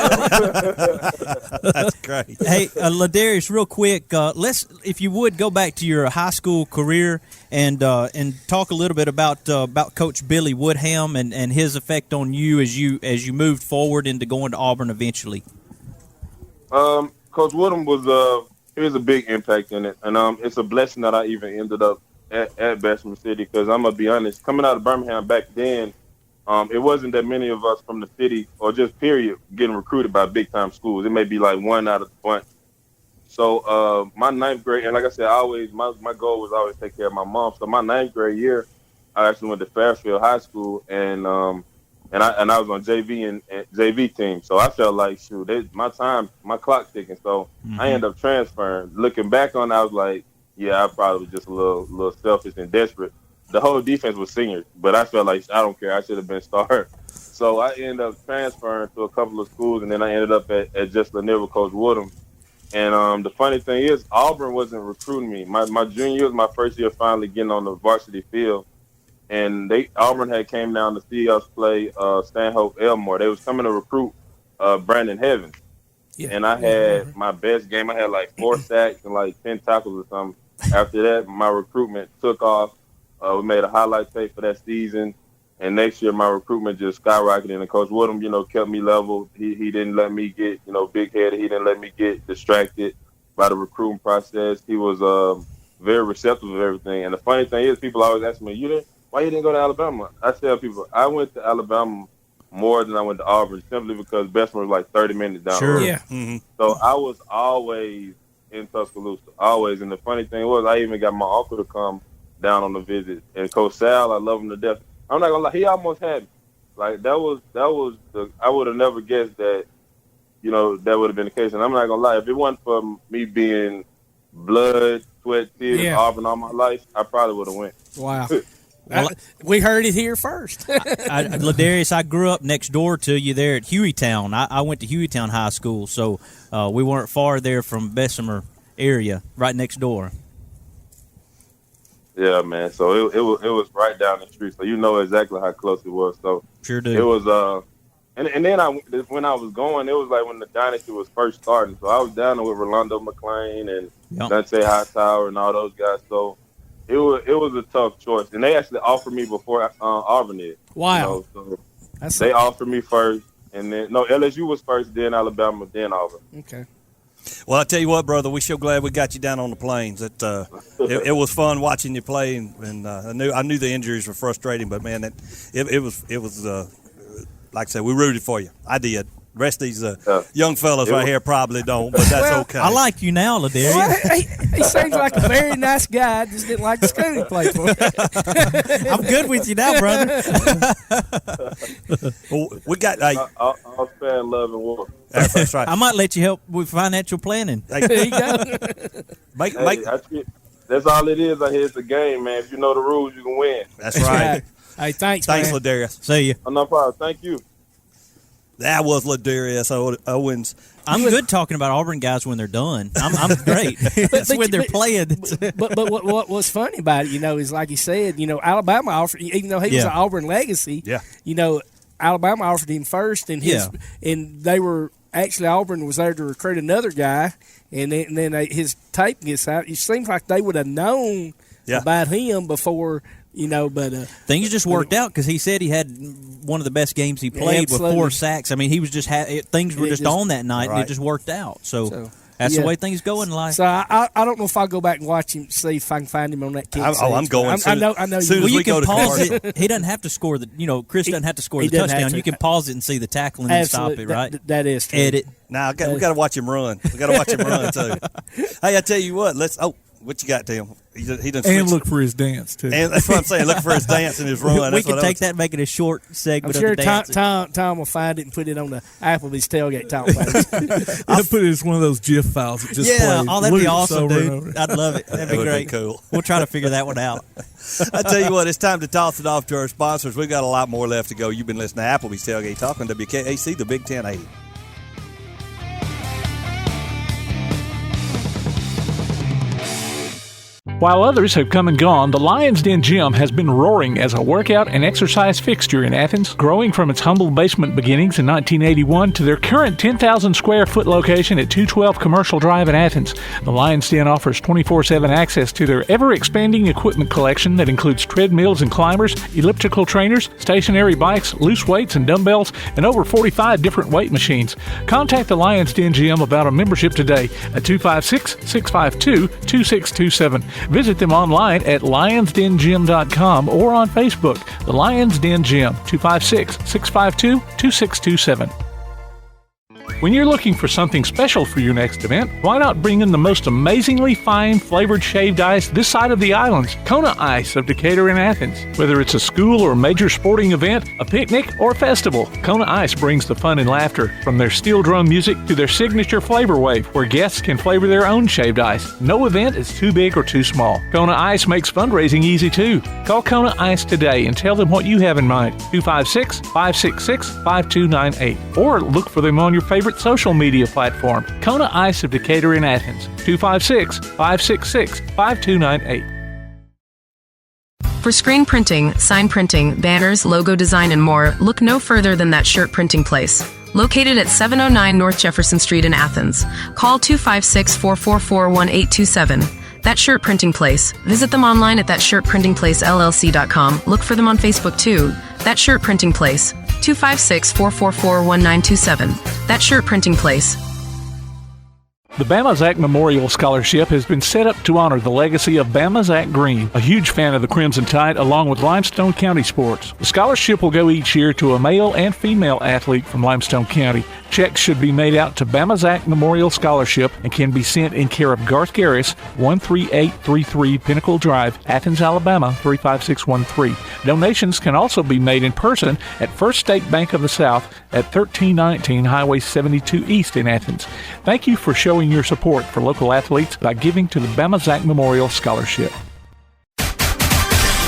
That's great. Hey, Ladarius, real quick, let's, if you would, go back to your high school career and talk a little bit about Coach Billy Woodham and his effect on you as you moved forward into going to Auburn eventually. Coach Woodham was a big impact in it, and it's a blessing that I even ended up at Bessemer City, because I'm gonna be honest, coming out of Birmingham back then, it wasn't that many of us from the city or just period getting recruited by big time schools. It may be like one out of the bunch. So my ninth grade, and like I said, my goal was always take care of my mom. So my ninth grade year, I actually went to Fairfield High School, and I was on JV and JV team. So I felt like, shoot, my clock ticking. So I ended up transferring. Looking back on it, I was like, yeah, I probably was just a little selfish and desperate. The whole defense was seniors, but I felt like I don't care. I should have been starter. So I ended up transferring to a couple of schools, and then I ended up at just Lanier with Coach Woodham. And the funny thing is, Auburn wasn't recruiting me. My junior year was my first year finally getting on the varsity field, and Auburn had came down to see us play Stanhope Elmore. They was coming to recruit Brandon Heavens. Yeah. And I had my best game. I had like 4 sacks and like 10 tackles or something. After that, my recruitment took off. We made a highlight tape for that season, and next year my recruitment just skyrocketed. And Coach Woodham, kept me level. He didn't let me get, big-headed. He didn't let me get distracted by the recruiting process. He was very receptive of everything. And the funny thing is, people always ask me, why you didn't go to Alabama? I tell people, I went to Alabama more than I went to Auburn, simply because Bessemer was like 30 minutes down the road. Yeah. Mm-hmm. So I was always in Tuscaloosa, always. And the funny thing was, I even got my uncle to come down on the visit, and Coach Sal, I love him to death. I'm not gonna lie, he almost had me. Like that was I would have never guessed that, that would have been the case. And I'm not gonna lie, if it wasn't for me being blood, sweat, tears, Auburn all my life, I probably would have went. Wow. We heard it here first. Ladarius, I grew up next door to you there at Hueytown. I went to Hueytown High School, so we weren't far there from Bessemer area, right next door. Yeah, man. So it was right down the street. So you know exactly how close it was. So sure do. It was and then when I was going, it was like when the dynasty was first starting. So I was down there with Rolando McClain and Dante Hightower and all those guys. So it was a tough choice. And they actually offered me before Auburn did. Wow. So they offered me first, and then LSU was first, then Alabama, then Auburn. Okay. Well, I tell you what, brother, we're so glad we got you down on the plains. It was fun watching you play, and I knew the injuries were frustrating, but man, it was like I said, we rooted for you. I did. The rest of these young fellas right here probably don't, but that's okay. I like you now, Ladarius. Well, he seems like a very nice guy. I just didn't like the school he played for. I'm good with you now, brother. Well, we got I'll spend love and war. That's right. I might let you help with financial planning. There you go. That's all it is. I hear it's a game, man. If you know the rules, you can win. That's right. Hey, thanks, Ladarius. See you. No problem. Thank you. That was Ladarius Owens. I'm good talking about Auburn guys when they're done. I'm great. That's when they're playing. But what's funny about it, is like you said, Alabama offered, even though he was an Auburn legacy, Alabama offered him first, and and they were actually Auburn was there to recruit another guy, and then his tape gets out. It seems like they would have known about him before But things just worked out because he said he had one of the best games he played with 4 sacks. I mean, he was just things were just on that night, and it just worked out. So that's the way things go in life. So I don't know if I'll go back and watch him, see if I can find him on that kick. I'm going. I know. You can pause it. He doesn't have to score Chris doesn't have to score the touchdown. You can pause it and see the tackle and then stop it, right? That is true. Edit. Now we got to watch him run. We got to watch him run too. Hey, I tell you what. What you got, Tim? He done and look for his dance too. And that's what I'm saying. Look for his dance and his run. We can take that, and make it a short segment. I'm sure of the dance. Tom will find it and put it on the Applebee's Tailgate Talk page. I'll put it as one of those GIF files. That just that'd be awesome, dude. I'd love it. That'd be great. Be cool. We'll try to figure that one out. I tell you what, it's time to toss it off to our sponsors. We've got a lot more left to go. You've been listening to Applebee's Tailgate Talk on WKAC, the Big 1080. While others have come and gone, the Lions Den Gym has been roaring as a workout and exercise fixture in Athens, growing from its humble basement beginnings in 1981 to their current 10,000 square foot location at 212 Commercial Drive in Athens. The Lions Den offers 24/7 access to their ever-expanding equipment collection that includes treadmills and climbers, elliptical trainers, stationary bikes, loose weights and dumbbells, and over 45 different weight machines. Contact the Lions Den Gym about a membership today at 256-652-2627. Visit them online at lionsdengym.com or on Facebook, The Lions Den Gym, 256-652-2627. When you're looking for something special for your next event, why not bring in the most amazingly fine flavored shaved ice this side of the islands, Kona Ice of Decatur in Athens. Whether it's a school or major sporting event, a picnic, or festival, Kona Ice brings the fun and laughter. From their steel drum music to their signature flavor wave, where guests can flavor their own shaved ice. No event is too big or too small. Kona Ice makes fundraising easy too. Call Kona Ice today and tell them what you have in mind. 256-566-5298. Or look for them on your favorite social media platform. Kona Ice of Decatur in Athens. 256-566-5298. For screen printing, sign printing, banners, logo design, and more, look no further than That Shirt Printing Place. Located at 709 North Jefferson Street in Athens. Call 256-444-1827. That Shirt Printing Place. Visit them online at thatshirtprintingplacellc.com. Look for them on Facebook too. That Shirt Printing Place. 256-444-1927. That Shirt Printing Place. The Bama Zach Memorial Scholarship has been set up to honor the legacy of Bama Zach Green, a huge fan of the Crimson Tide, along with Limestone County sports. The scholarship will go each year to a male and female athlete from Limestone County. Checks should be made out to Bama Zach Memorial Scholarship and can be sent in care of Garth Garris, 13833 Pinnacle Drive, Athens, Alabama, 35613. Donations can also be made in person at First State Bank of the South at 1319 Highway 72 East in Athens. Thank you for showing your support for local athletes by giving to the Bama Zach Memorial Scholarship.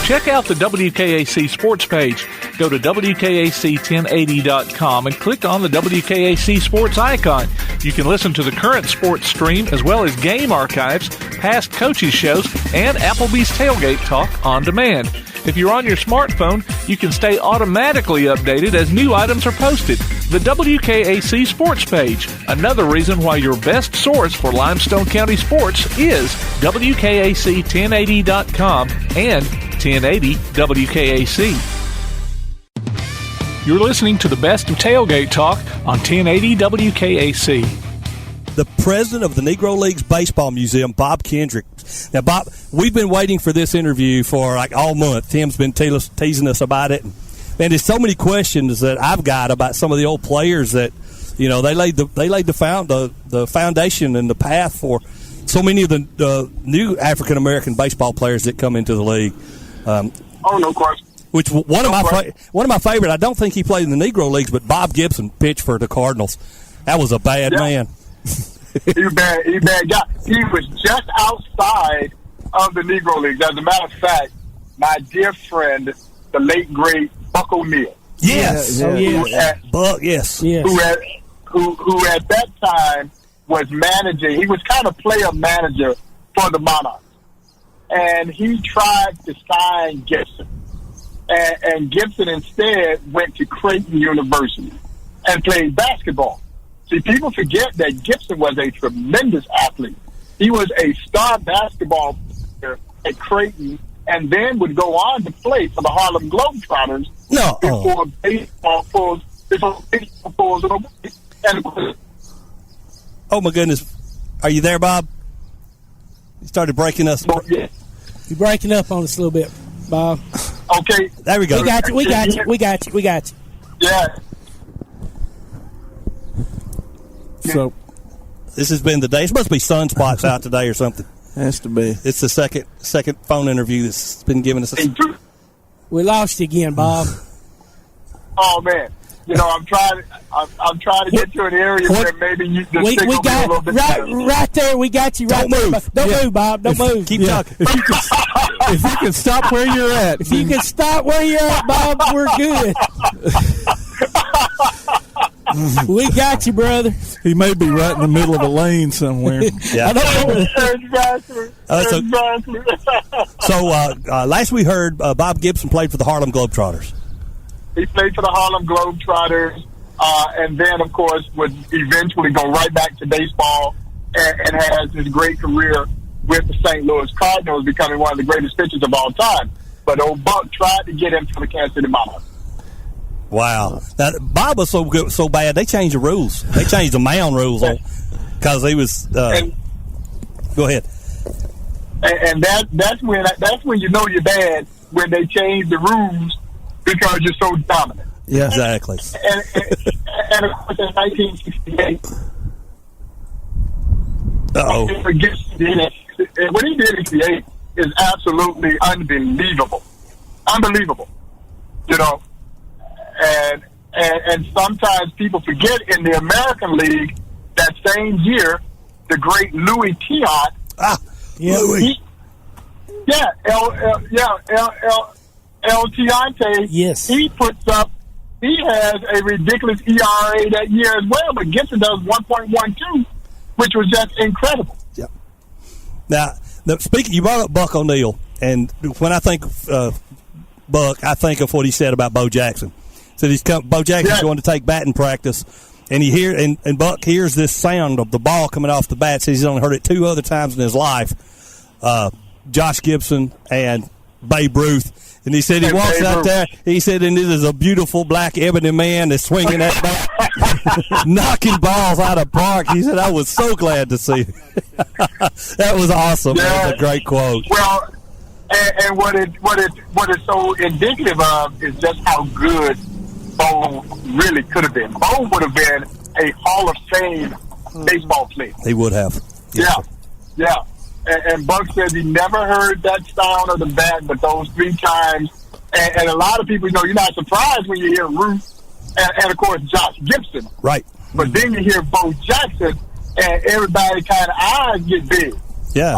Check out the WKAC sports page. Go to WKAC1080.com and click on the WKAC sports icon. You can listen to the current sports stream as well as game archives, past coaches' shows, and Applebee's Tailgate Talk on demand. If you're on your smartphone, you can stay automatically updated as new items are posted. The WKAC sports page. Another reason why your best source for Limestone County sports is WKAC1080.com and 1080 WKAC. You're listening to the best of Tailgate Talk on 1080 WKAC. The president of the Negro Leagues Baseball Museum, Bob Kendrick. Now, Bob, we've been waiting for this interview for like all month. Tim's been teasing us about it. Man, there's so many questions that I've got about some of the old players that, you know, they laid the foundation and the path for so many of the new African American baseball players that come into the league. No question. Which one of my favorite. I don't think he played in the Negro Leagues, but Bob Gibson pitched for the Cardinals. That was a bad man. He was bad guy. He was just outside of the Negro Leagues. As a matter of fact, my dear friend, the late great Buck O'Neal. Yes. Buck. Yes. Who at that time was managing. He was kind of player manager for the Monarchs, and he tried to sign Gibson, and Gibson instead went to Creighton University and played basketball. See, people forget that Gibson was a tremendous athlete. He was a star basketball player at Creighton and then would go on to play for the Harlem Globetrotters before baseball pulls away. And oh, my goodness. Are you there, Bob? You started breaking us. Yeah. You're breaking up on us a little bit, Bob. Okay. There we go. We got you. Yeah. So this has been the day. It must be sunspots out today or something. Has to be. It's the second phone interview that's been giving us. We lost you again, Bob. Oh man, I'm trying to get to an area where maybe the we signal got be a little bit better. right there. We got you. Don't right move. There. Don't move, Bob. Don't move. Keep talking. If you can stop where you're at. If you can stop where you're at, Bob, we're good. We got you, brother. He may be right in the middle of a lane somewhere. Yeah. I don't know. Exactly. So last we heard, Bob Gibson played for the Harlem Globetrotters. He played for the Harlem Globetrotters, and then, of course, would eventually go right back to baseball and has his great career with the St. Louis Cardinals, becoming one of the greatest pitchers of all time. But old Buck tried to get him for the Kansas City Monarchs. Wow. Now, Bob was so good, so bad, they changed the rules. They changed the mound rules because he was go ahead. And that's when you know you're bad, when they change the rules because you're so dominant. Yeah, exactly. And of course, in 1968, what he did in 68 is absolutely unbelievable. Unbelievable. And sometimes people forget in the American League that same year, the great Louis Tiant. Louis. El Tiante. Yes. He has a ridiculous ERA that year as well, but Gibson does 1.12, which was just incredible. Yep. Now, speaking, you brought up Buck O'Neil, and when I think Buck, I think of what he said about Bo Jackson. So Bo Jackson's going to take batting practice, and and Buck hears this sound of the ball coming off the bat. Says he's only heard it 2 other times in his life. Josh Gibson and Babe Ruth. And he said he walks out there. He said, and this is a beautiful black ebony man that's swinging that bat, knocking balls out of park. He said, I was so glad to see it. That was awesome. Yeah. That was a great quote. Well, and what it's so indicative of is just how good Bo really could have been. Bo would have been a Hall of Fame baseball player. He would have. Yes, yeah. And Buck says he never heard that sound of the bat but those 3 times. And a lot of people, you're not surprised when you hear Ruth and of course, Josh Gibson. Right. But then you hear Bo Jackson, and everybody kind of eyes get big. Yeah.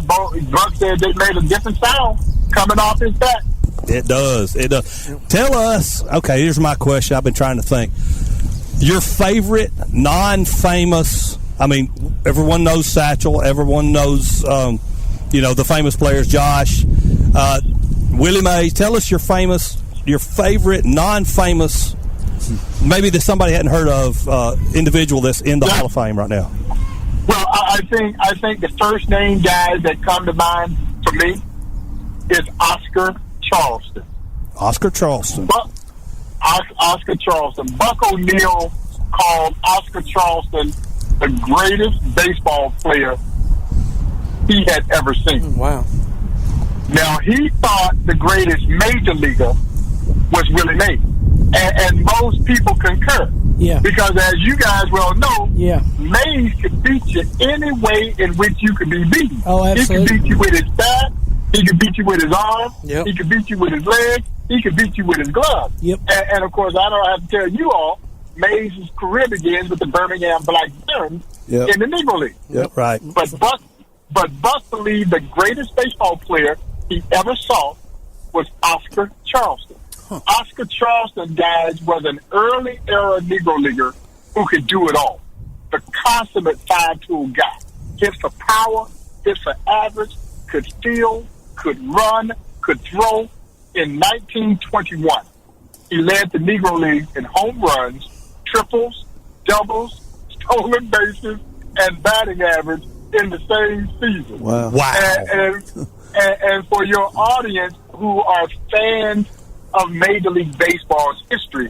Buck said they made a different sound coming off his bat. It does. It does. Tell us, okay, here's my question. I've been trying to think. Your favorite non-famous, everyone knows Satchel. Everyone knows, the famous players, Josh, Willie Mays. Tell us your favorite non-famous, maybe that somebody hadn't heard of, individual that's in the Hall of Fame right now. Well, I think the first name guys that come to mind for me is Oscar Charleston. Oscar Charleston. Oscar Charleston. Buck O'Neil called Oscar Charleston the greatest baseball player he had ever seen. Wow. Now, he thought the greatest major leaguer was Willie Mays. And most people concur. Yeah. Because as you guys well know, Mays could beat you any way in which you could be beaten. Oh, absolutely. He could beat you with his bat. He could beat you with his arm. Yep. He could beat you with his leg. He could beat you with his glove. Yep. And of course, I don't have to tell you all, Mays' career begins with the Birmingham Black Barons in the Negro League. Yep, right. But Buck believed the greatest baseball player he ever saw was Oscar Charleston. Huh. Oscar Charleston, guys, was an early era Negro leaguer who could do it all. The consummate 5-tool guy. Hit for power, hit for average, could field, could run, could throw. In 1921, he led the Negro Leagues in home runs, triples, doubles, stolen bases, and batting average in the same season. Wow. And for your audience who are fans of Major League Baseball's history,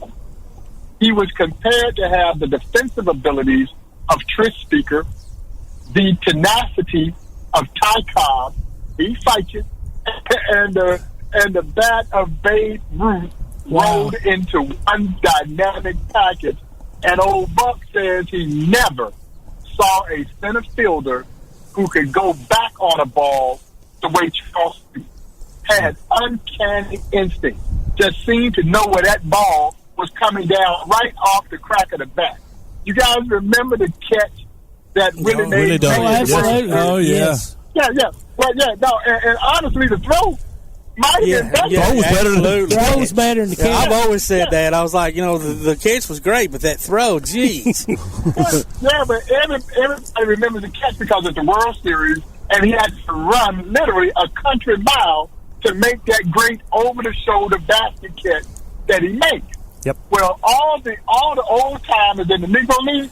he was compared to have the defensive abilities of Tris Speaker, the tenacity of Ty Cobb, he fight you, and the bat of Babe Ruth rolled into one dynamic package. And old Buck says he never saw a center fielder who could go back on a ball the way Charleston had. Uncanny instinct. Just seemed to know where that ball was coming down right off the crack of the bat. You guys remember the catch that Willie made? Absolutely. Oh, yes. Yeah. Well, yeah, no, and honestly, the throw might have been better. Throw was better than the catch. I've always said that. I was like, the catch was great, but that throw, geez. Yeah, but everybody remembers the catch because it's the World Series, and he had to run literally a country mile to make that great over-the-shoulder basket catch that he made. Yep. Well, all the old timers in the Negro League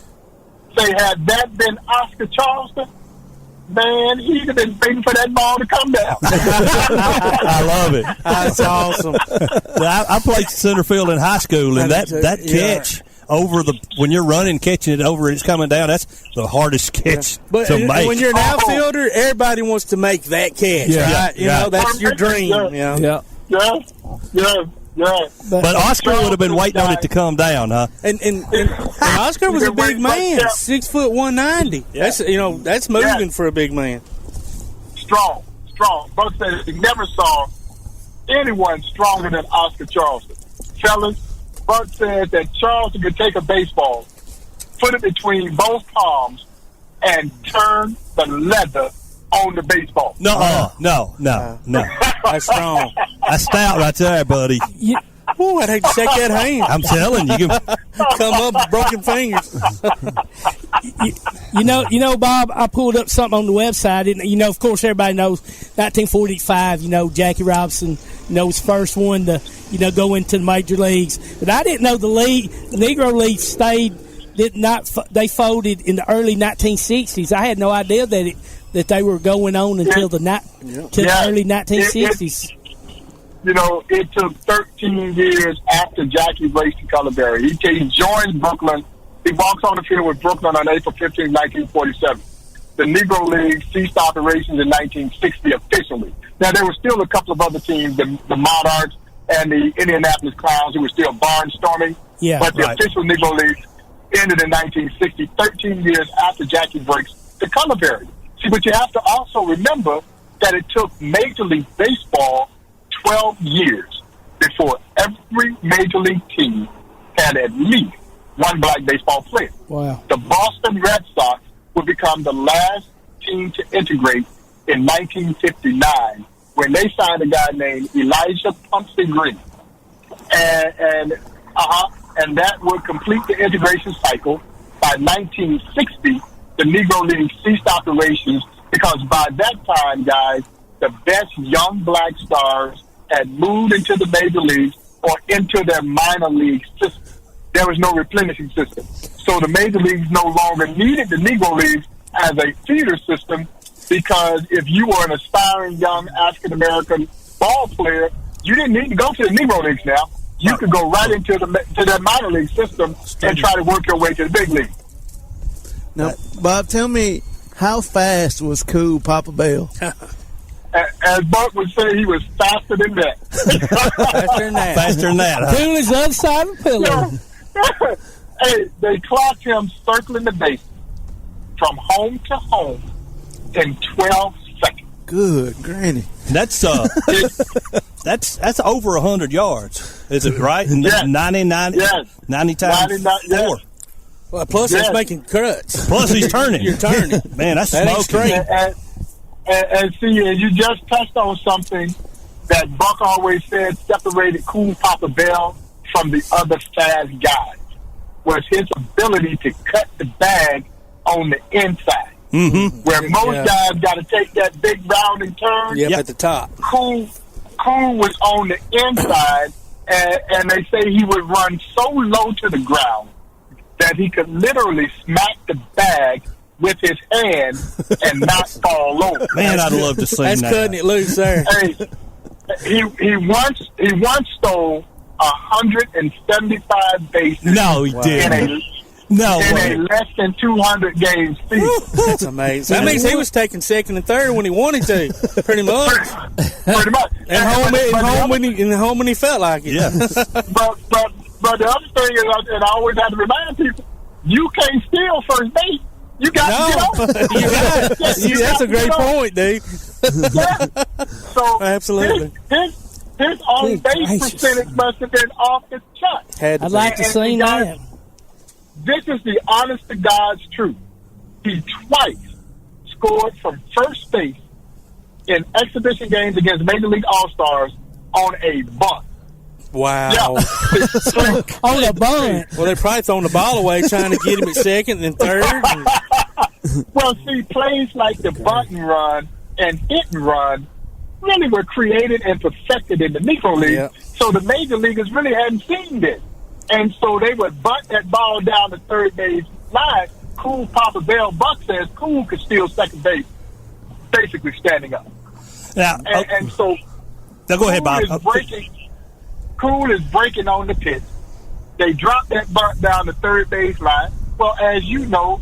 say, had that been Oscar Charleston, man, he'd have been waiting for that ball to come down. I love it. That's awesome. I played center field in high school, and that catch over when you're running, catching it over, it's coming down. That's the hardest catch to make. When you're an outfielder, everybody wants to make that catch, right? You know, that's your dream. Yeah. But Oscar would have been waiting on it to come down, huh? And Oscar was a big man, 6'190". That's moving for a big man. Strong. Buck said he never saw anyone stronger than Oscar Charleston. Fellas, Buck said that Charleston could take a baseball, put it between both palms, and turn the leather on the baseball. No. That's strong. That's stout right there, buddy. Oh, I'd hate to shake that hand. I'm telling you. Come up with broken fingers. Bob, I pulled up something on the website, and, of course, everybody knows 1945, Jackie Robinson, was first one to, go into the major leagues. But I didn't know the Negro Leagues they folded in the early 1960s. I had no idea that they were going on until the early 1960s. It took 13 years after Jackie raced to Colorado. He joins Brooklyn. He walks on the field with Brooklyn on April 15, 1947. The Negro Leagues ceased operations in 1960 officially. Now, there were still a couple of other teams, the Monarchs and the Indianapolis Clowns, who were still barnstorming. Yeah, but the official Negro Leagues ended in 1960, 13 years after Jackie breaks to Colorado. See, but you have to also remember that it took Major League Baseball 12 years before every Major League team had at least one black baseball player. Wow. The Boston Red Sox would become the last team to integrate in 1959 when they signed a guy named Elijah Pumpsie Green. And that would complete the integration cycle. By 1960, the Negro League ceased operations because by that time, guys, the best young black stars had moved into the major leagues or into their minor league system. There was no replenishing system. So the major leagues no longer needed the Negro Leagues as a feeder system because if you were an aspiring young African-American ball player, you didn't need to go to the Negro Leagues now. You could go right into that minor league system and try to work your way to the big league. Now, Bob, tell me, how fast was Cool Papa Bell? As Buck would say, he was faster than that. Faster than that. Huh? Cool is the other side of the pillow. Hey, they clocked him circling the base from home to home in 12 seconds. Good granny. That's over 100 yards. Is it right? Yes. 90 yes. 90 times 4. Yes. Well, plus he's making cuts. Plus he's turning. You're turning. Man, that's that smoking. And see, you just touched on something that Buck always said separated Cool Papa Bell from the other fast guys, was his ability to cut the bag on the inside. Mm-hmm. Where most guys got to take that big rounding turn. Yep, at the top. Cool was on the inside, and they say he would run so low to the ground that he could literally smack the bag with his hand and not fall over. Man, I'd love to see that. That's cutting it loose there. Hey, he once stole 175 bases. No, he didn't. In a less than 200 game season. That's amazing. That means he was taking second and third when he wanted to, pretty much. Pretty much. And home when he felt like it. Yeah. But the other thing is, and I always have to remind people, you can't steal first base. You got to get off. That's a great point, dude. So absolutely. His on base percentage must have been off the chart. I'd like to see that. This is the honest to God's truth. He twice scored from first base in exhibition games against Major League All-Stars on a bunt. Wow. Yeah. On a bunt. Well, they're probably throwing the ball away trying to get him at second and third. Well, see, plays like the bunt and run and hit and run really were created and perfected in the Negro Leagues. Yeah. So the major leaguers really hadn't seen this. And so they would bunt that ball down the third base line. Cool Papa Bell Buck says Cool could steal second base, basically standing up. Now, and so now go ahead, Bob. Cool is breaking on the pitch. They drop that bunt down the third base line. Well, as you know,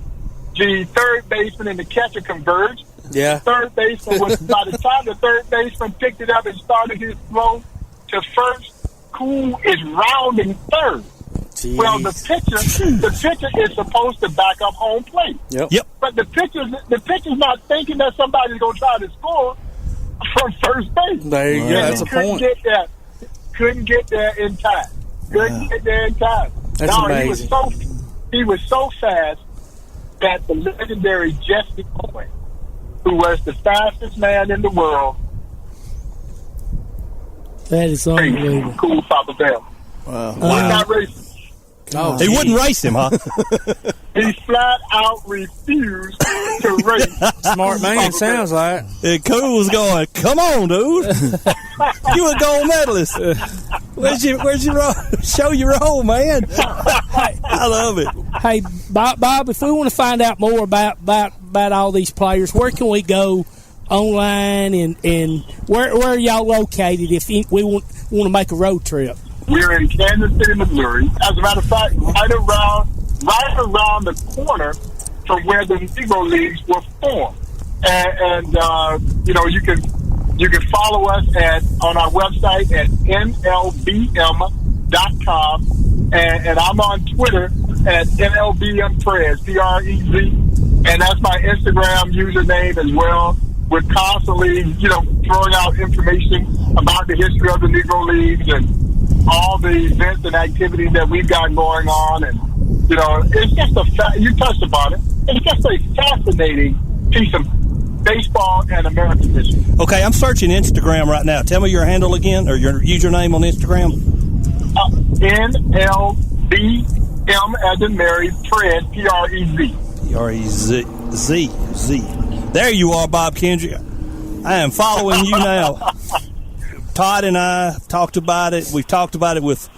the third baseman and the catcher converged. Yeah. The third baseman was, by the time the third baseman picked it up and started his throw to first, Cool is rounding third. Jeez. Well, the pitcher is supposed to back up home plate. Yep. But the pitcher's not thinking that somebody's going to try to score from first base. There you go. That's a point. Couldn't get there in time. That's amazing. He was so fast that the legendary Jesse Owens, who was the fastest man in the world, that is unbelievable. Cool Papa Bell. Wow. Not racing. Oh, he wouldn't race him, huh? He flat out refused to race. Smart man, sounds like. And Cool was going, come on, dude. You a gold medalist. Where's your role? Show your role, man. I love it. Hey, Bob, if we want to find out more about all these players, where can we go online, and where are y'all located if we want to make a road trip? We're in Kansas City, Missouri. As a matter of fact, right around the corner from where the Negro Leagues were formed. And you can follow us on our website at nlbm.com, and I'm on Twitter at nlbmprez, Prez, and that's my Instagram username as well. We're constantly, throwing out information about the history of the Negro Leagues and all the events and activities that we've got going on, and it's just you touched upon it. It's just a fascinating piece of baseball and American history. Okay, I'm searching Instagram right now. Tell me your handle again, or your username on Instagram. NLBM as in Mary, Prez, Prez. Prez. There you are, Bob Kendrick. I am following you now. Todd and I talked about it. We've talked about it with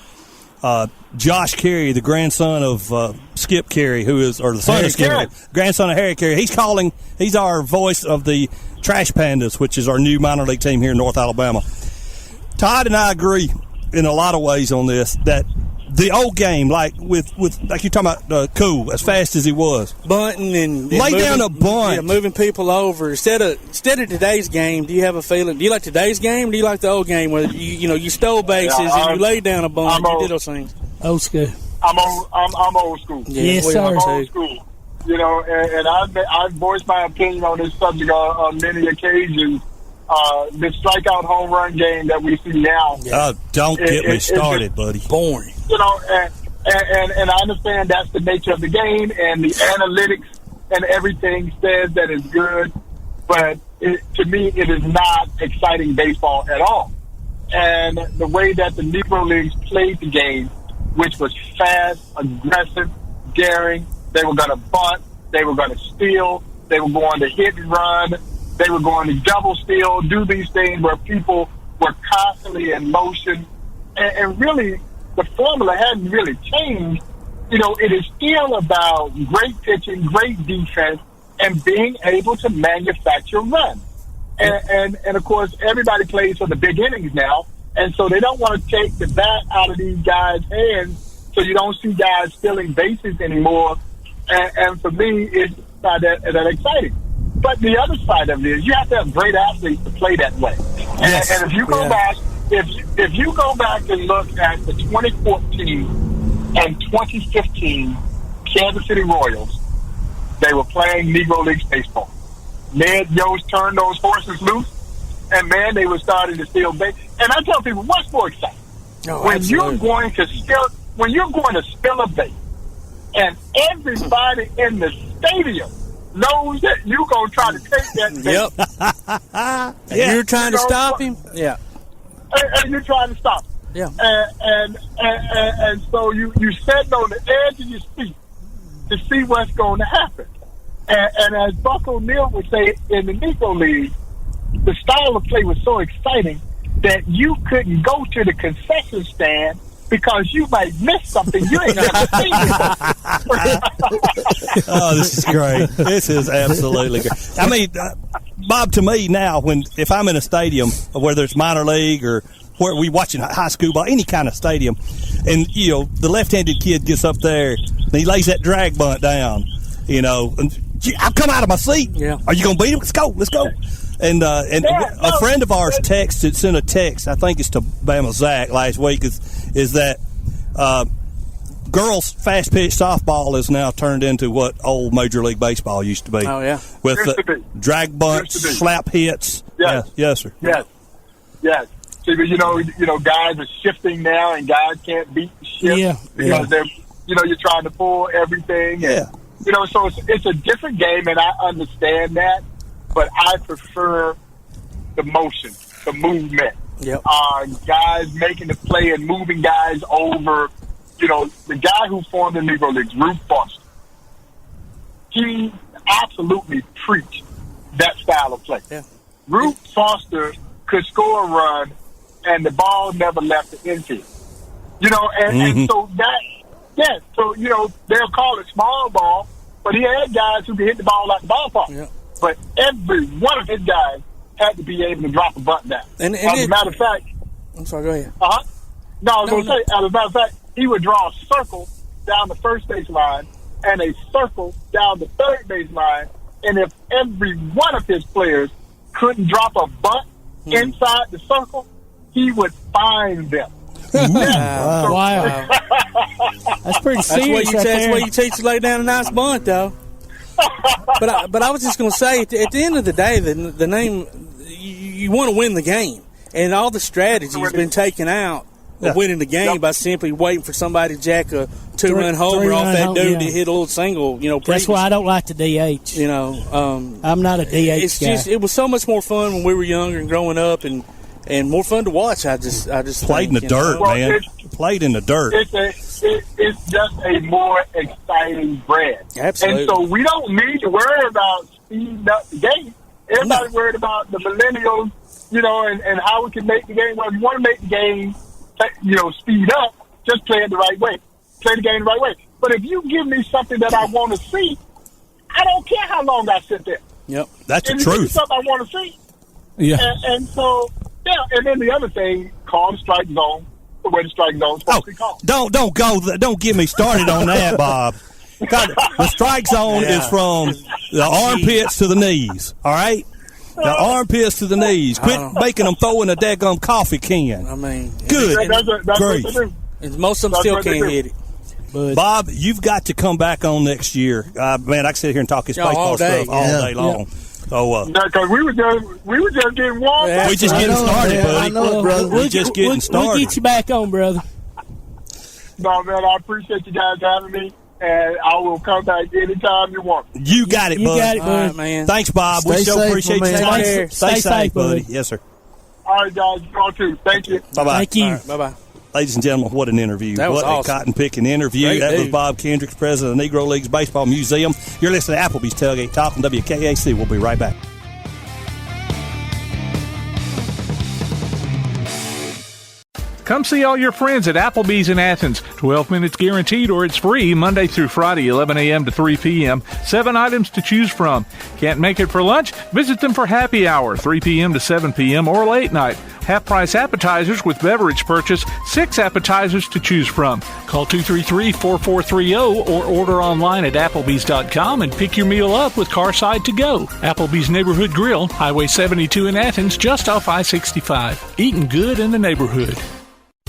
Josh Carey, the grandson of Skip Carey, the son of Skip Carey, grandson of Harry Carey. He's our voice of the Trash Pandas, which is our new minor league team here in North Alabama. Todd and I agree in a lot of ways on this, that the old game, like with like you're talking about Cool, as fast as he was, bunting and lay down a bunt, moving people over instead of today's game. Do you have a feeling? Do you like today's game? Or do you like the old game where you stole bases and you laid down a bunt? You did those things. Old school. I'm old school. Yes, sir. I'm old school. And I've voiced my opinion on this subject on many occasions. The strikeout home run game that we see now. Don't get me started, buddy. Boring. And I understand that's the nature of the game, and the analytics and everything says that it's good, but to me, it is not exciting baseball at all. And the way that the Negro Leagues played the game, which was fast, aggressive, daring, they were going to bunt, they were going to steal, they were going to hit and run, they were going to double steal, do these things where people were constantly in motion. And really, the formula hadn't really changed. It is still about great pitching, great defense, and being able to manufacture runs. And of course, everybody plays for the big innings now, and so they don't want to take the bat out of these guys' hands, so you don't see guys stealing bases anymore. And for me, it's not that exciting. But the other side of it is you have to have great athletes to play that way. Yes. And if you go back, if you go back and look at the 2014 and 2015 Kansas City Royals, they were playing Negro Leagues Baseball. Ned Yost turned those horses loose, and man, they were starting to steal base. And I tell people, what's more exciting? When you're going to steal a base, and everybody in the stadium knows that you're going to try to take that base. Yep. And you're trying to stop him? Yeah. And you're trying to stop him. Yeah. And so you stand on the edge of your seat to see what's going to happen. And as Buck O'Neill would say in the Negro League, the style of play was so exciting that you couldn't go to the concession stand because you might miss something you ain't never seen before. Oh, this is great. This is absolutely great. I mean, Bob, to me now, if I'm in a stadium, whether it's minor league or where we watching high school ball, any kind of stadium, and the left-handed kid gets up there and he lays that drag bunt down, and I've come out of my seat. Yeah. Are you gonna beat him? Let's go. And a friend of ours sent a text. I think it's to Bama Zach last week. Is that girls fast pitch softball is now turned into what old Major League Baseball used to be. Oh yeah, with drag bunts, slap hits. Yes. Yes, sir. Yes. See, but guys are shifting now, and guys can't beat the shift because they're you're trying to pull everything. Yeah. And, so it's a different game, and I understand that. But I prefer the motion, the movement. Yep. Guys making the play and moving guys over. The guy who formed the Negro Leagues, Ruth Foster, he absolutely preached that style of play. Yeah. Ruth Foster could score a run, and the ball never left the infield. And so that, so, they'll call it small ball, but he had guys who could hit the ball out the ballpark. Yeah. But every one of his guys had to be able to drop a bunt down. And as a matter of fact, I'm sorry, go ahead. No, I was going to say, as a matter of fact, he would draw a circle down the first base line and a circle down the third base line. And if every one of his players couldn't drop a bunt inside the circle, he would find them. Wow. That's pretty serious. That's where you teach to lay down a nice bunt, though. But I was just going to say, at the end of the day, the name, you want to win the game. And all the strategy has been taken out of winning the game by simply waiting for somebody to jack a two-run homer off that dude to hit a little single. That's why I don't like the DH. I'm not a DH guy. It was so much more fun when we were younger and growing up, and more fun to watch. I just played in the dirt, man. Played in the dirt. It's just a more exciting brand. Absolutely. And so we don't need to worry about speeding up the game. Everybody's worried about the millennials, and how we can make the game. Well, if you want to make the game, speed up, just play it the right way. Play the game the right way. But if you give me something that I want to see, I don't care how long I sit there. Yep, that's the truth. truth. Something I want to see. Yeah. And so, and then the other thing, call the strike zone. The way the strike zone is supposed to be called. Don't get me started on that, Bob. The strike zone is from the armpits to the knees. All right, the armpits to the knees. Quit making them throw in a daggum coffee can. I mean, good. Great. And most of them still can't hit it. But Bob, you've got to come back on next year. Man, I can sit here and talk this baseball stuff all day long. Yeah. So, because we were just getting warmed up. We just getting started, buddy. I know, brother. We're just getting started. We'll get you back on, brother. No, man, I appreciate you guys having me, and I will come back anytime you want. You got it, bud. You got it, bud. Right, man. Thanks, Bob. Stay we so safe, appreciate your time. Stay safe, buddy. Yes, sir. All right, guys. You all too. Thank you. Bye-bye. Thank you. Right, bye-bye. Ladies and gentlemen, what an interview. That was what awesome. a cotton-picking interview. Great that dude. was Bob Kendrick, president of the Negro Leagues Baseball Museum. You're listening to Applebee's Tailgate Talk on WKAC. We'll be right back. Come see all your friends at Applebee's in Athens. 12 minutes guaranteed or it's free Monday through Friday, 11 a.m. to 3 p.m. 7 items to choose from. Can't make it for lunch? Visit them for happy hour, 3 p.m. to 7 p.m. or late night. Half-price appetizers with beverage purchase, 6 appetizers to choose from. Call 233-4430 or order online at Applebee's.com and pick your meal up with Carside to Go. Applebee's Neighborhood Grill, Highway 72 in Athens, just off I-65. Eating good in the neighborhood.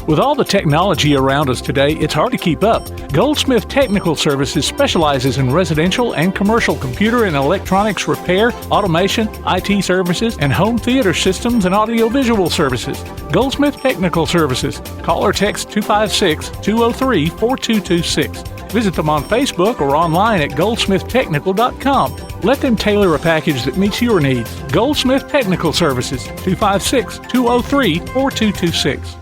With all the technology around us today, it's hard to keep up. Goldsmith Technical Services specializes in residential and commercial computer and electronics repair, automation, IT services, and home theater systems and audiovisual services. Goldsmith Technical Services. Call or text 256-203-4226. Visit them on Facebook or online at goldsmithtechnical.com. Let them tailor a package that meets your needs. Goldsmith Technical Services, 256-203-4226.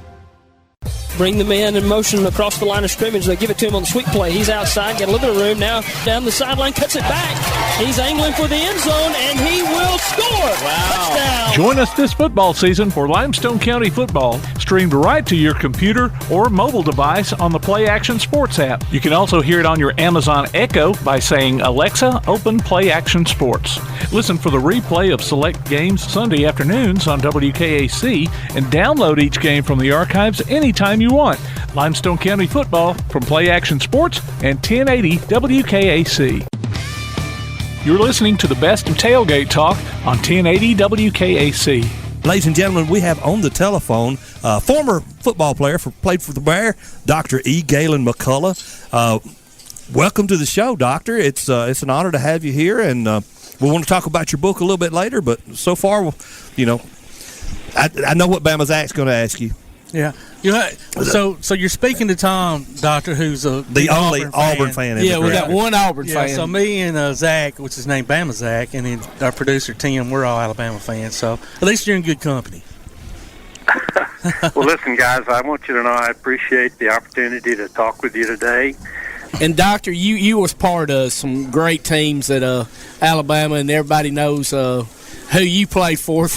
Bring the man in motion across the line of scrimmage. They give it to him on the sweep play. He's outside, got a little bit of room now. Down the sideline, cuts it back. He's angling for the end zone, and he will score. Wow. Touchdown. Join us this football season for Limestone County football, streamed right to your computer or mobile device on the Play Action Sports app. You can also hear it on your Amazon Echo by saying, Alexa, open Play Action Sports. Listen for the replay of select games Sunday afternoons on WKAC and download each game from the archives anytime you want. Limestone County football from Play Action Sports and 1080 WKAC. You're listening to the best of Tailgate Talk on 1080 WKAC. Ladies and gentlemen, we have on the telephone former football player played for the Bear, Dr. E. Gaylon McCulloch. Welcome to the show, Doctor. It's an honor to have you here, and we want to talk about your book a little bit later, but so far, you know, I know what Bama Zach's going to ask you. Yeah. So you're speaking to Tom, Doctor, who's the only Auburn fan. Yeah, we got one Auburn fan. So me and Zach, which is named Bama Zach, and then our producer Tim, we're all Alabama fans. So at least you're in good company. Well, listen, guys, I want you to know I appreciate the opportunity to talk with you today. And Doctor, you was part of some great teams at Alabama, and everybody knows who you played for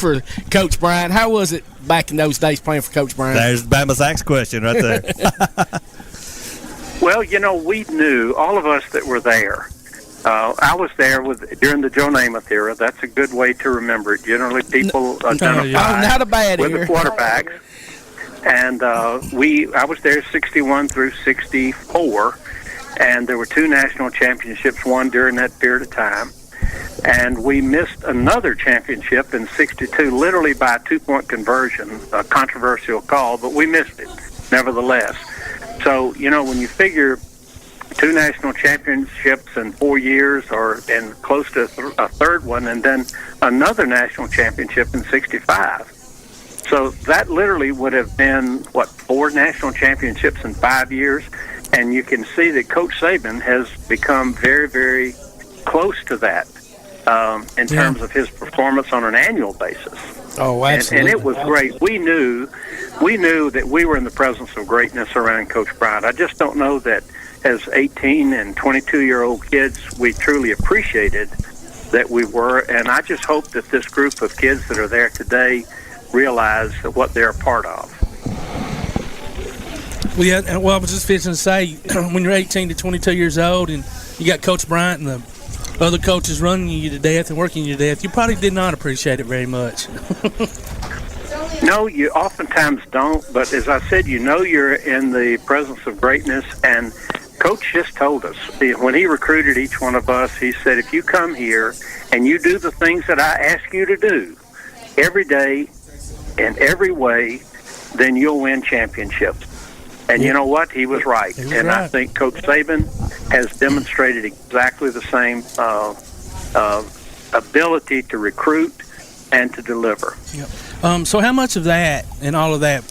Coach Bryant. How was it back in those days playing for Coach Bryant? There's Bama Zach's question right there. Well, you know, we knew, all of us that were there. I was there during the Joe Namath era. That's a good way to remember it. Generally, people identify not a bad with era. the quarterbacks. And I was there 61 through 64, and there were 2 national championships won during that period of time. And we missed another championship in 62, literally by a 2-point conversion, a controversial call, but we missed it nevertheless. So, you know, when you figure 2 national championships in 4 years, and close to a third one, and then another national championship in 65. So that literally would have been, 4 national championships in 5 years? And you can see that Coach Saban has become very, very close to that in terms of his performance on an annual basis. Oh, absolutely. And it was great. We knew that we were in the presence of greatness around Coach Bryant. I just don't know that as 18 and 22-year-old kids we truly appreciated that we were. And I just hope that this group of kids that are there today realize what they're a part of. Well, I was just fixing to say, when you're 18 to 22 years old and you got Coach Bryant and the other coaches running you to death and working you to death, you probably did not appreciate it very much. No, you oftentimes don't, but as I said, you know you're in the presence of greatness, and Coach just told us, when he recruited each one of us, he said, if you come here and you do the things that I ask you to do every day in every way, then you'll win championships. And you know what? He was right. I think Coach Saban has demonstrated exactly the same ability to recruit and to deliver. Yep. So how much of that and all of that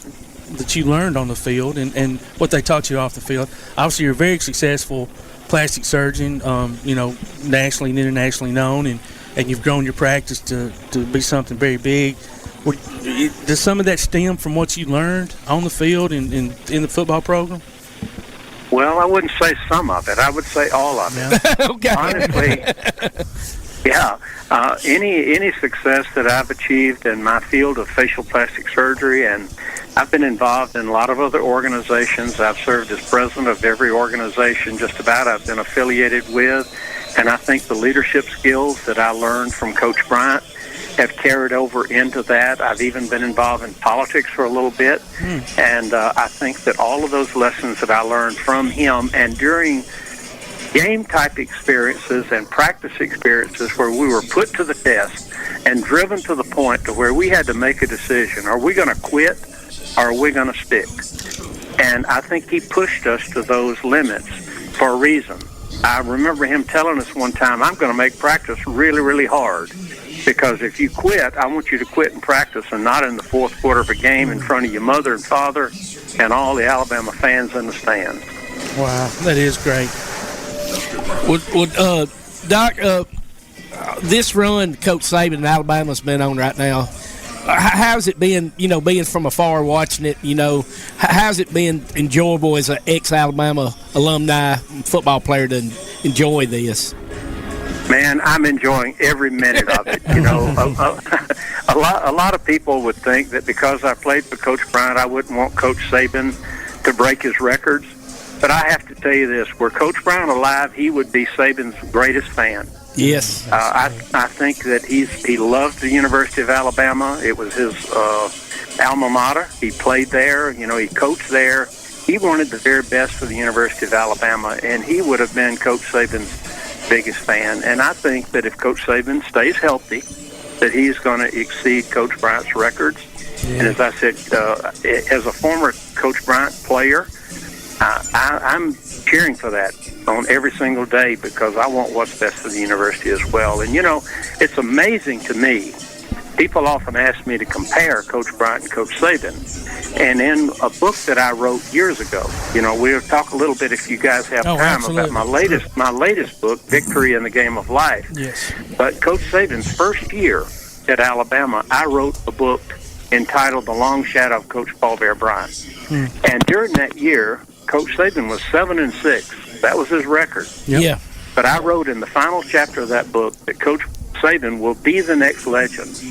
you learned on the field and what they taught you off the field? Obviously, you're a very successful plastic surgeon, nationally and internationally known, and you've grown your practice to be something very big. Does some of that stem from what you learned on the field and in the football program? Well, I wouldn't say some of it. I would say all of it. Okay. Honestly, yeah. Any success that I've achieved in my field of facial plastic surgery and I've been involved in a lot of other organizations. I've served as president of every organization just about I've been affiliated with. And I think the leadership skills that I learned from Coach Bryant have carried over into that. I've even been involved in politics for a little bit. And I think that all of those lessons that I learned from him and during game-type experiences and practice experiences where we were put to the test and driven to the point to where we had to make a decision. Are we going to quit or are we going to stick? And I think he pushed us to those limits for a reason. I remember him telling us one time, I'm going to make practice really, really hard because if you quit, I want you to quit in practice and not in the fourth quarter of a game in front of your mother and father and all the Alabama fans in the stands. Wow, that is great. Doc, this run Coach Saban in Alabama's been on right now, how's it been, being from afar watching it, how's it been enjoyable as an ex-Alabama alumni football player to enjoy this? Man, I'm enjoying every minute of it. A lot of people would think that because I played for Coach Bryant, I wouldn't want Coach Saban to break his records. But I have to tell you this, were Coach Bryant alive, he would be Saban's greatest fan. Yes. I think that he loved the University of Alabama. It was his alma mater. He played there. He coached there. He wanted the very best for the University of Alabama, and he would have been Coach Saban's biggest fan. And I think that if Coach Saban stays healthy, that he's going to exceed Coach Bryant's records. Yeah. And as I said, as a former Coach Bryant player, I'm cheering for that on every single day because I want what's best for the university as well. And, it's amazing to me. People often ask me to compare Coach Bryant and Coach Saban. And in a book that I wrote years ago, we'll talk a little bit if you guys have time absolutely. about my latest book, Victory in the Game of Life. Yes. But Coach Saban's first year at Alabama, I wrote a book entitled The Long Shadow of Coach Paul Bear Bryant. And during that year, Coach Saban was 7-6. That was his record. Yep. Yeah. But I wrote in the final chapter of that book that Coach Saban will be the next legend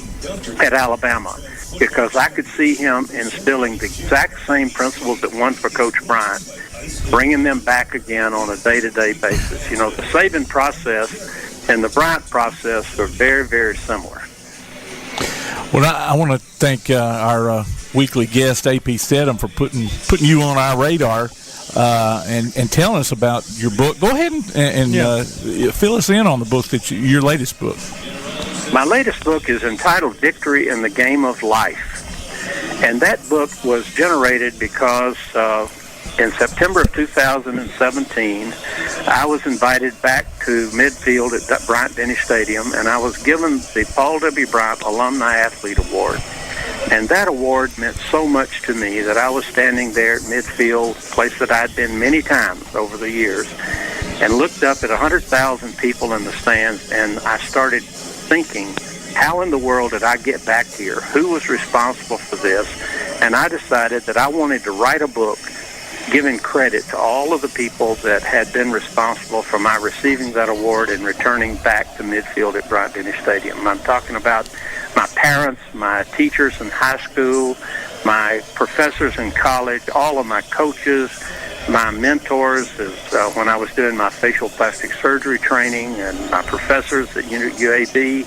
at Alabama because I could see him instilling the exact same principles that won for Coach Bryant, bringing them back again on a day-to-day basis. The Saban process and the Bryant process are very, very similar. Well, I want to thank our weekly guest, AP Stedham, for putting you on our radar and telling us about your book. Go ahead and fill us in on the book, your latest book. My latest book is entitled Victory in the Game of Life. And that book was generated because in September of 2017, I was invited back to midfield at Bryant-Denny Stadium, and I was given the Paul W. Bryant Alumni Athlete Award. And that award meant so much to me that I was standing there at midfield, a place that I'd been many times over the years, and looked up at 100,000 people in the stands, and I started thinking, how in the world did I get back here? Who was responsible for this? And I decided that I wanted to write a book giving credit to all of the people that had been responsible for my receiving that award and returning back to midfield at Bryant-Denny Stadium. I'm talking about my parents, my teachers in high school, my professors in college, all of my coaches, my mentors when I was doing my facial plastic surgery training, and my professors at UAB,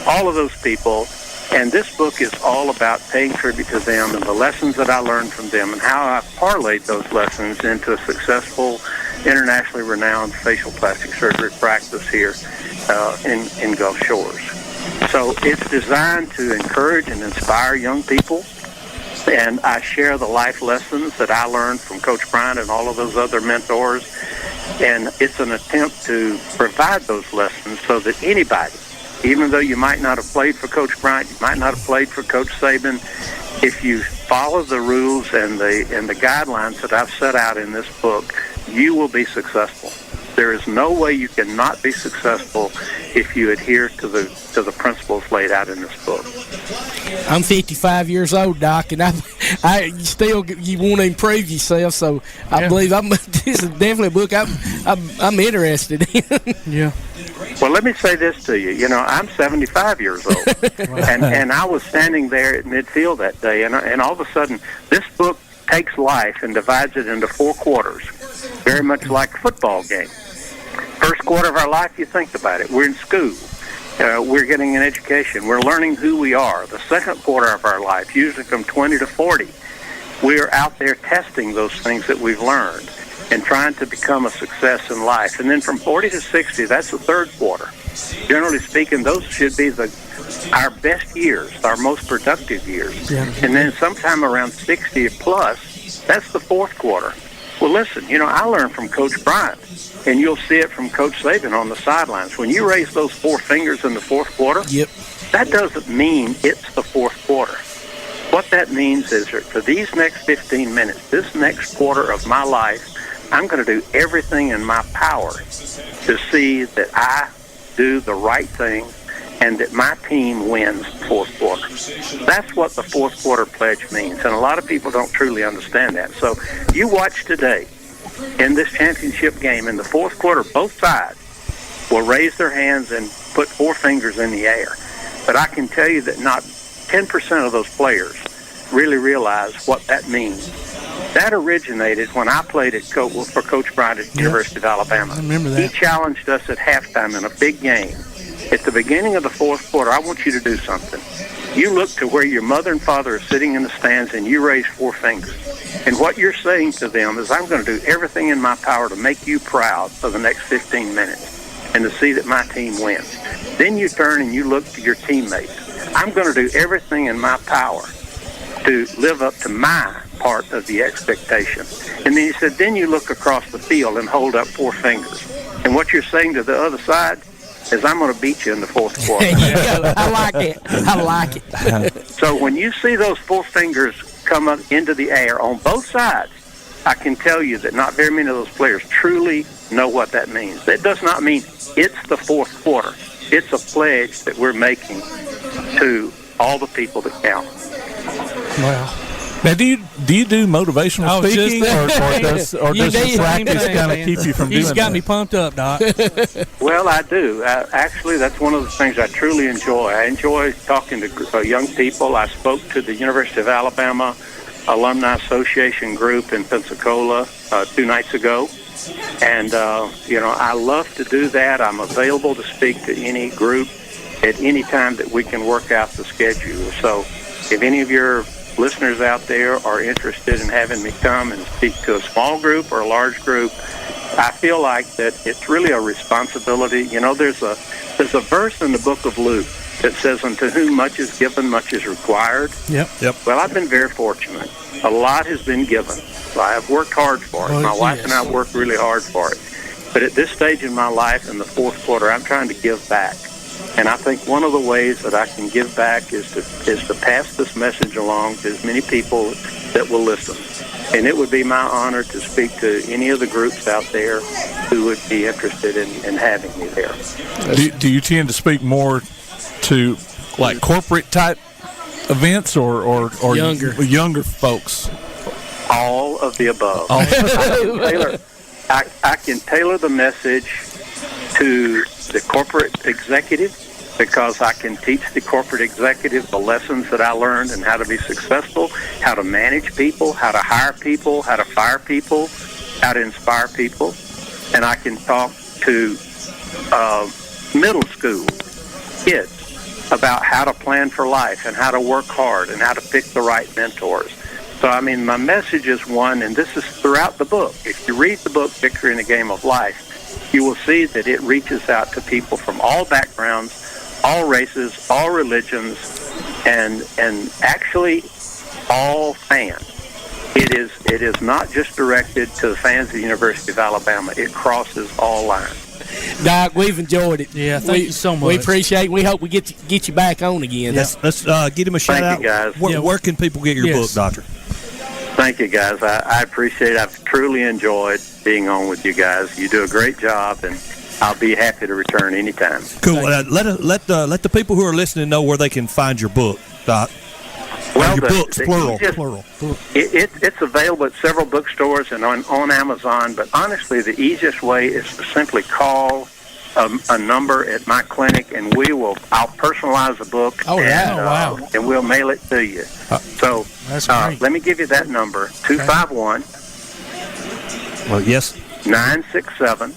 all of those people. And this book is all about paying tribute to them and the lessons that I learned from them and how I parlayed those lessons into a successful, internationally renowned facial plastic surgery practice here in Gulf Shores. So it's designed to encourage and inspire young people, and I share the life lessons that I learned from Coach Bryant and all of those other mentors, and it's an attempt to provide those lessons so that anybody, even though you might not have played for Coach Bryant, you might not have played for Coach Saban, if you follow the rules and the guidelines that I've set out in this book, you will be successful. There is no way you cannot be successful if you adhere to the principles laid out in this book. I'm 55 years old, Doc, and You want to improve yourself, so I believe this is definitely a book I'm interested in. Yeah. Well, let me say this to you. You know, I'm 75 years old, and I was standing there at midfield that day, and all of a sudden, this book takes life and divides it into 4 quarters, very much like a football game. First quarter of our life, you think about it. We're in school. We're getting an education. We're learning who we are. The second quarter of our life, usually from 20 to 40, we're out there testing those things that we've learned and trying to become a success in life. And then from 40 to 60, that's the third quarter. Generally speaking, those should be our best years, our most productive years. Yeah. And then sometime around 60 plus, that's the fourth quarter. Well, listen, you know, I learned from Coach Bryant, and you'll see it from Coach Saban on the sidelines. When you raise those 4 fingers in the fourth quarter, that doesn't mean it's the fourth quarter. What that means is that for these next 15 minutes, this next quarter of my life, I'm going to do everything in my power to see that I do the right thing and that my team wins the fourth quarter. That's what the fourth quarter pledge means, and a lot of people don't truly understand that. So you watch today in this championship game, in the fourth quarter, both sides will raise their hands and put 4 fingers in the air. But I can tell you that not 10% of those players really realize what that means. That originated when I played for Coach Bryant at the University of Alabama. I remember that. He challenged us at halftime in a big game. At the beginning of the fourth quarter, I want you to do something. You look to where your mother and father are sitting in the stands, and you raise 4 fingers. And what you're saying to them is, I'm going to do everything in my power to make you proud for the next 15 minutes and to see that my team wins. Then you turn and you look to your teammates. I'm going to do everything in my power to live up to my part of the expectation. And then he said, then you look across the field and hold up 4 fingers. And what you're saying to the other side is, I'm going to beat you in the fourth quarter. I like it. I like it. So when you see those 4 fingers come up into the air on both sides, I can tell you that not very many of those players truly know what that means. That does not mean it's the fourth quarter. It's a pledge that we're making to all the people that count. Wow. Now, do you do motivational speaking, or does the practice kind of keep you from doing that? He's got me pumped up, Doc. Well, I do. Actually, that's one of the things I truly enjoy. I enjoy talking to young people. I spoke to the University of Alabama Alumni Association group in Pensacola 2 nights ago. And, I love to do that. I'm available to speak to any group at any time that we can work out the schedule. So if any of your listeners out there are interested in having me come and speak to a small group or a large group, I feel like that it's really a responsibility. You know, there's a verse in the book of Luke that says, unto whom much is given, much is required. Yep. Well, I've been very fortunate. A lot has been given. I have worked hard for it. My wife and I worked really hard for it. But at this stage in my life, in the fourth quarter, I'm trying to give back. And I think one of the ways that I can give back is to pass this message along to as many people that will listen. And it would be my honor to speak to any of the groups out there who would be interested in having me there. Do you tend to speak more to like corporate type events or younger folks? All of the above. I can tailor the message to the corporate executive, because I can teach the corporate executive the lessons that I learned and how to be successful, how to manage people, how to hire people, how to fire people, how to inspire people. And I can talk to middle school kids about how to plan for life and how to work hard and how to pick the right mentors. So, I mean, my message is one, and this is throughout the book. If you read the book, Victory in a Game of Life, you will see that it reaches out to people from all backgrounds, all races, all religions, and actually all fans. It is not just directed to the fans of the University of Alabama. It crosses all lines. Doc, we've enjoyed it. Yeah, thank you so much. We appreciate it. We hope we get you back on again. Let's get him a shout out. Thank you, guys. Where can people get your book, Doctor? Thank you, guys. I appreciate it. I've truly enjoyed being on with you guys. You do a great job, and I'll be happy to return anytime. Cool. Let the people who are listening know where they can find your book, Doc. Well, Well, your books, plural. It's available at several bookstores and on Amazon, but honestly, the easiest way is to simply call a number at my clinic, and I'll personalize the book. Oh, yeah. Wow. And we'll mail it to you. So let me give you that number, 251. Well, yes. 967.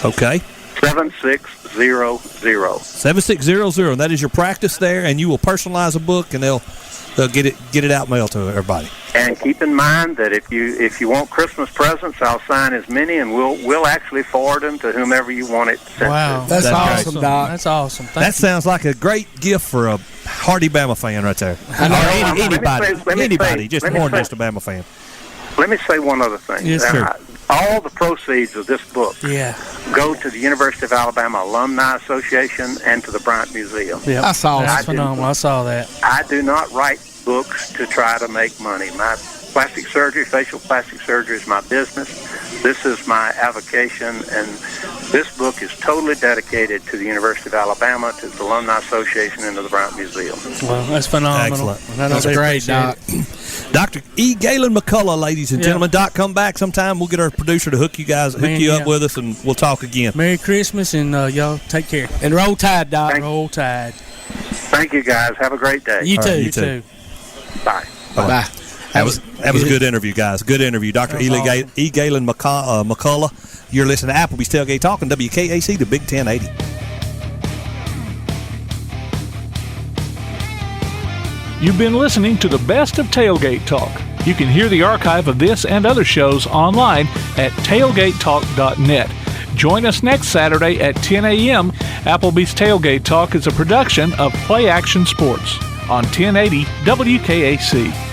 Okay. 7600. 7600. That is your practice there, and you will personalize a book, and they'll get it out mailed to everybody. And keep in mind that if you want Christmas presents, I'll sign as many, and we'll actually forward them to whomever you want it sent Wow, to. that's awesome, Doc. That's awesome. That sounds like a great gift for a hardy Bama fan right there. Anybody, just more than just a Bama fan. Let me say one other thing. Yes, sir. All the proceeds of this book go to the University of Alabama Alumni Association and to the Bryant Museum. Yeah, I saw that. Phenomenal. I saw that. I do not write books to try to make money. My plastic surgery, facial plastic surgery is my business. This is my avocation, and this book is totally dedicated to the University of Alabama, to the Alumni Association, and to the Bryant Museum. Well, that's phenomenal. Excellent. That's great, Doc. Dr. E. Gaylon McCulloch, ladies and gentlemen. Doc, come back sometime. We'll get our producer to hook you up with us, and we'll talk again. Merry Christmas, and y'all take care. And roll tide, Doc. Roll tide. Thank you, guys. Have a great day. You too. You too. Bye. Bye. That was a good interview, guys. Good interview. Dr. E. Gaylon McCulloch. You're listening to Applebee's Tailgate Talk on WKAC, the Big 1080. You've been listening to the best of Tailgate Talk. You can hear the archive of this and other shows online at tailgatetalk.net. Join us next Saturday at 10 a.m. Applebee's Tailgate Talk is a production of Play Action Sports on 1080 WKAC.